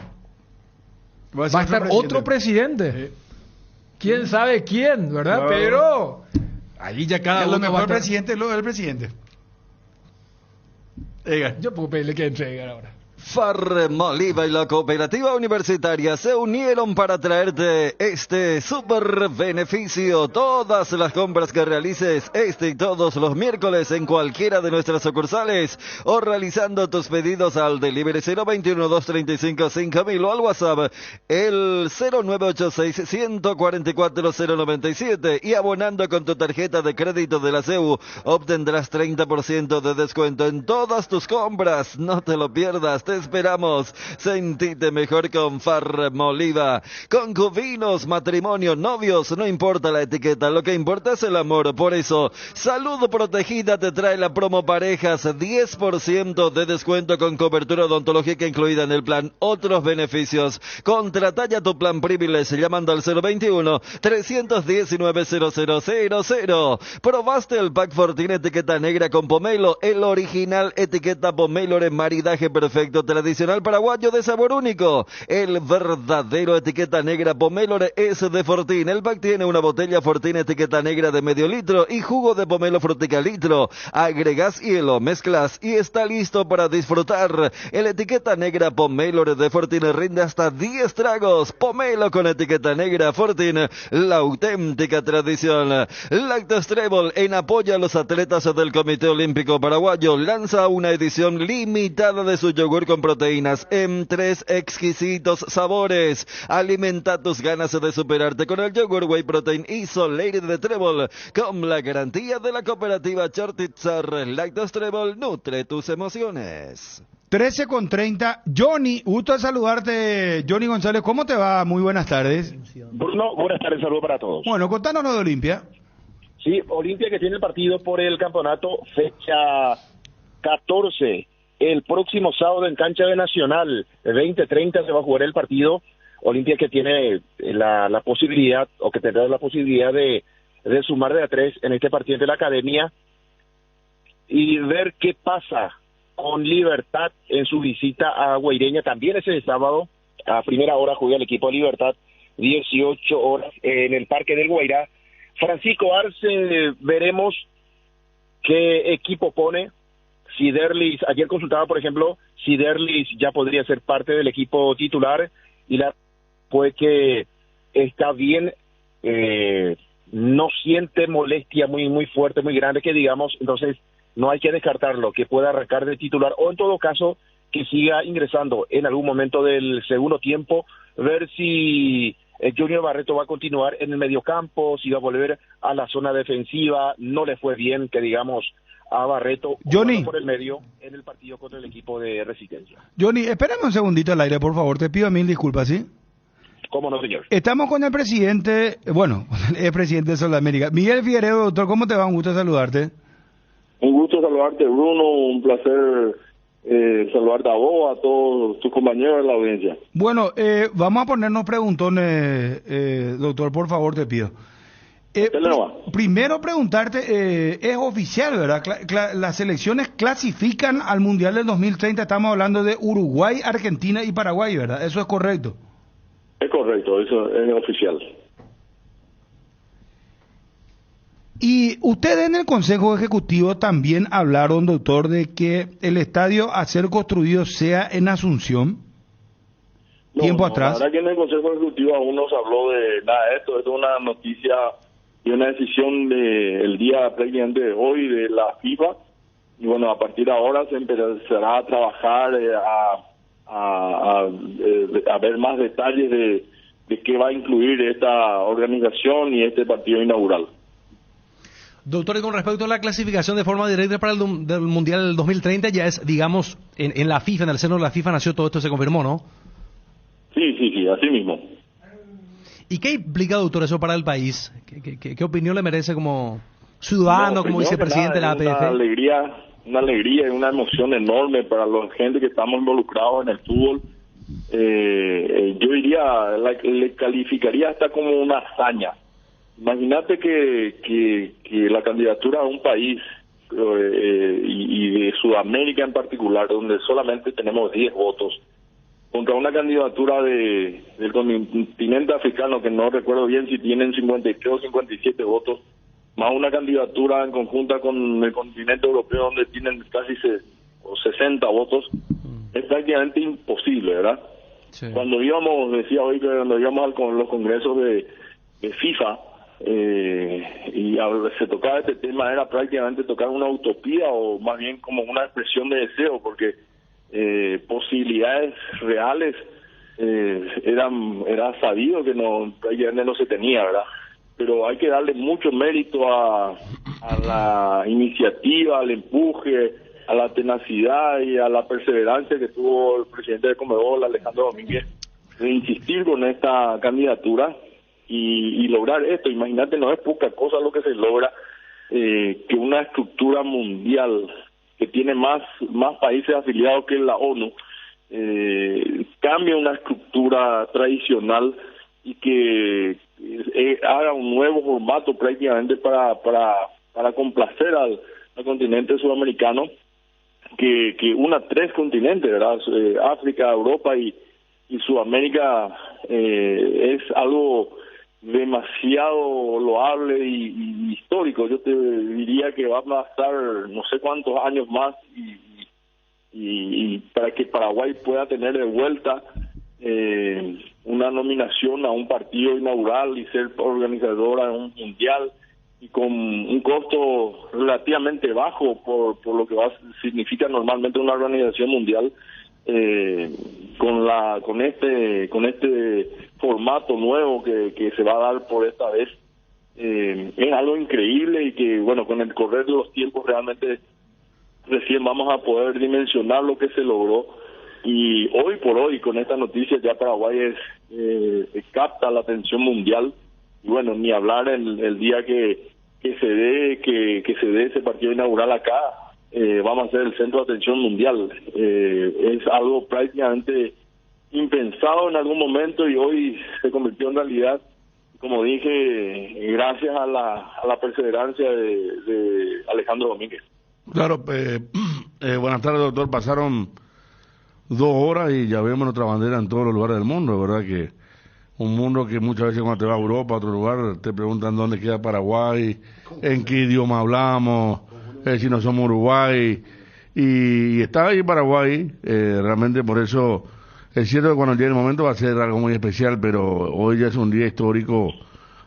Va a estar otro presidente. Sí. ¿Quién sabe quién, verdad? Claro. Pero ahí ya cada uno lo mejor va a estar... presidente es lo del presidente. Yo puedo pedirle que entregue ahora. Farmoliva y la Cooperativa Universitaria se unieron para traerte este super beneficio. Todas las compras que realices este y todos los miércoles en cualquiera de nuestras sucursales o realizando tus pedidos al delivery 021-235-5000 o al WhatsApp el 0986-144-097 y abonando con tu tarjeta de crédito de la CEU obtendrás 30% de descuento en todas tus compras. No te lo pierdas. Te esperamos. Sentite mejor con Farmoliva. Concubinos, matrimonio, novios, no importa la etiqueta, lo que importa es el amor. Por eso, Salud Protegida te trae la promo parejas, 10% de descuento con cobertura odontológica incluida en el plan. Otros beneficios. Contrata ya tu plan Privilege llamando al 021-319-0000. ¿Probaste el pack Fortín etiqueta negra con pomelo? El original etiqueta pomelo en maridaje perfecto tradicional paraguayo de sabor único. El verdadero etiqueta negra pomelo es de Fortín. El pack tiene una botella Fortín etiqueta negra de medio litro y jugo de pomelo frutica litro. Agregas hielo, mezclas y está listo para disfrutar. El etiqueta negra pomelo de Fortín rinde hasta 10 tragos. Pomelo con etiqueta negra Fortín, la auténtica tradición. Lactos Trébol, en apoyo a los atletas del Comité Olímpico Paraguayo, lanza una edición limitada de su yogur con proteínas en 3 exquisitos sabores. Alimenta tus ganas de superarte con el yogur Whey Protein Isolated de Trébol, con la garantía de la cooperativa Chortitzar. Lactos Trébol nutre tus emociones. 13:30. Johnny, gusto de saludarte. Johnny González, ¿cómo te va? Muy buenas tardes. Bruno, buenas tardes, saludos para todos. Bueno, contanos lo de Olimpia. Sí, Olimpia que tiene el partido por el campeonato, fecha 14. El próximo sábado en cancha de Nacional, 20:30 se va a jugar el partido. Olimpia que tiene la posibilidad, o que tendrá la posibilidad de sumar de a 3 en este partido de la academia y ver qué pasa con Libertad en su visita a Guaireña. También ese sábado, a primera hora, juega el equipo de Libertad, 18 horas en el Parque del Guairá. Francisco Arce, veremos qué equipo pone. Si Derlis, ayer consultaba, por ejemplo, si Derlis ya podría ser parte del equipo titular, y la fue que está bien, no siente molestia muy fuerte, muy grande, que digamos, entonces no hay que descartarlo, que pueda arrancar de titular, o en todo caso, que siga ingresando en algún momento del segundo tiempo, ver si Junior Barreto va a continuar en el mediocampo, si va a volver a la zona defensiva. No le fue bien, que digamos, a Barreto Johnny, por el medio en el partido contra el equipo de Resistencia. Johnny, espérame un segundito al aire, por favor, te pido 1000 disculpas, ¿sí? ¿Cómo no, señor? Estamos con el presidente, el presidente de Sudamérica, Miguel Figueredo. Doctor, ¿cómo te va? Un gusto saludarte. Un gusto saludarte, Bruno, un placer saludarte a vos, a todos tus compañeros de la audiencia. Bueno, vamos a ponernos preguntones, doctor, por favor, te pido. Primero preguntarte, es oficial, ¿verdad? Las selecciones clasifican al Mundial del 2030, estamos hablando de Uruguay, Argentina y Paraguay, ¿verdad? ¿Eso es correcto? Es correcto, eso es oficial. Y ustedes en el Consejo Ejecutivo también hablaron, doctor, de que el estadio a ser construido sea en Asunción. Tiempo atrás. La verdad que en el Consejo Ejecutivo aún no se habló de nada de esto. Esto es una noticia y una decisión del día prácticamente de hoy de la FIFA. Y bueno, a partir de ahora se empezará a trabajar, a ver más detalles de qué va a incluir esta organización y este partido inaugural. Doctor, y con respecto a la clasificación de forma directa para el del Mundial del 2030, ya es, digamos, en la FIFA, en el seno de la FIFA nació todo esto, se confirmó, ¿no? Sí, así mismo. ¿Y qué implica, doctor, eso para el país? ¿Qué opinión le merece como ciudadano, como vicepresidente de la APF? Una alegría y una emoción enorme para la gente que estamos involucrados en el fútbol. Yo diría, le calificaría hasta como una hazaña. Imagínate que la candidatura a un país y de Sudamérica en particular, donde solamente tenemos 10 votos, contra una candidatura del continente africano, que no recuerdo bien si tienen 53 o 57 votos, más una candidatura en conjunta con el continente europeo, donde tienen casi 60 votos, es prácticamente imposible, ¿verdad? Sí. Cuando íbamos, decía hoy, que cuando íbamos a los congresos de FIFA, y se tocaba este tema, era prácticamente tocar una utopía o más bien como una expresión de deseo, porque posibilidades reales era sabido que prácticamente no se tenía, ¿verdad? Pero hay que darle mucho mérito a la iniciativa, al empuje, a la tenacidad y a la perseverancia que tuvo el presidente de Conmebol, Alejandro Domínguez, de insistir con esta candidatura y lograr esto. Imagínate, no es poca cosa lo que se logra, que una estructura mundial que tiene más países afiliados que la ONU cambie una estructura tradicional y que haga un nuevo formato prácticamente para complacer al continente sudamericano, que una 3 continentes, ¿verdad? África, Europa y Sudamérica, es algo demasiado loable y histórico. Yo te diría que va a pasar no sé cuántos años más y para que Paraguay pueda tener de vuelta una nominación a un partido inaugural y ser organizadora de un mundial, y con un costo relativamente bajo por lo que significa normalmente una organización mundial, con este formato nuevo que se va a dar por esta vez, es algo increíble y que, bueno, con el correr de los tiempos realmente recién vamos a poder dimensionar lo que se logró. Y hoy por hoy, con esta noticia, ya Paraguay capta la atención mundial. Y bueno, ni hablar el día que se dé ese partido inaugural acá, vamos a ser el centro de atención mundial. Es algo prácticamente impensado en algún momento y hoy se convirtió en realidad, como dije, gracias a la perseverancia de Alejandro Domínguez. Claro, buenas tardes, doctor. Pasaron 2 horas y ya vemos nuestra bandera en todos los lugares del mundo, ¿verdad? Que un mundo que muchas veces cuando te vas a Europa, a otro lugar, te preguntan dónde queda Paraguay, en qué idioma hablamos, si no somos Uruguay, y está ahí Paraguay, realmente por eso es cierto que cuando llegue el momento va a ser algo muy especial, pero hoy ya es un día histórico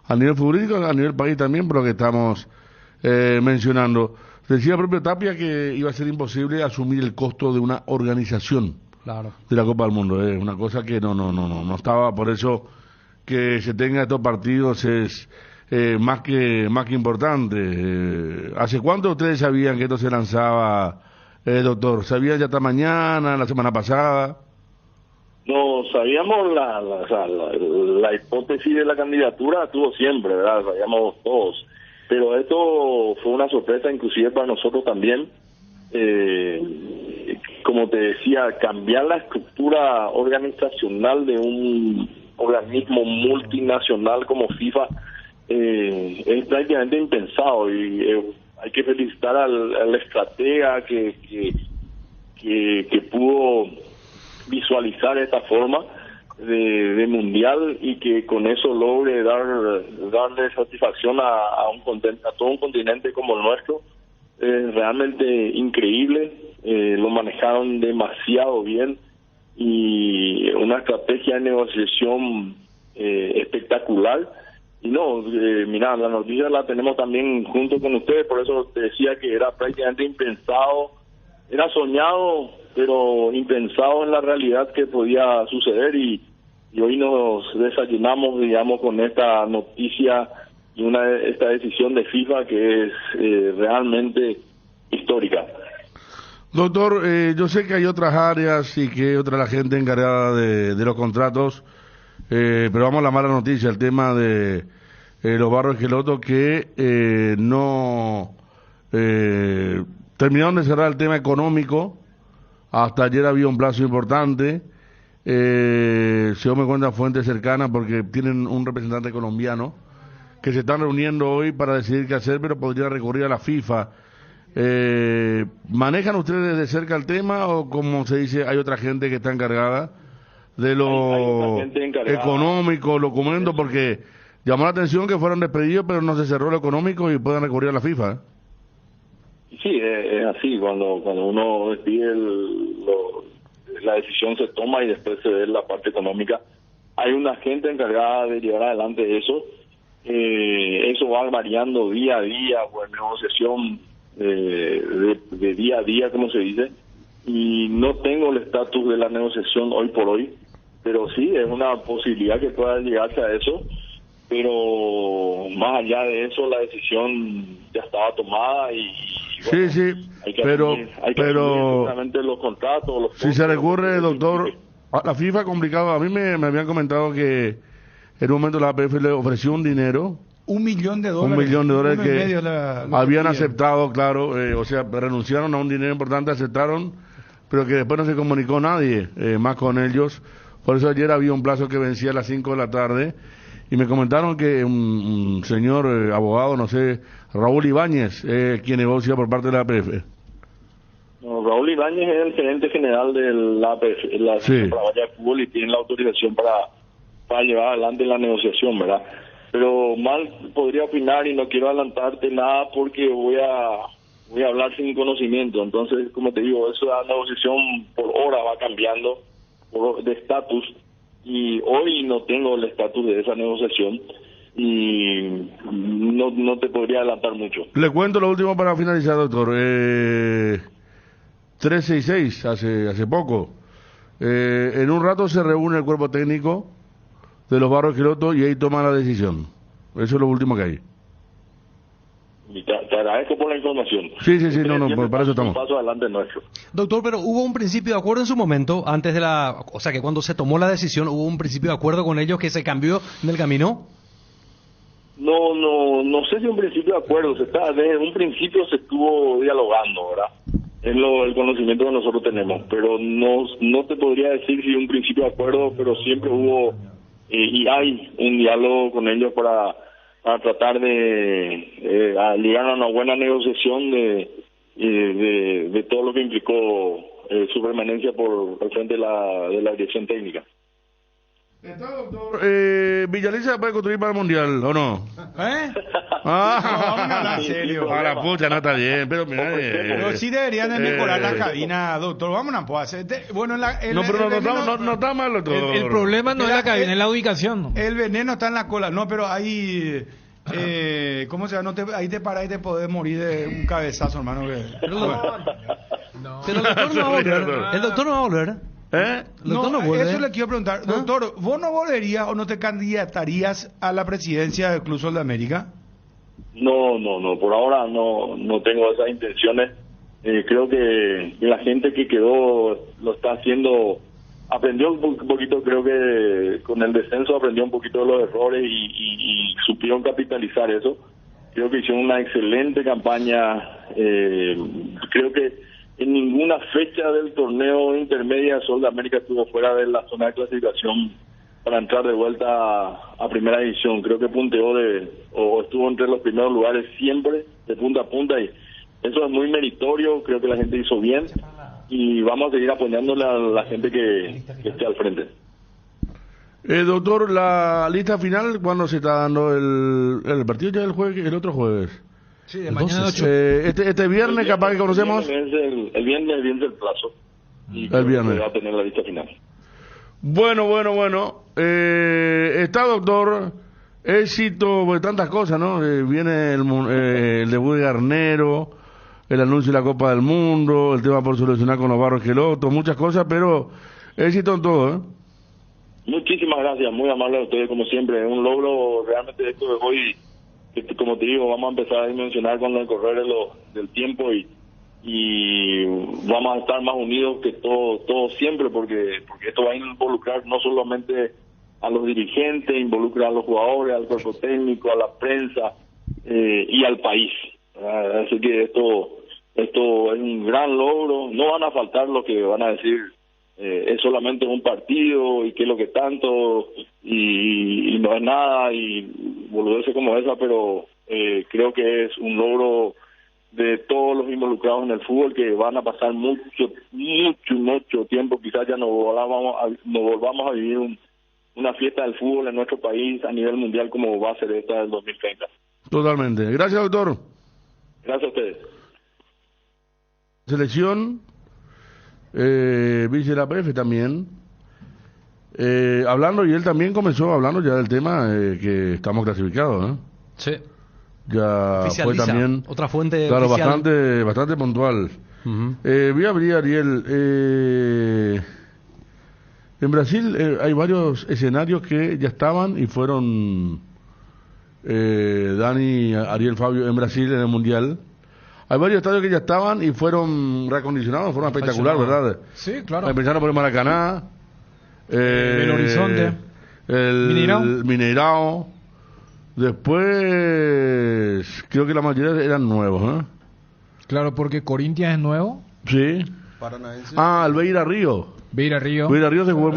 a nivel futbolístico, a nivel país también, por lo que estamos mencionando. Decía el propio Tapia que iba a ser imposible asumir el costo de una organización de la Copa del Mundo, es una cosa que no estaba, por eso que se tenga estos partidos es más que importante. ¿Hace cuánto ustedes sabían que esto se lanzaba, doctor? ¿Sabían ya hasta mañana, la semana pasada? No, sabíamos la hipótesis de la candidatura, estuvo siempre, ¿verdad? Sabíamos todos. Pero esto fue una sorpresa inclusive para nosotros también. como te decía, cambiar la estructura organizacional de un organismo multinacional como FIFA es prácticamente impensado, y hay que felicitar al estratega que pudo visualizar esta forma de mundial, y que con eso logre darle satisfacción a todo un continente como el nuestro. Es realmente increíble. Lo manejaron demasiado bien, y una estrategia de negociación espectacular. Y no, mira, la noticia la tenemos también junto con ustedes, por eso te decía que era prácticamente impensado, era soñado, pero impensado en la realidad que podía suceder, y hoy nos desayunamos, digamos, con esta noticia y esta decisión de FIFA que es realmente histórica. Doctor, yo sé que hay otras áreas y que hay otra la gente encargada de los contratos, pero vamos a la mala noticia, el tema de los Barros Esqueloto, que no terminaron de cerrar el tema económico. Hasta ayer había un plazo importante, según me cuentan fuentes cercanas, porque tienen un representante colombiano que se están reuniendo hoy para decidir qué hacer, pero podría recurrir a la FIFA. ¿Manejan ustedes de cerca el tema, o como se dice, hay otra gente que está encargada de lo económico, lo documento? Porque llamó la atención que fueron despedidos, pero no se cerró lo económico y pueden recurrir a la FIFA. Sí, es así, cuando uno despide, la decisión se toma y después se ve la parte económica. Hay una gente encargada de llevar adelante eso. Eso va variando día a día, por negociación de día a día, como se dice, y no tengo el estatus de la negociación hoy por hoy, pero sí, es una posibilidad que pueda llegarse a eso, pero más allá de eso, la decisión ya estaba tomada y bueno, sí, hay que pero exactamente los contratos, si se recurre, doctor, a la FIFA complicado. A mí me habían comentado que en un momento la APF le ofreció un dinero, $1 millón $1 millón que habían pedían. aceptado, claro, o sea, renunciaron a un dinero importante, aceptaron, pero que después no se comunicó nadie más con ellos. Por eso ayer había un plazo que vencía a las 5 de la tarde, y me comentaron que un señor abogado, no sé, Raúl Ibáñez, quien negocia por parte de la APF. No, Raúl Ibáñez es el gerente general de la APF, la Asociación Paraguaya de Fútbol, y tiene la autorización para llevar adelante la negociación, ¿verdad? Pero mal podría opinar y no quiero adelantarte nada porque voy a hablar sin conocimiento. Entonces, como te digo, esa negociación por hora va cambiando de estatus, y hoy no tengo el estatus de esa negociación y no te podría adelantar mucho. Le cuento lo último para finalizar, doctor. 366, hace poco. En un rato se reúne el cuerpo técnico de los Barros Esqueloto y ahí toma la decisión. Eso es lo último que hay. Y te agradezco por la información. Sí, para eso estamos. Paso adelante nuestro. Doctor, pero hubo un principio de acuerdo en su momento, antes de o sea, que cuando se tomó la decisión, hubo un principio de acuerdo con ellos que se cambió en el camino. No sé si un principio de acuerdo, desde un principio se estuvo dialogando, ¿verdad? Es el conocimiento que nosotros tenemos, pero no te podría decir si un principio de acuerdo, pero siempre hubo y hay un diálogo con ellos para tratar de llegar a una buena negociación de todo lo que implicó su permanencia por frente de la dirección técnica. Doctor, Villaliza puede construir para el Mundial, ¿o no? Vamos a hablar en serio. Para la pucha, no está bien, pero mira. Pero sí deberían de mejorar la cabina, doctor. Vámonos, pues. Bueno, no está mal, doctor. El problema no es la cabina, es la ubicación. El veneno está en la cola. No, pero ahí... ¿cómo se llama? Ahí te paras y te podés morir de un cabezazo, hermano. No. Pero el doctor no va a volver. El doctor no va a volver. Eso le quiero preguntar. Doctor, ¿vos no volverías o no te candidatarías a la presidencia del Club Sol de América? No, por ahora no tengo esas intenciones. Creo que la gente que quedó lo está haciendo, aprendió un poquito, creo que con el descenso aprendió un poquito de los errores y supieron capitalizar eso. Creo que hicieron una excelente campaña. Creo que en ninguna fecha del torneo intermedia Sol de América estuvo fuera de la zona de clasificación para entrar de vuelta a primera división. Creo que punteó o estuvo entre los primeros lugares siempre, de punta a punta, y eso es muy meritorio. Creo que la gente hizo bien y vamos a seguir apoyándole a la gente que esté al frente. Doctor, la lista final, ¿cuándo se está dando el partido? Ya el otro jueves. Sí, de mañana 8. Este viernes capaz que conocemos. El viernes viene el plazo. Y el viernes va a tener la lista final. Bueno. Está, doctor, éxito de tantas cosas, ¿no? Viene el debut de Garnero, el anuncio de la Copa del Mundo, el tema por solucionar con los Barros Queloto, muchas cosas, pero éxito en todo, ¿eh? Muchísimas gracias, muy amable a ustedes como siempre. Es un logro realmente esto de hoy, que como te digo, vamos a empezar a dimensionar con el correr del tiempo y vamos a estar más unidos que todo siempre, porque esto va a involucrar no solamente a los dirigentes, involucra a los jugadores, al cuerpo técnico, a la prensa y al país. Así que esto es un gran logro. No van a faltar los que van a decir es solamente un partido y qué es lo que tanto y no es nada y boludeces como esa, pero creo que es un logro de todos los involucrados en el fútbol, que van a pasar mucho tiempo, quizás ya no volvamos a vivir una fiesta del fútbol en nuestro país a nivel mundial como va a ser esta del 2030. Totalmente. Gracias, doctor. Gracias a ustedes. Selección, vice de la PF también, hablando, y él también comenzó hablando ya del tema que estamos clasificados, ¿no? Sí. Ya fue también otra fuente, claro, oficial. bastante puntual. Voy a abrir, Ariel, en Brasil hay varios escenarios que ya estaban y fueron Dani, Ariel, Fabio, en Brasil en el Mundial. Hay varios estadios que ya estaban y fueron reacondicionados de forma espectacular, ¿verdad? Sí, claro. Empezaron por el Maracaná, el Horizonte, el Mineirao. Después, creo que la mayoría eran nuevos, ¿eh? Claro, porque Corinthians es nuevo. Sí. Paranaense. El Beira Río. Beira Río se jugó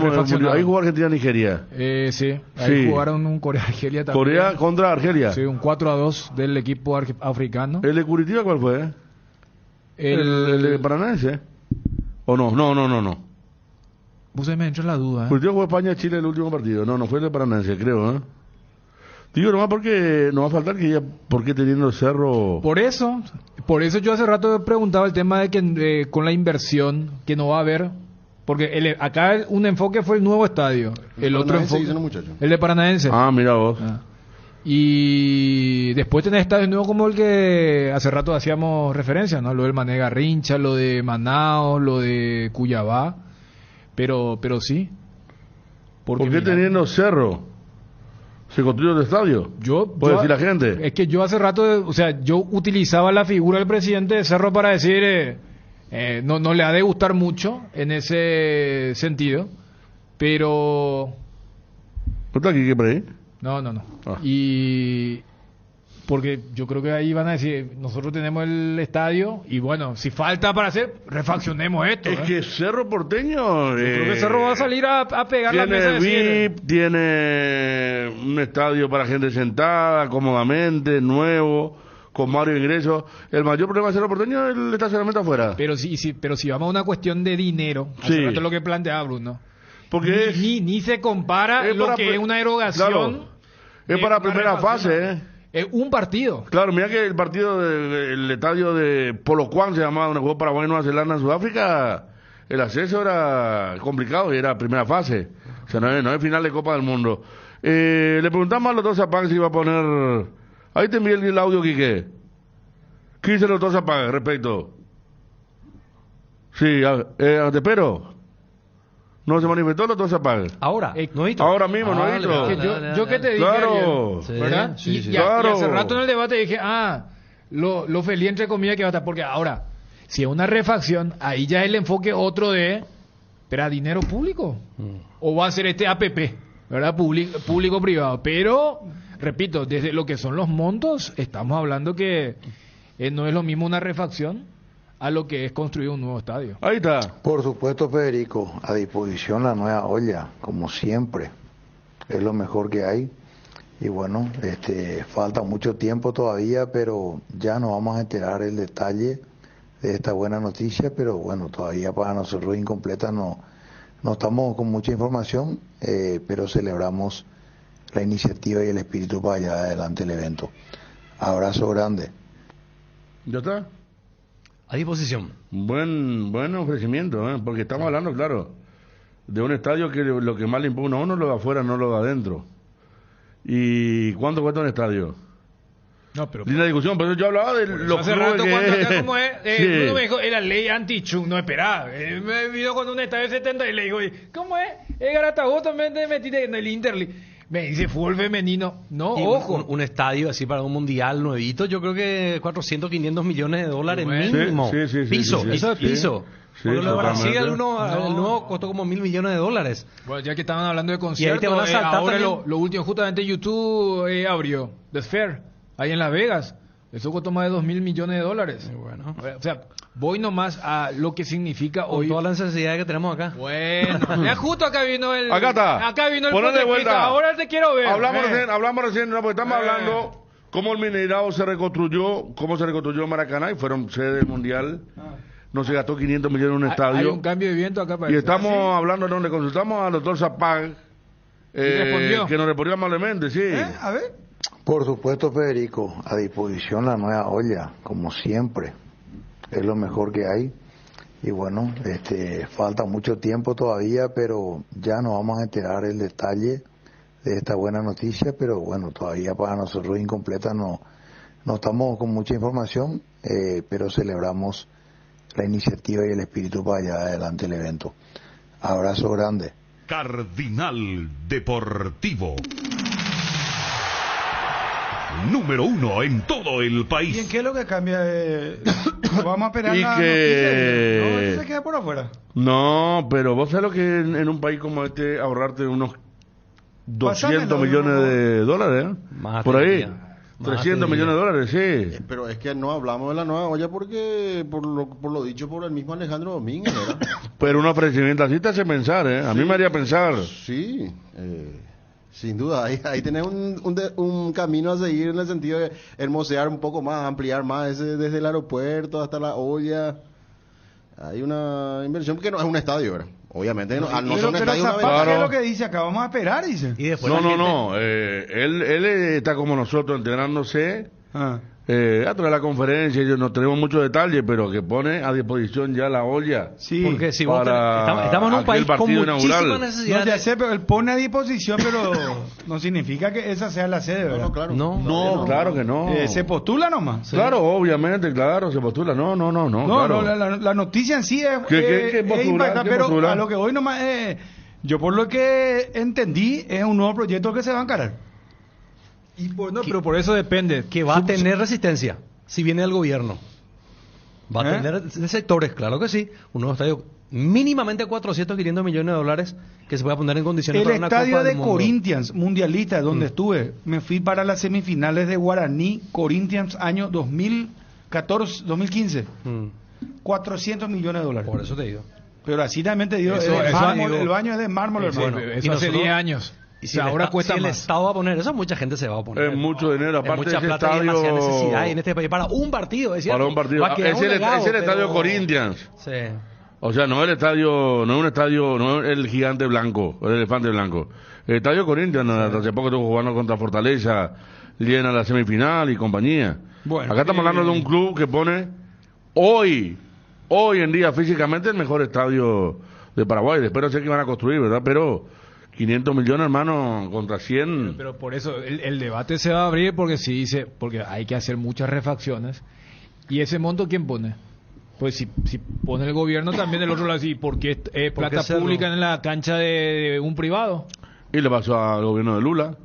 ahí jugó Argentina-Nigeria. Sí, ahí jugaron un Corea-Argelia también. Corea contra Argelia. Sí, un 4-2 del equipo africano. ¿El de Curitiba cuál fue? ¿El de Paranaense? ¿O no? No. Vos me entró la duda, ¿eh? Curitiba jugó España-Chile el último partido. No fue el de Paranaense, creo, ¿eh? Digo, nomás porque no va a faltar que ya, ¿por qué teniendo Cerro? Por eso yo hace rato preguntaba el tema de que con la inversión que no va a haber, porque acá un enfoque fue el nuevo estadio, el otro enfoque, el de Paranaense. Mira vos. Y después tenés estadios nuevos como el que hace rato hacíamos referencia, ¿no? Lo del Mané Garrincha, lo de Manaos, lo de Cuyabá, pero sí. ¿Por qué teniendo Cerro se construyó el estadio? ¿Puede decir la gente? Es que yo hace rato, yo utilizaba la figura del presidente de Cerro para decir, no le ha de gustar mucho en ese sentido, pero... ¿No está aquí por ahí? No. Y... porque yo creo que ahí van a decir, nosotros tenemos el estadio y bueno, si falta para hacer, refaccionemos esto. Es que Cerro Porteño... Yo creo que Cerro va a salir a pegar la mesa. Tiene VIP, tiene un estadio para gente sentada, cómodamente, nuevo, con varios ingresos. El mayor problema de Cerro Porteño es el estacionamiento afuera. Pero si vamos a una cuestión de dinero, hace rato es lo que planteaba Bruno. Porque ni se compara lo que es una erogación. Claro, es para primera fase, ¿eh? Es un partido. Claro, mira que el partido del estadio de Polokwane se llamaba, donde jugó Paraguay y Nueva Zelanda en Sudáfrica, el acceso era complicado y era primera fase. O sea, no es final de Copa del Mundo. Le preguntamos a los dos Zapag si iba a poner... Ahí te envié el audio, Quique. ¿Qué dice los dos Zapag respecto? Sí, te espero. No se manifestó los dos Zapag. Ahora mismo, no. Yo que te dije, claro, ayer, ¿verdad? Sí, y claro. Y hace rato en el debate dije, lo feliz entre comillas que va a estar, porque ahora, si es una refacción, ahí ya es el enfoque otro de, ¿pero a dinero público? ¿O va a ser este APP, ¿verdad? Público-privado. Pero, repito, desde lo que son los montos, estamos hablando que no es lo mismo una refacción a lo que es construir un nuevo estadio. Ahí está. Por supuesto, Federico, a disposición la nueva olla, como siempre. Es lo mejor que hay. Y bueno, falta mucho tiempo todavía, pero ya nos vamos a enterar el detalle de esta buena noticia, pero bueno, todavía para nosotros incompleta no estamos con mucha información, pero celebramos la iniciativa y el espíritu para llevar adelante el evento. Abrazo grande. ¿Ya está? A disposición. Buen ofrecimiento, porque estamos hablando, claro, de un estadio que lo que más le impone a uno lo de afuera, no lo de adentro. ¿Y cuánto cuesta un estadio? No, pero linda discusión, pero yo hablaba de los hace clubes rato que... cuando acá como es, Sí. uno me dijo, la ley anti-chung, no esperaba. Me vino con un estadio de 70 y le digo, ¿cómo es? Garatago también te metiste en el Interli. Me dice fútbol femenino. No, Y ojo. un estadio así para un mundial nuevito, yo creo que 400, 500 millones de dólares Bueno. mínimo. Sí, Piso, sí, eso es sí. piso. Sí, Porque lo de Brasil, totalmente. el nuevo costó como 1.000 millones de dólares. Bueno, ya que estaban hablando de Y ahí conciertos, te van a saltar ahora también. lo último, justamente YouTube abrió The Sphere, ahí en Las Vegas. Eso costó más de 2.000 millones de dólares. Bueno. O sea, voy nomás a lo que significa Con hoy. todas las necesidades que tenemos acá. Bueno, ya justo acá vino el. Acá está. Acá vino el Ponle de protecista. vuelta. Ahora te quiero ver. Hablamos recién, no, porque estamos hablando cómo el Mineirao se reconstruyó, cómo se reconstruyó Maracaná y fueron sede del Mundial. No se gastó 500 millones en un estadio. Hay un cambio de viento acá para Y estamos hablando donde consultamos al doctor Zapag, respondió? que nos respondió amablemente, sí. A ver. Por supuesto, Federico, a disposición la nueva olla, como siempre. Es lo mejor que hay. Y bueno, falta mucho tiempo todavía, pero ya nos vamos a enterar el detalle de esta buena noticia, pero bueno, todavía para nosotros incompleta no estamos con mucha información, pero celebramos la iniciativa y el espíritu para llevar adelante el evento. Abrazo grande. Cardinal Deportivo. Número 1 en todo el ¿Y en país. qué es lo que cambia? Vamos a esperar Y la que- noticia. No, eso se queda por afuera. No, pero vos sabés lo que en un país como este ahorrarte unos 200 Pásamelo, millones de dólares, Más por te ahí. diría. Más 300 te millones de dólares, sí. Pero es que no hablamos de la nueva olla porque por lo dicho por el mismo Alejandro Domínguez, ¿verdad? Pero un ofrecimiento así te hace pensar, ¿eh? A mí me haría pensar. Sí, sin duda. Ahí tenés un camino a seguir en el sentido de hermosear un poco más, ampliar más desde el aeropuerto hasta la olla. Hay una inversión que no es un estadio, ¿verdad? Obviamente, al no ser un estadio, una Zapata, vez- ¿qué es lo que dice acá? Vamos a esperar, dice. Y después No. Él está como nosotros, integrándose a través de la conferencia. Ellos no tenemos muchos detalles, pero que pone a disposición ya la olla. Sí. Porque si vos para estamos en un aquel país con partido muchísimas inaugural. necesidades. No, ya sé, pero él pone a disposición, pero no significa que esa sea la sede, ¿verdad? claro. No, claro que no. Se postula nomás. Claro, obviamente, claro, se postula. No, No, claro. la noticia en sí es, ¿Qué es postula? impactante, ¿Qué pero postula? a lo que voy nomás yo por lo que entendí es un nuevo proyecto que se va a encarar. No, pero por eso depende. Que va a tener resistencia si viene del gobierno. Va a tener de sectores, claro que sí. Un nuevo estadio mínimamente 400, 500 millones de dólares que se pueda poner en condiciones El para una estadio Copa de del Mundo. Corinthians, mundialista, donde estuve, me fui para las semifinales de Guaraní, Corinthians, año 2014, 2015. 400 millones de dólares. Por eso te digo. Pero así también te digo, Eso- el, eso, mármol, amigo. el baño es de mármol, Sí, hermano. eso hace 10 años. Y O sea, el ahora esta- cuesta si el más. Estado va a poner eso, mucha gente se va a oponer. Es mucho dinero, Es aparte mucha ese plata y estadio... demasiada necesidad en este país para un partido, es Para cierto. un partido. Va a quedar Es un el legado, estadio pero- Corinthians. Sí. O sea, no el estadio, no es un estadio, no es el gigante blanco, el elefante blanco. El estadio Corinthians, hace poco estuvo jugando contra Fortaleza, llena la semifinal y compañía. Bueno, acá estamos hablando de un club que pone hoy en día físicamente el mejor estadio de Paraguay. Después no sé qué van a construir, ¿verdad? Pero 500 millones, hermano, contra 100. Pero por eso el debate se va a abrir porque si dice, porque hay que hacer muchas refacciones. ¿Y ese monto quién pone? Pues si pone el gobierno también del otro lado, sí, porque es plata hacerlo? pública en la cancha de un privado. Y le pasó al gobierno de Lula.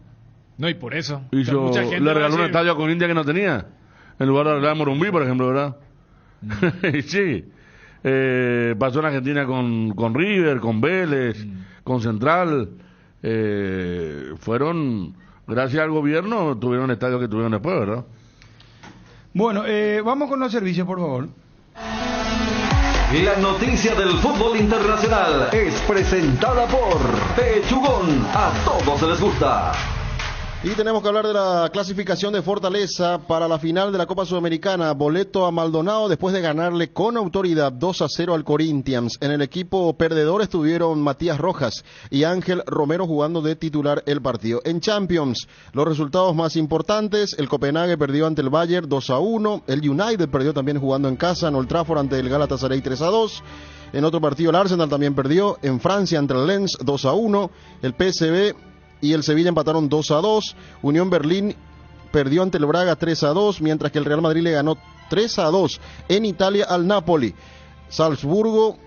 No, y por eso. Hizo, Mucha gente le va a regaló un decir- estadio a Corinthians que no tenía. En lugar de arreglar Morumbí, por ejemplo, ¿verdad? Sí. Pasó en Argentina con River, con Vélez, con Central. Fueron, gracias al gobierno, tuvieron el estadio que tuvieron después, ¿verdad? Bueno, vamos con los servicios, por favor. La noticia del fútbol internacional es presentada por Pechugón. A todos les gusta. Y tenemos que hablar de la clasificación de Fortaleza para la final de la Copa Sudamericana. Boleto a Maldonado después de ganarle con autoridad 2-0 al Corinthians. En el equipo perdedor estuvieron Matías Rojas y Ángel Romero jugando de titular el partido. En Champions, los resultados más importantes: el Copenhague perdió ante el Bayern 2-1. El United perdió también jugando en casa en Old Trafford ante el Galatasaray 3-2. En otro partido el Arsenal también perdió en Francia ante el Lens 2-1. El PSV y el Sevilla empataron 2-2. Unión Berlín perdió ante el Braga 3-2, mientras que el Real Madrid le ganó 3-2 en Italia al Napoli. Salzburgo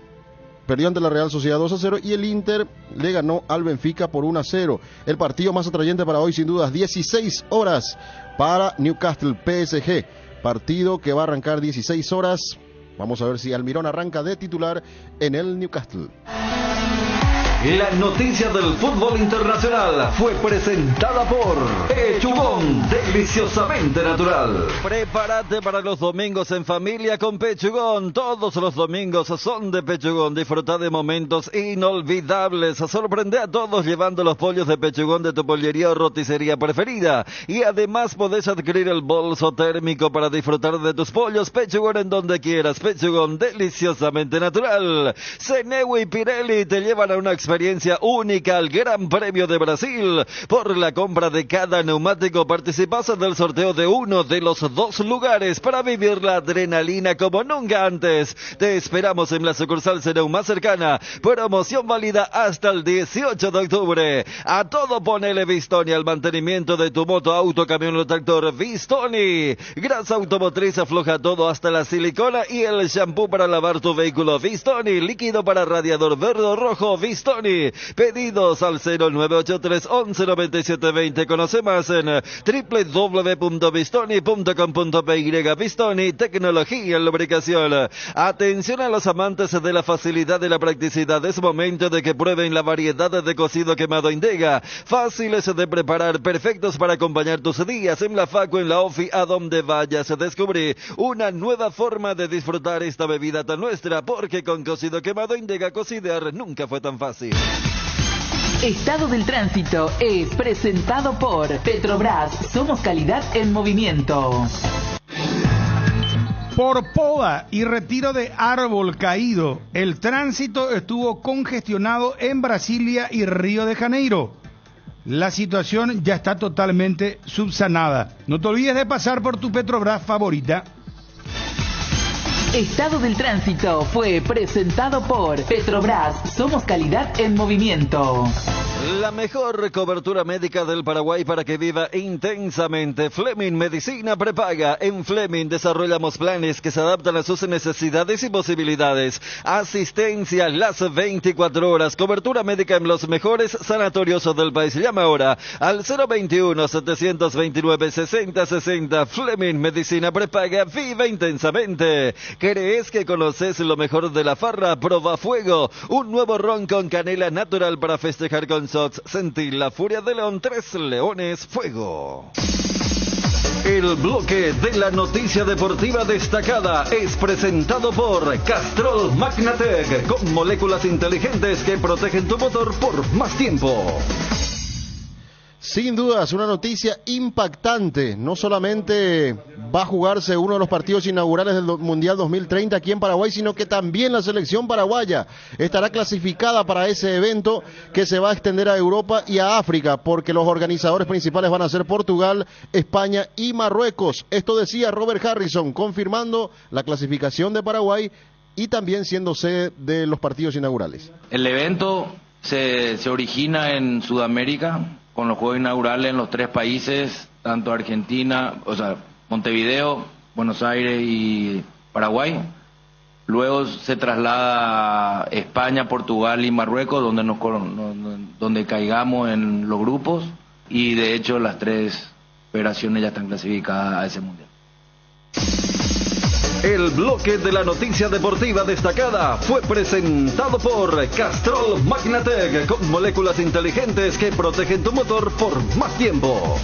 perdió ante la Real Sociedad 2-0 y el Inter le ganó al Benfica por 1-0. El partido más atrayente para hoy, sin dudas, 16 horas para Newcastle PSG. Partido que va a arrancar 16 horas. Vamos a ver si Almirón arranca de titular en el Newcastle. La noticia del fútbol internacional fue presentada por Pechugón, deliciosamente natural. Prepárate para los domingos en familia con Pechugón. Todos los domingos son de Pechugón. Disfruta de momentos inolvidables. Sorprende a todos llevando los pollos de Pechugón de tu pollería o roticería preferida. Y además podés adquirir el bolso térmico para disfrutar de tus pollos Pechugón en donde quieras. Pechugón, deliciosamente natural. Ceneu y Pirelli te llevan a una experiencia única al Gran Premio de Brasil. Por la compra de cada neumático participas del sorteo de uno de los 2 lugares para vivir la adrenalina como nunca antes. Te esperamos en la sucursal Ceneu más cercana. Promoción válida hasta el 18 de octubre. A todo ponele Vistoni, al mantenimiento de tu moto, auto, camión o tractor. Vistoni. Grasa automotriz afloja todo hasta la silicona y el shampoo para lavar tu vehículo. Vistoni. Líquido para radiador verde o rojo. Vistoni. Pedidos al 0983 11 97 20. Conoce más en www.vistoni.com.py. Vistoni, tecnología en lubricación. Atención a los amantes de la facilidad y la practicidad. Es momento de que prueben la variedad de cocido quemado Indega. Fáciles de preparar, perfectos para acompañar tus días en la facu, en la ofi, a donde vayas. Descubrí una nueva forma de disfrutar esta bebida tan nuestra, porque con cocido quemado Indega cocidear nunca fue tan fácil. Estado del tránsito es presentado por Petrobras. Somos calidad en movimiento. Por poda y retiro de árbol caído, el tránsito estuvo congestionado en Brasilia y Río de Janeiro. La situación ya está totalmente subsanada. No te olvides de pasar por tu Petrobras favorita. Estado del tránsito fue presentado por Petrobras. Somos calidad en movimiento. La mejor cobertura médica del Paraguay para que viva intensamente. Fleming Medicina Prepaga. En Fleming desarrollamos planes que se adaptan a sus necesidades y posibilidades. Asistencia las 24 horas. Cobertura médica en los mejores sanatorios del país. Llama ahora al 021-729-6060. Fleming Medicina Prepaga. Viva intensamente. ¿Crees que conoces lo mejor de la farra? Proba Fuego. Un nuevo ron con canela natural para festejar con shots. Sentí la furia de León. 3 Leones Fuego. El bloque de la noticia deportiva destacada es presentado por Castrol Magnatec, con moléculas inteligentes que protegen tu motor por más tiempo. Sin dudas, una noticia impactante. No solamente va a jugarse uno de los partidos inaugurales del Mundial 2030 aquí en Paraguay, sino que también la selección paraguaya estará clasificada para ese evento que se va a extender a Europa y a África, porque los organizadores principales van a ser Portugal, España y Marruecos. Esto decía Robert Harrison, confirmando la clasificación de Paraguay y también siendo sede de los partidos inaugurales. El evento se origina en Sudamérica, con los Juegos Inaugurales en los 3 países, tanto Argentina, Montevideo, Buenos Aires y Paraguay. Luego se traslada a España, Portugal y Marruecos, donde caigamos en los grupos, y de hecho las 3 federaciones ya están clasificadas a ese mundial. El bloque de la noticia deportiva destacada fue presentado por Castrol Magnatec, con moléculas inteligentes que protegen tu motor por más tiempo.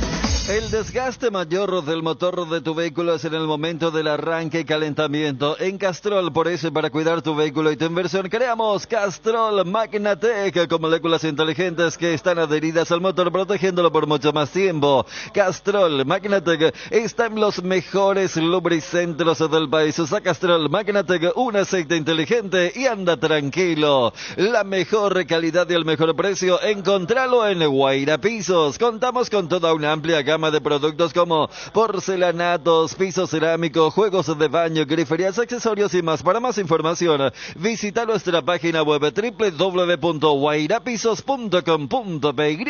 El desgaste mayor del motor de tu vehículo es en el momento del arranque y calentamiento. En Castrol, por eso, para cuidar tu vehículo y tu inversión, creamos Castrol Magnatec con moléculas inteligentes que están adheridas al motor, protegiéndolo por mucho más tiempo. Castrol Magnatec está en los mejores lubricentros del país. Usa Castrol Magnatec, un aceite inteligente y anda tranquilo. La mejor calidad y el mejor precio, encontralo en Guaira Pisos. Contamos con toda una amplia gama de productos como porcelanatos, piso cerámico, juegos de baño, griferías, accesorios y más. Para más información, visita nuestra página web www.guairapisos.com.py.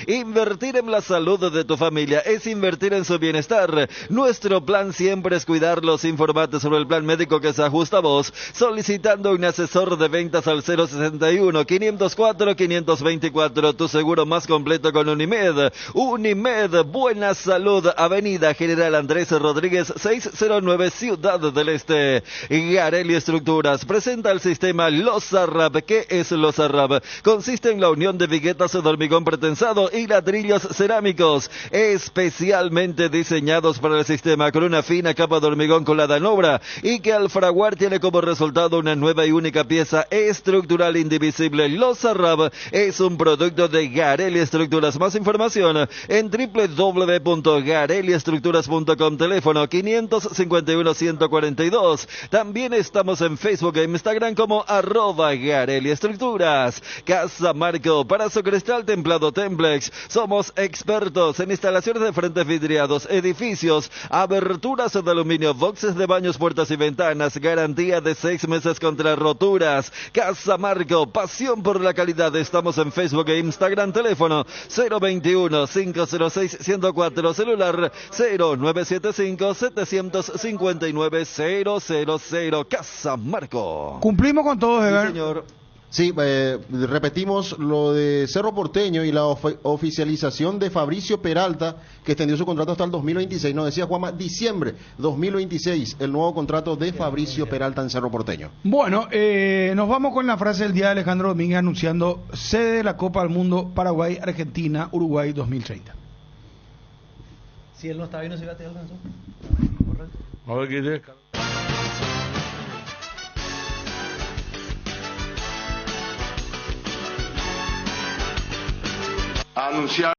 Invertir en la salud de tu familia es invertir en su bienestar. Nuestro plan siempre es cuidarlos. Informate sobre el plan médico que se ajusta a vos, solicitando un asesor de ventas al 061-504-524. Tu seguro más completo con Unimed. Unimed, buena salud, Avenida General Andrés Rodríguez 609, Ciudad del Este. Garelli Estructuras presenta el sistema Lozarrap. ¿Qué es Lozarrap? Consiste en la unión de viguetas de hormigón pretensado y ladrillos cerámicos, especialmente diseñados para el sistema, con una fina capa de hormigón colada en obra y que al fraguar tiene como resultado una nueva y única pieza estructural indivisible. Lozarrap es un producto de Garelli Estructuras. Más información en www.garelliestructuras.com, teléfono 551-142. También estamos en Facebook e Instagram como @GarelliEstructuras. Casa Marco, para su cristal templado Templex. Somos expertos en instalaciones de frentes vidriados, edificios, aberturas de aluminio, boxes de baños, puertas y ventanas. Garantía de 6 meses contra roturas. Casa Marco, pasión por la calidad. Estamos en Facebook e Instagram, teléfono 021-506-104, celular 0975-759-000. Casa Marco. Cumplimos con todo, Edgar. Sí, señor. Sí, repetimos lo de Cerro Porteño y la oficialización de Fabricio Peralta, que extendió su contrato hasta el 2026. Nos decía Juanma, diciembre 2026, el nuevo contrato de Fabricio Peralta en Cerro Porteño. Bueno, nos vamos con la frase del día de Alejandro Domínguez anunciando sede de la Copa del Mundo Paraguay, Argentina, Uruguay 2030. Si él no está bien, no se va a tener alcanzó. A ver qué dice. Anunciar